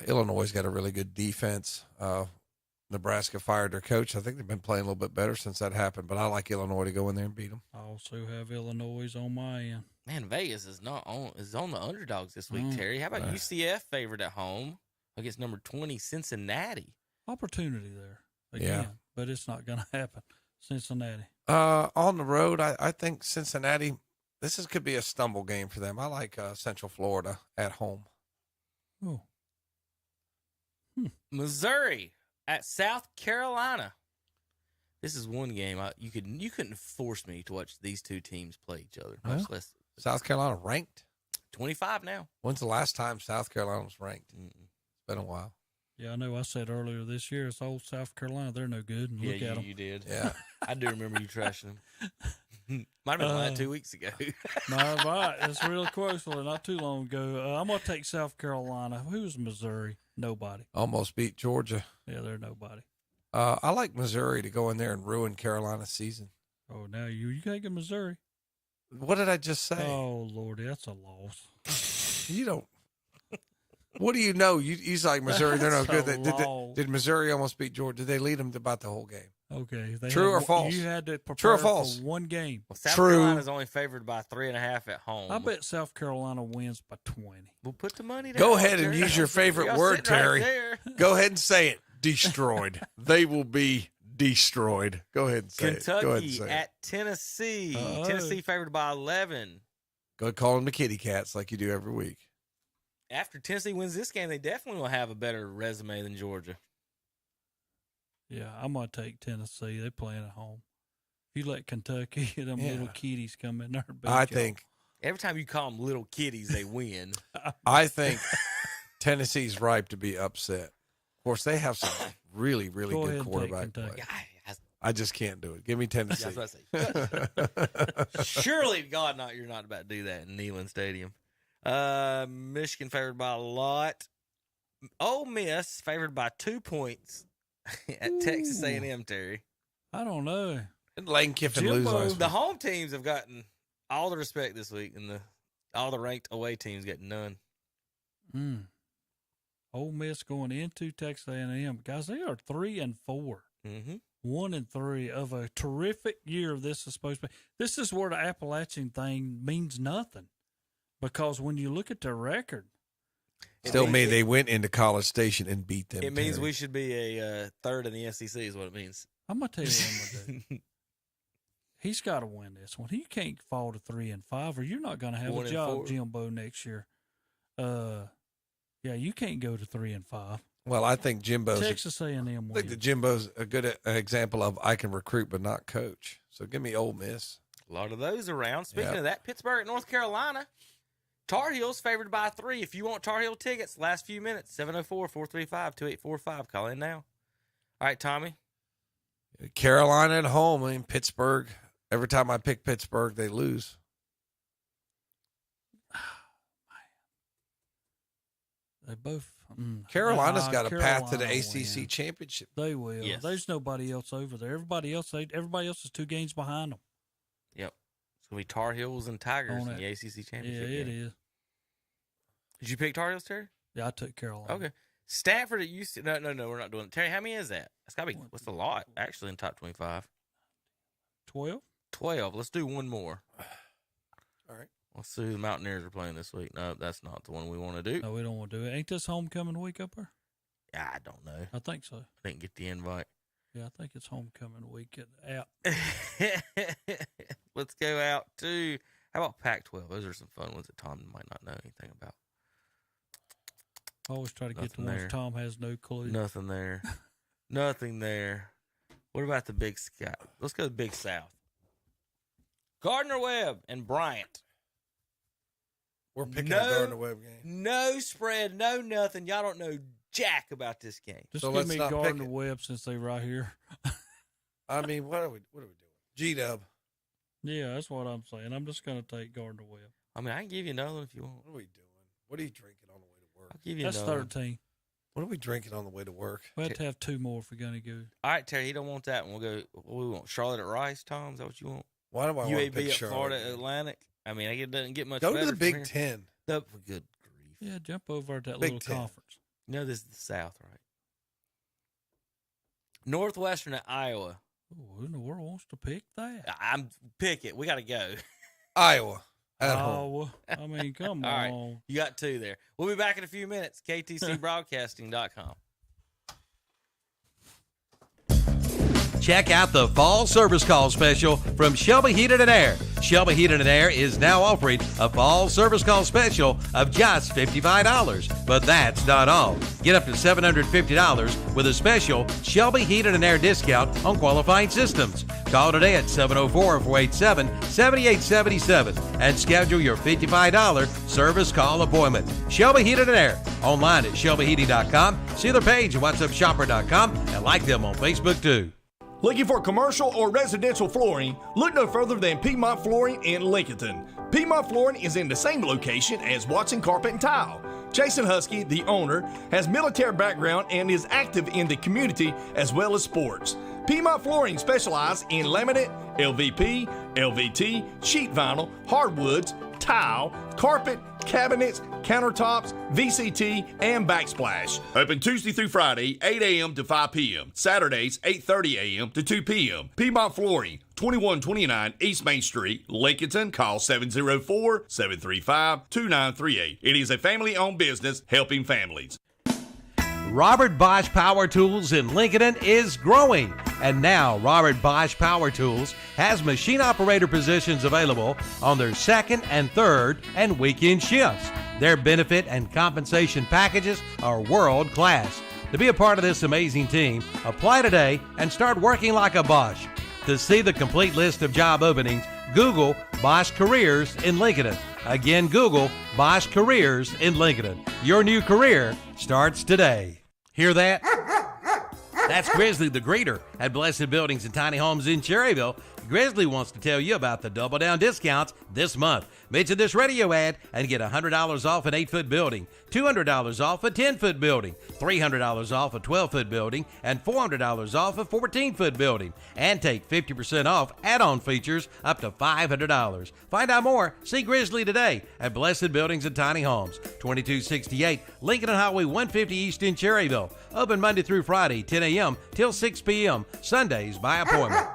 Illinois got a really good defense. Nebraska fired their coach. I think they've been playing a little bit better since that happened, but I like Illinois to go in there and beat them. I also have Illinois on my end. Man, Vegas is on the underdogs this week, Terry. How about UCF favored at home against number 20 Cincinnati? Opportunity there again, but it's not going to happen. Cincinnati. On the road, I think Cincinnati, could be a stumble game for them. I like Central Florida at home. Oh. Missouri at South Carolina. This is one game you couldn't force me to watch these two teams play each other. Much less South Carolina ranked 25 now. When's the last time South Carolina was ranked? It's been a while. Yeah, I know. I said earlier this year, it's old South Carolina. They're no good. And look at them. You did. Yeah, I do remember you trashing them. Might have been like 2 weeks ago. No, right. It's real close. Not too long ago. I'm going to take South Carolina. Who's Missouri? Nobody. Almost beat Georgia. Yeah, they're nobody. I like Missouri to go in there and ruin Carolina's season. Oh, now you taking Missouri? What did I just say? Oh, Lordy, that's a loss. You don't. What do you know? He's like Missouri. They're no good. Did Missouri almost beat Georgia? Did they lead them about the whole game? Okay. True or false? You had to prepare True or false? for one game. Well, South Carolina's only favored by 3.5 at home. I bet South Carolina wins by 20. We'll put the money down. Go ahead and use your favorite word, Terry. Right Go ahead and say it. Destroyed. They will be destroyed. Go ahead and say Kentucky it. Go ahead and say at Tennessee. Tennessee favored by 11. Go call them the kitty cats like you do every week. After Tennessee wins this game, they definitely will have a better resume than Georgia. Yeah, I'm going to take Tennessee. They're playing at home. If you let Kentucky, them little kitties come in there and beat I y'all. think every time you call them little kitties, they win. I think Tennessee's ripe to be upset. Of course, they have some really, really Go good ahead and quarterback take play. Kentucky. I just can't do it. Give me Tennessee. Yeah, I was about to say. Surely, God, you're not about to do that in Neyland Stadium. Michigan favored by a lot. Ole Miss favored by 2 points at Texas A&M, Terry. I don't know. Didn't Lane Kiffin lose last week? The home teams have gotten all the respect this week, and all the ranked away teams get none. Ole Miss going into Texas A&M. Guys, they are 3-4. Mm-hmm. 1-3 of a terrific year. This is supposed to be. This is where the Appalachian thing means nothing, because when you look at their record, they went into College Station and beat them. It means we should be a third in the SEC is what it means. I'm gonna tell you what I'm gonna do. He's got to win this one. He can't fall to 3-5, or you're not gonna have a job, Jimbo, next year. Yeah, you can't go to 3-5. Well, I think Jimbo's Texas A&M wins. I think that Jimbo's a good example of I can recruit but not coach. So give me Ole Miss. A lot of those around. Speaking of that, Pittsburgh at North Carolina. Tar Heels favored by 3. If you want Tar Heel tickets, last few minutes, 704-435-2845. Call in now. All right, Tommy. Carolina at home. I mean, Pittsburgh. Every time I pick Pittsburgh, they lose. They both. Carolina's got a path to the ACC championship. They will. Yes. There's nobody else over there. Everybody else is 2 games behind them. Yep. It's going to be Tar Heels and Tigers in the ACC championship. Yeah, it game. is. Did you pick Tar Heels, Terry? Yeah, I took Carolina. Okay. Stanford at UC. No, we're not doing it. Terry, how many is that? That's got to be, what's a lot, actually, in top 25? 12? 12. Let's do one more. All right. Let's see who the Mountaineers are playing this week. No, that's not the one we want to do. No, we don't want to do it. Ain't this homecoming week up there? Yeah, I don't know. I think so. I didn't get the invite. Yeah, I think it's homecoming week out. Let's go out to, How about Pac-12? Those are some fun ones that Tom might not know anything about. I always try to get the ones Tom has no clue. Nothing there. Nothing there. What about the Big Sky? Let's go to the Big South. Gardner-Webb and Bryant. We're picking a Gardner-Webb game. No spread, no nothing. Y'all don't know jack about this game. Just give me Gardner-Webb since they right here. I mean, what are we doing? G-Dub. Yeah, that's what I'm saying. I'm just going to take Gardner-Webb. I mean, I can give you another one if you want. What are we doing? What are you drinking on the way to work? I'll give you That's another 13. What are we drinking on the way to work? We have to have 2 more if we're going to go. All right, Terry, you don't want that one. We'll go. What we want? Charlotte at Rice, Tom? Is that what you want? Why do I want to UAB pick at Charlotte? Florida Atlantic? I mean, it doesn't get much Go better to the from Big here. Ten. Good grief. Yeah, jump over at that Big little 10. conference. You know this is the South, right? Northwestern at Iowa. Who in the world wants to pick that? I'm pick it. We got to go. Iowa. At home. I mean, come All right. on. You got 2 there. We'll be back in a few minutes. KTCBroadcasting.com. Check out the fall service call special from Shelby Heated and Air. Shelby Heated and Air is now offering a fall service call special of just $55. But that's not all. Get up to $750 with a special Shelby Heated and Air discount on qualifying systems. Call today at 704-487-7877 and schedule your $55 service call appointment. Shelby Heated and Air. Online at shelbyheating.com. See their page at whatsupshopper.com and like them on Facebook too. Looking for commercial or residential flooring? Look no further than Piedmont Flooring in Lincolnton. Piedmont Flooring is in the same location as Watson Carpet and Tile. Jason Husky, the owner, has military background and is active in the community as well as sports. Piedmont Flooring specializes in laminate, LVP, LVT, sheet vinyl, hardwoods, tile, carpet, cabinets, countertops, VCT, and backsplash. Open Tuesday through Friday, 8 a.m. to 5 p.m. Saturdays, 8:30 a.m. to 2 p.m. Piedmont Flooring, 2129 East Main Street, Lincolnton. Call 704-735-2938. It is a family-owned business helping families. Robert Bosch Power Tools in Lincoln is growing. And now Robert Bosch Power Tools has machine operator positions available on their second and third and weekend shifts. Their benefit and compensation packages are world class. To be a part of this amazing team, apply today and start working like a Bosch. To see the complete list of job openings, Google Bosch Careers in Lincoln. Again, Google Bosch Careers in Lincoln. Your new career starts today. Hear that? That's Grizzly the Greeter at Blessed Buildings and Tiny Homes in Cherryville. Grizzly wants to tell you about the Double Down discounts this month. Mention this radio ad and get $100 off an 8-foot building, $200 off a 10-foot building, $300 off a 12-foot building, and $400 off a 14-foot building. And take 50% off add-on features up to $500. Find out more. See Grizzly today at Blessed Buildings and Tiny Homes, 2268 Lincoln Highway 150 East in Cherryville. Open Monday through Friday, 10 a.m. till 6 p.m. Sundays by appointment.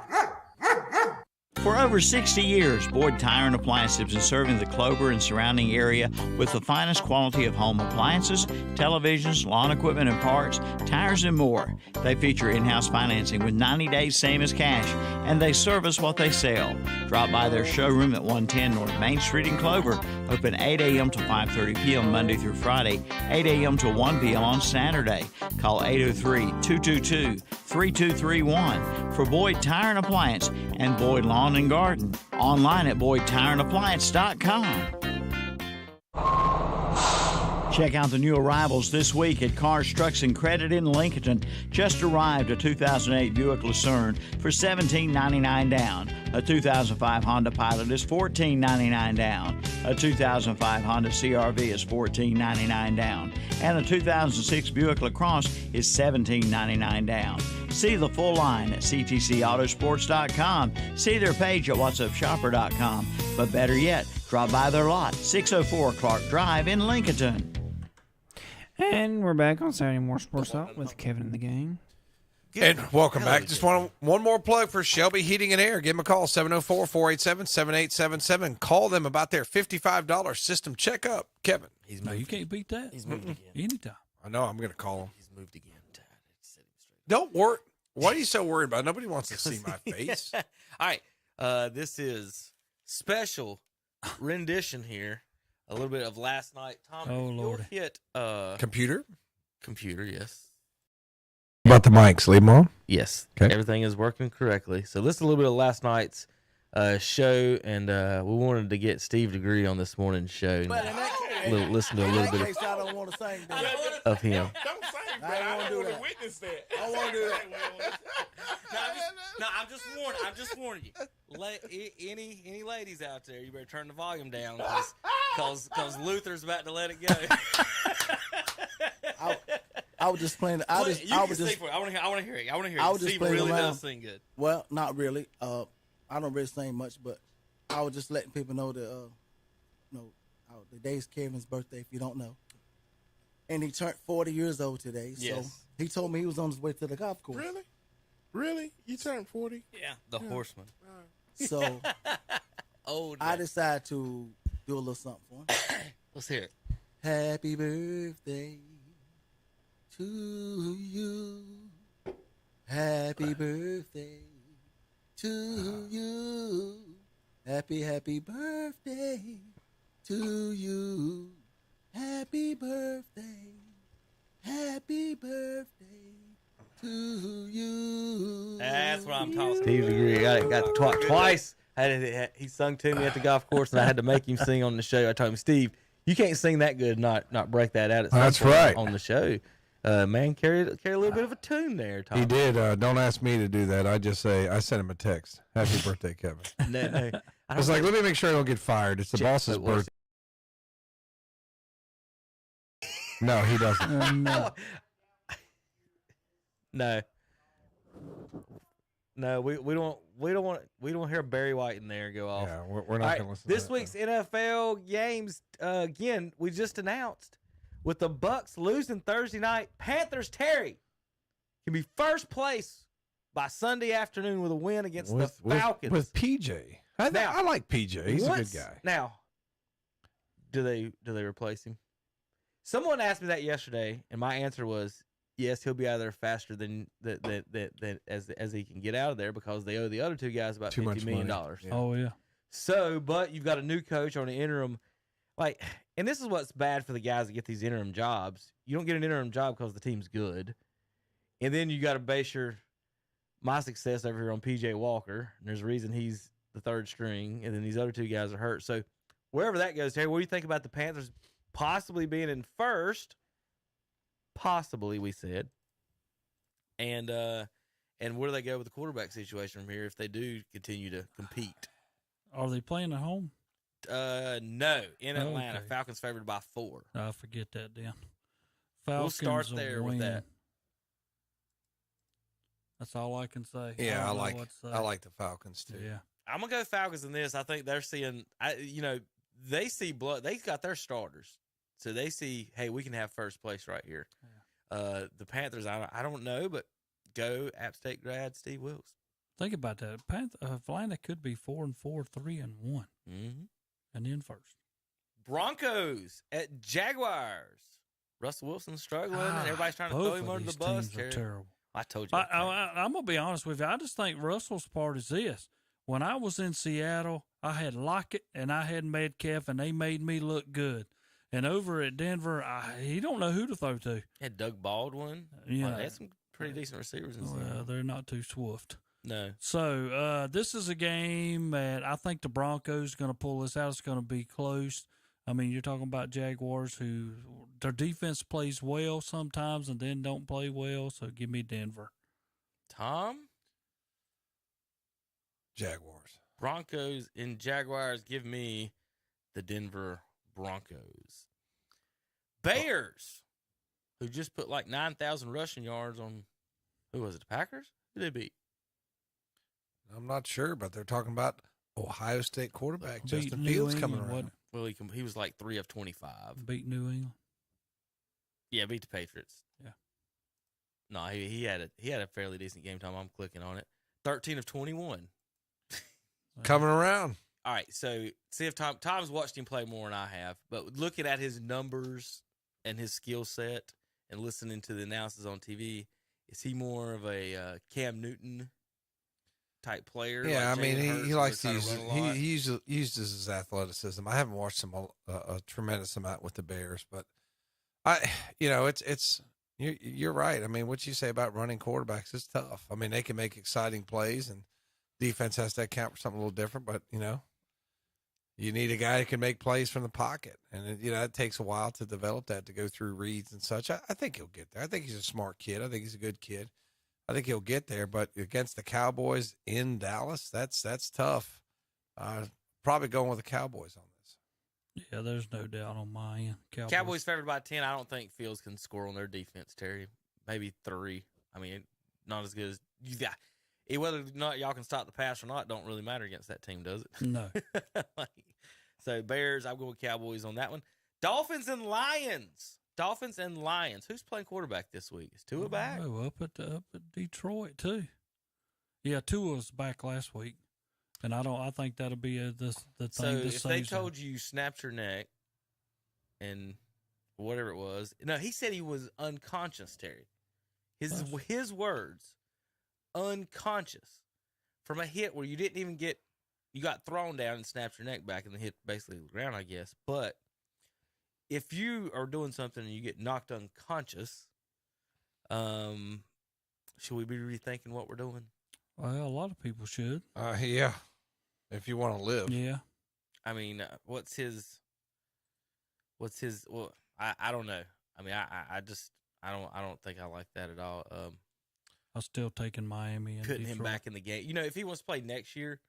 For over 60 years, Boyd Tire and Appliance has been serving the Clover and surrounding area with the finest quality of home appliances, televisions, lawn equipment and parts, tires, and more. They feature in-house financing with 90 days same as cash, and they service what they sell. Drop by their showroom at 110 North Main Street in Clover, open 8 a.m. to 5:30 p.m. Monday through Friday, 8 a.m. to 1 p.m. on Saturday. Call 803-222-3231 for Boyd Tire and Appliance and Boyd Lawn and Garden. Online at BoydTireandAppliance.com. Check out the new arrivals this week at Cars, Trucks, and Credit in Lincoln. Just arrived a 2008 Buick Lucerne for $17.99 down. A 2005 Honda Pilot is $14.99 down. A 2005 Honda CRV is $14.99 down. And a 2006 Buick LaCrosse is $17.99 down. See the full line at ctcautosports.com. See their page at whatsupshopper.com. But better yet, drop by their lot, 604 Clark Drive in Lincoln. And we're back on Saturday Morning Sports Talk with Kevin and the gang. And welcome back. Just one more plug for Shelby Heating and Air. Give them a call, 704-487-7877. Call them about their $55 system checkup. Kevin. You can't beat that. He's moved again. Anytime. I know. I'm going to call him. He's moved again. Don't worry. Why are you so worried about it? Nobody wants to see my face. All right. This is special rendition here. A little bit of last night. Tom, Oh, if Lordy. you'll hit Computer? Computer, yes. About the mics, leave them on? Yes. Okay. Everything is working correctly. So listen a little bit of last night's show, and we wanted to get Steve DeGree on this morning's show. Listen to a little bit I don't want to sing that. of him. Don't sing that. I don't want to witness that. I want to do that. No, I'm just warning you. Any ladies out there, you better turn the volume down because Luther's about to let it go. I was just playing. I want to hear it. I want to hear it. Steve really does sing good. Well, not really. I don't really sing much, but I was just letting people know that the day's Kevin's birthday. If you don't know, and he turned 40 years old today. Yes. So he told me he was on his way to the golf course. Really? You turned 40? Yeah, the horseman. So I decided to do a little something for him. Let's hear it. Happy birthday to you. Happy birthday to you. Happy birthday to you. Happy birthday. Happy birthday to you. That's what I'm talking. Steve DeGree got twice. He sung to me at the golf course, and I had to make him sing on the show. I told him, Steve, you can't sing that good, not break that out. That's right. On the show, man, carry a little bit of a tune there, Tom. He did. Don't ask me to do that. I sent him a text. Happy birthday, Kevin. No. I was like, let me make sure I don't get fired. It's the boss's birthday. No, he doesn't. No, we don't want to hear Barry White in there go off. Yeah, we're not going to listen to this week's NFL games, again, we just announced with the Bucks losing Thursday night, Panthers Terry can be first place by Sunday afternoon with a win against the Falcons. With PJ. I like PJ. He's a good guy. Now, do they replace him? Someone asked me that yesterday, and my answer was, yes, he'll be out of there faster than as he can get out of there because they owe the other two guys about $50 million. Yeah. Oh, yeah. So, but you've got a new coach on the interim. And this is what's bad for the guys that get these interim jobs. You don't get an interim job because the team's good. And then you got to base my success over here on P.J. Walker. And there's a reason he's the third string. And then these other two guys are hurt. So, wherever that goes, Terry, what do you think about the Panthers possibly being in first? Possibly, we said. And where do they go with the quarterback situation from here if they do continue to compete? Are they playing at home? No, in Atlanta. Okay. Falcons favored by 4. I forget that then. We'll Falcons start there with that. That's all I can say. Yeah, I like the Falcons too. Yeah. I'm gonna go Falcons in this. I think they're seeing. They see blood. They got their starters, so they see. Hey, we can have first place right here. Yeah. The Panthers. I don't know, but go App State grad Steve Wilkes. Think about that. Atlanta could be 4-4, 3-1, and then first. Broncos at Jaguars. Russell Wilson's struggling, and everybody's trying to throw him under the bus. Terrible. I told you. I'm gonna be honest with you. I just think Russell's part is this. When I was in Seattle, I had Lockett and I had Metcalf, and they made me look good. And over at Denver, he don't know who to throw to. Had Doug Baldwin. Yeah, they had some pretty decent receivers in Seattle. Well, they're not too swift. No. So this is a game that I think the Broncos going to pull this out. It's going to be close. I mean, you're talking about Jaguars who their defense plays well sometimes and then don't play well. So give me Denver. Tom? Jaguars. Broncos and Jaguars. Give me the Denver Broncos. Bears, who just put like 9,000 rushing yards on, who was it, the Packers? Who did they beat? I'm not sure, but they're talking about Ohio State quarterback Beat Justin New Fields England, coming around. Well, he was like 3 of 25. Beat New England. Yeah, beat the Patriots. Yeah. No, he had a fairly decent game time. I'm clicking on it. 13 of 21. Coming around. All right, so see if Tom's watched him play more than I have, but looking at his numbers and his skill set and listening to the analysis on TV, is he more of a Cam Newton type player. Yeah, like I mean, Jalen Hurts, he likes to try use run a lot. he uses his athleticism. I haven't watched him a tremendous amount with the Bears, but you're right. I mean, what you say about running quarterbacks is tough. I mean, they can make exciting plays, and defense has to account for something a little different. But you need a guy who can make plays from the pocket, and it takes a while to develop that, to go through reads and such. I think he'll get there. I think he's a smart kid. I think he's a good kid. I think he'll get there. But against the Cowboys in Dallas, that's tough. Probably going with the Cowboys on this. Yeah, there's no doubt on my end. Cowboys favored by 10. I don't think Fields can score on their defense, Terry. Maybe 3. I mean, not as good as you got. Whether or not y'all can stop the pass or not don't really matter against that team, does it? No. So Bears, I'll go with Cowboys on that one. Dolphins and Lions. Who's playing quarterback this week? Is Tua back? Oh, up at Detroit too. Yeah, Tua was back last week, and I think that'll be the thing. So this if season. they told you snapped your neck, and whatever it was, no, he said he was unconscious. Terry, his words, unconscious from a hit where you didn't even get, you got thrown down and snapped your neck back and hit basically the ground, I guess. But if you are doing something and you get knocked unconscious, should we be rethinking what we're doing? Well, a lot of people should. Yeah, if you want to live. Yeah. I mean, what's his? Well, I don't know. I mean, I don't think I like that at all. I'm still taking Miami and putting Detroit. him back in the game. If he wants to play next year,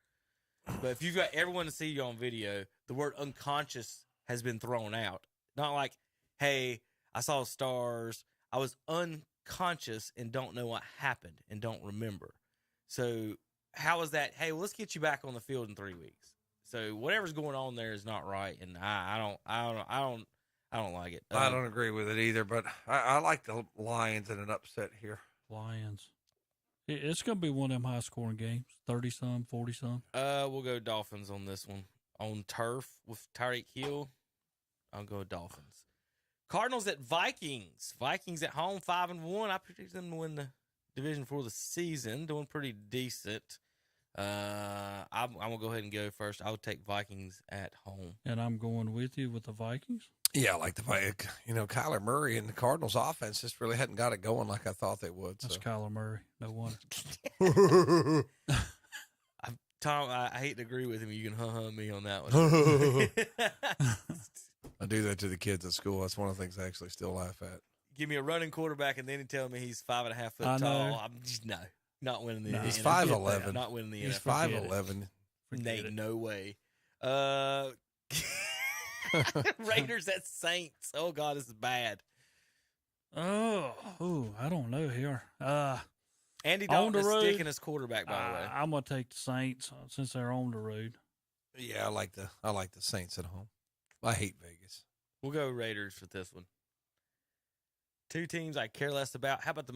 but if you've got everyone to see you on video, the word unconscious has been thrown out. Not like, hey, I saw stars. I was unconscious and don't know what happened and don't remember. So how is that? Hey, well, let's get you back on the field in 3 weeks. So whatever's going on there is not right, and I don't like it. I don't agree with it either, but I like the Lions in an upset here. Lions. It's going to be one of them high-scoring games, 30-some, 40-some. We'll go Dolphins on this one. On turf with Tyreek Hill, I'll go Dolphins. Cardinals at Vikings. Vikings at home, 5-1. I predict them to win the division for the season, doing pretty decent. I'm going to go ahead and go first. I would take Vikings at home. And I'm going with you with the Vikings. Yeah, I like the Vikings. Kyler Murray and the Cardinals offense just really hadn't got it going like I thought they would. That's Kyler Murray. No wonder. Tom, I hate to agree with him. You can me on that one. I do that to the kids at school. That's one of the things I actually still laugh at. Give me a running quarterback and then he tell me he's 5.5 foot tall. I'm just, no, not winning the NFL. He's 5'11". Not winning the He's NFL. 5'11". Nate, no way. Raiders at Saints. Oh God, this is bad. Oh, I don't know here. Andy Dalton is sticking his quarterback, by the way. I'm gonna take the Saints since they're on the road. Yeah, I like the Saints at home. I hate Vegas. We'll go Raiders for this one. Two teams I care less about. How about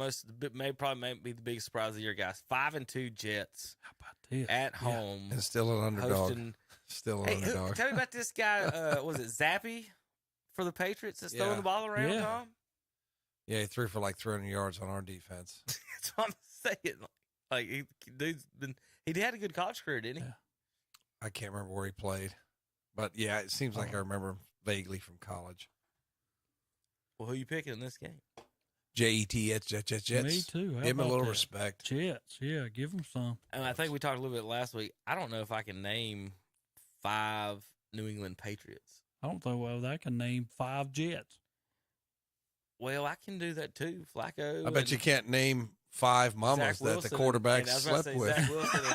probably be the biggest surprise of the year, guys? 5-2 Jets. How about this? At home. And still an underdog. Still an underdog. Tell me about this guy. Was it Zappy for the Patriots that's throwing the ball around, Tom? Yeah, he threw for like 300 yards on our defense. That's what I'm saying. Like, he had a good college career, didn't he? Yeah. I can't remember where he played. But, yeah, it seems like I remember him vaguely from college. Well, who you picking in this game? Jets. Jets. Me too. Give him a little respect. Jets, yeah, give them some. And I think we talked a little bit last week. I don't know if I can name 5 New England Patriots. I don't think I can name 5 Jets. Well, I can do that too. Flacco. I bet you can't name 5 mamas that the quarterback slept with. Zach Wilson and,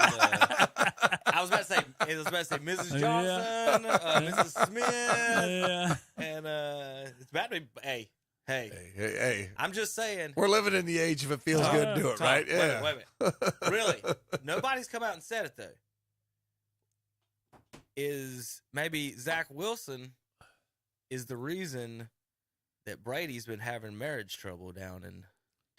I was about to say Mrs. Johnson, Mrs. Smith, and it's about to be. Hey. I'm just saying. We're living in the age if it feels good to do it, Tom, right? Yeah. Wait a minute. Really? Nobody's come out and said it, though. Is maybe Zach Wilson is the reason that Brady's been having marriage trouble down in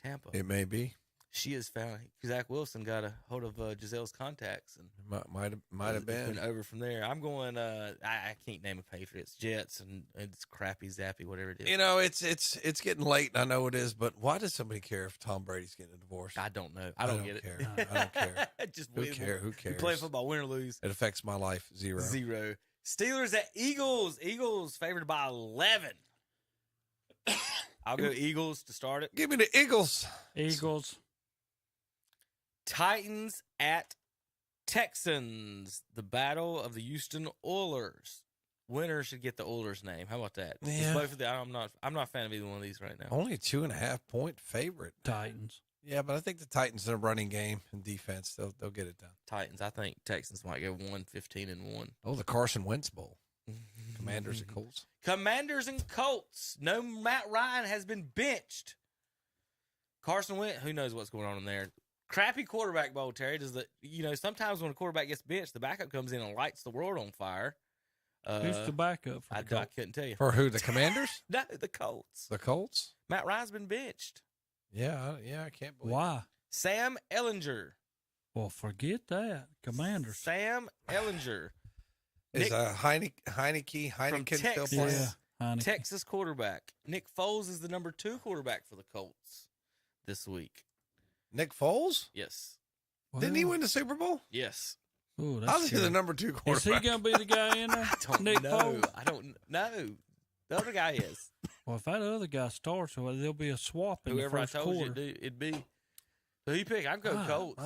Tampa. It may be. She has found Zach Wilson got a hold of Giselle's contacts and might have been over from there. I'm going. I can't name a Patriots, Jets, and it's crappy, zappy, whatever it is. You know, it's getting late, and I know it is. But why does somebody care if Tom Brady's getting a divorce? I don't know. I don't get care. it. I don't care. Just Who cares? Who cares? We play football, win or lose. It affects my life zero. Steelers at Eagles. Eagles favored by 11. I'll go Eagles to start it. Give me the Eagles. Eagles. Titans at Texans. The battle of the Houston Oilers. Winner should get the Oilers name. How about that? Yeah. Both of the, I'm not a fan of either one of these right now. Only a 2.5-point favorite. Titans. Yeah, but I think the Titans in a running game and defense, they'll get it done. Titans. I think Texans might go 1-15-1. Oh, the Carson Wentz Bowl. Commanders and Colts. Commanders and Colts. No, Matt Ryan has been benched. Carson Wentz, who knows what's going on in there? Crappy quarterback bowl, Terry. Sometimes when a quarterback gets benched, the backup comes in and lights the world on fire. Who's the backup for the Colts? I couldn't tell you. For who? The Commanders? No, the Colts. The Colts? Matt Ryan's been benched. Yeah, I can't believe Why? Sam Ehlinger. Well, forget that. Commanders. Sam Ehlinger. Is Heineken still playing? Yeah, Texas quarterback. Nick Foles is the number 2 quarterback for the Colts this week. Nick Foles? Yes. Well, Didn't he win the Super Bowl? Yes. Ooh, How's he scary. the number 2 quarterback? Is he going to be the guy in there? I don't Nick know. Foles? I don't know. The other guy is. Well, if that other guy starts, well, there'll be a swap in Whoever the first I told quarter. you it'd be. So you pick. I'm going Colts.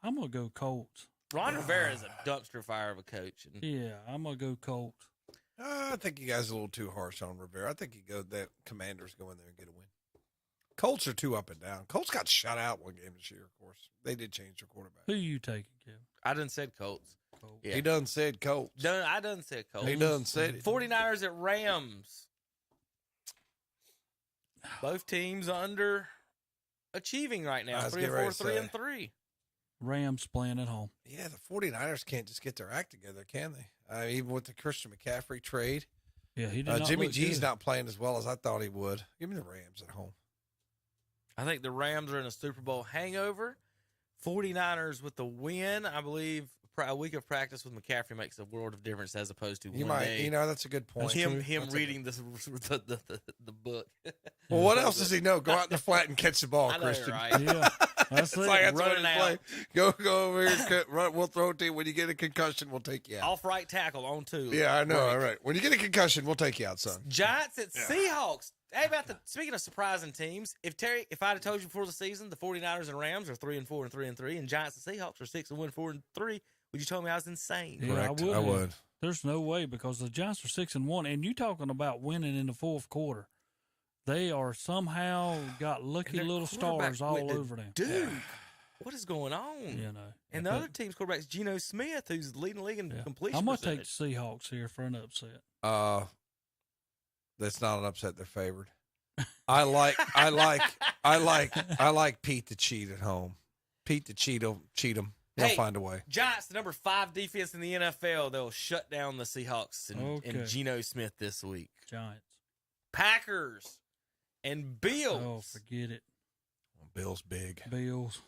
I'm going to go Colts. Ron Rivera is a dumpster fire of a coach. Yeah, I'm going to go Colts. I think you guys are a little too harsh on Rivera. I think you go that Commanders go in there and get a win. Colts are too up and down. Colts got shut out one game this year, of course. They did change their quarterback. Who you taking, Kevin? I done said Colts. Yeah. He done said Colts. I done said Colts. He done said it. 49ers at Rams. Both teams under achieving right now. 3-4, 3-3. Rams playing at home. Yeah, the 49ers can't just get their act together, can they? Even with the Christian McCaffrey trade. Yeah, he did not Jimmy look G's good. not playing as well as I thought he would. Give me the Rams at home. I think the Rams are in a Super Bowl hangover. 49ers with the win. I believe a week of practice with McCaffrey makes a world of difference as opposed to one day. That's a good point. Him reading the book. Well, what else does he know? Go out in the flat and catch the ball, I know, Christian. right? Yeah, that's it. That's Run what it he's out. playing. Go over here. Run, we'll throw it to you. When you get a concussion, we'd take you out. Off right tackle on 2. Yeah, I know. All right. When you get a concussion, we'll take you out, son. Giants at Seahawks. Hey, speaking of surprising teams, if I'd have told you before the season the 49ers and Rams are 3-4 and 3-3, and Giants and Seahawks are 6-1, 4-3, would you tell me I was insane? Yeah, Correct. I I would. There's no way because the Giants are 6-1, and you talking about winning in the fourth quarter. They are somehow got lucky little stars all over them. Dude, what is going on? You know, And the other team's quarterback's Geno Smith, who's leading the league in completion. I'm gonna take the Seahawks here for an upset. That's not an upset. They're favored. I like Pete to cheat at home. Pete to cheat them. They'll find a way. Giants, the number 5 defense in the NFL. They'll shut down the Seahawks and Geno Smith this week. Giants. Packers and Bills. Oh, forget it. Bills big. Bills.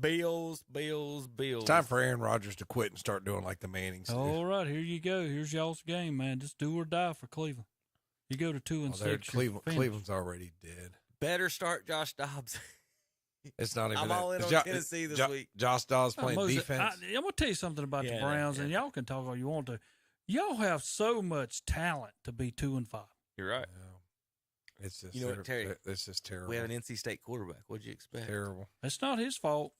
It's time for Aaron Rodgers to quit and start doing like the Mannings. All right, here you go. Here's y'all's game, man. Just do or die for Cleveland. You go to 2-6. Cleveland's already dead. Better start Josh Dobbs. It's not even. I'm all in on Tennessee this week. Josh Dobbs playing defense. I'm gonna tell you something about the Browns, and y'all can talk all you want to. Y'all have so much talent to be 2-5. You're right. Yeah. It's just, what, Terry? It's just terrible. We have an NC State quarterback. What'd you expect? Terrible. It's not his fault.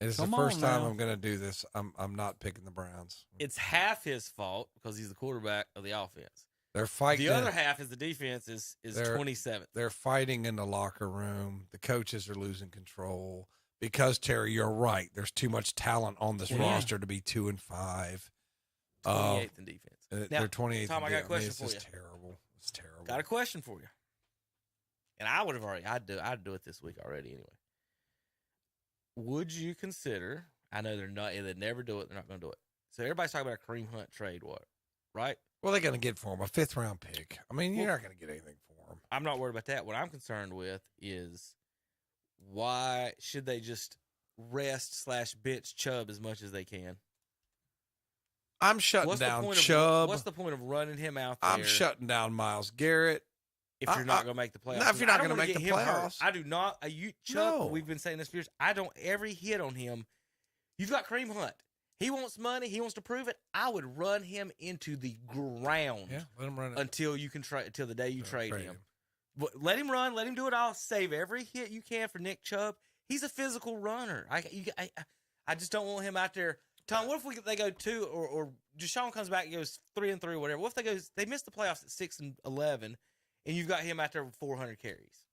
It's the first time I'm going to do this. I'm not picking the Browns. It's half his fault because he's the quarterback of the offense. They're fighting. The other half is the defense is 27th. They're fighting in the locker room. The coaches are losing control because, Terry, you're right. There's too much talent on this roster to be 2-5. 28th in defense. Now, they're 28th. Tom, I got a question for you. It's terrible. It's terrible. Got a question for you. And I would have already. I'd do it this week already anyway. Would you consider? I know they're not. They never do it. They're not going to do it. So everybody's talking about a Kareem Hunt trade. What? Right? Well, they're going to get for him a 5th-round pick. I mean, you're not going to get anything for him. I'm not worried about that. What I'm concerned with is why should they just rest / bench Chubb as much as they can? I'm shutting down Chubb. What's the point of running him out there? I'm shutting down Myles Garrett. If you're not going to make the playoffs. No, if you're not going to make the playoffs. I do not. Chubb, we've been saying this for years. I don't every hit on him. You've got Kareem Hunt. He wants money. He wants to prove it. I would run him into the ground. Yeah, let him run it. Until the day you trade him. But let him run. Let him do it all. Save every hit you can for Nick Chubb. He's a physical runner. I just don't want him out there. Tom, what if they go 2 or Deshaun comes back and goes 3-3 or whatever? What if they miss the playoffs at 6-11 and you've got him out there with 400 carries?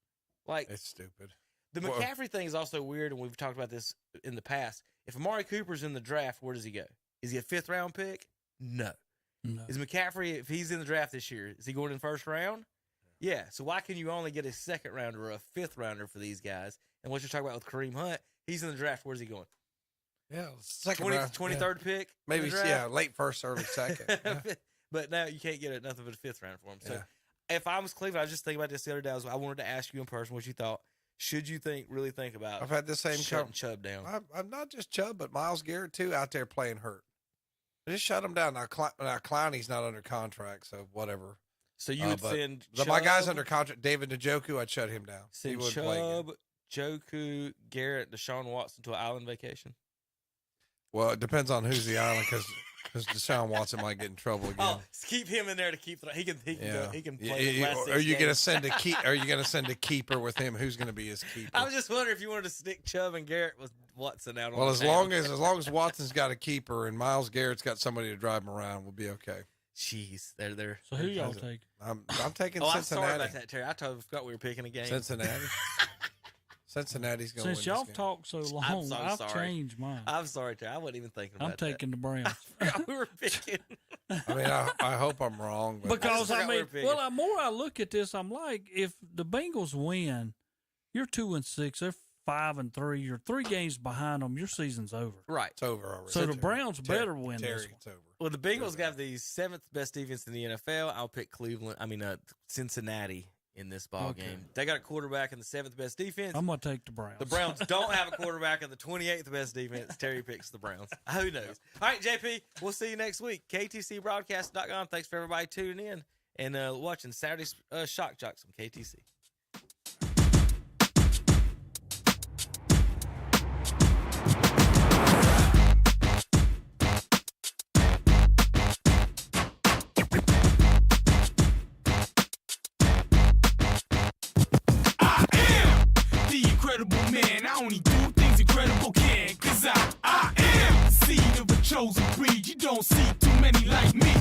Like, it's stupid. The McCaffrey thing is also weird, and we've talked about this in the past. If Amari Cooper's in the draft, where does he go? Is he a 5th round pick? No. Is McCaffrey, if he's in the draft this year, is he going in first round? Yeah. So why can you only get a 2nd rounder or a 5th rounder for these guys? And what you're talking about with Kareem Hunt, he's in the draft. Where's he going? Yeah, 23rd pick. Maybe, late 1st, early 2nd. Yeah. But now you can't get nothing but a 5th round for him. So if I was Cleveland, I was just thinking about this the other day. I wanted to ask you in person what you thought. Should you really think about? I've had the same shutting Chubb down. I'm not just Chubb, but Myles Garrett too out there playing hurt. Just shut him down. Now Clowney's not under contract, so whatever. So you would send my guy's under contract. David Njoku, I'd shut him down. Send Chubb, Njoku, Garrett, Deshaun Watson to an island vacation. Well, it depends on who's the island because Deshaun Watson might get in trouble again. Oh, keep him in there to keep. He can play. Are you going to send a keeper with him? Who's going to be his keeper? I was just wondering if you wanted to stick Chubb and Garrett with Watson out. Well, as long as Watson's got a keeper and Myles Garrett's got somebody to drive him around, we'll be okay. Jeez, they're there. So who y'all take? I'm taking Cincinnati. I'm sorry about that, Terry. I forgot we were picking a game. Cincinnati's going to win. Since y'all talked so long, I've changed mine. I'm sorry, Terry. I wasn't even thinking about that. I'm taking the Browns. I forgot we were picking. I mean, I hope I'm wrong. But because, the more I look at this, I'm like, if the Bengals win, you're 2-6. They're 5-3. You're 3 games behind them. Your season's over. Right. It's over already. So the Browns better win this one. It's over. Well, the Bengals got the 7th best defense in the NFL. I'll pick Cincinnati in this ball game. They got a quarterback in the 7th best defense. I'm going to take the Browns. The Browns don't have a quarterback in the 28th best defense. Terry picks the Browns. Who knows? All right, JP, we'll see you next week. KTCBroadcast.com. Thanks for everybody tuning in and watching Saturday's Shock Joxx on KTC. Man, I only do things incredible can, 'cause I am the seed of a chosen breed. You don't see too many like me.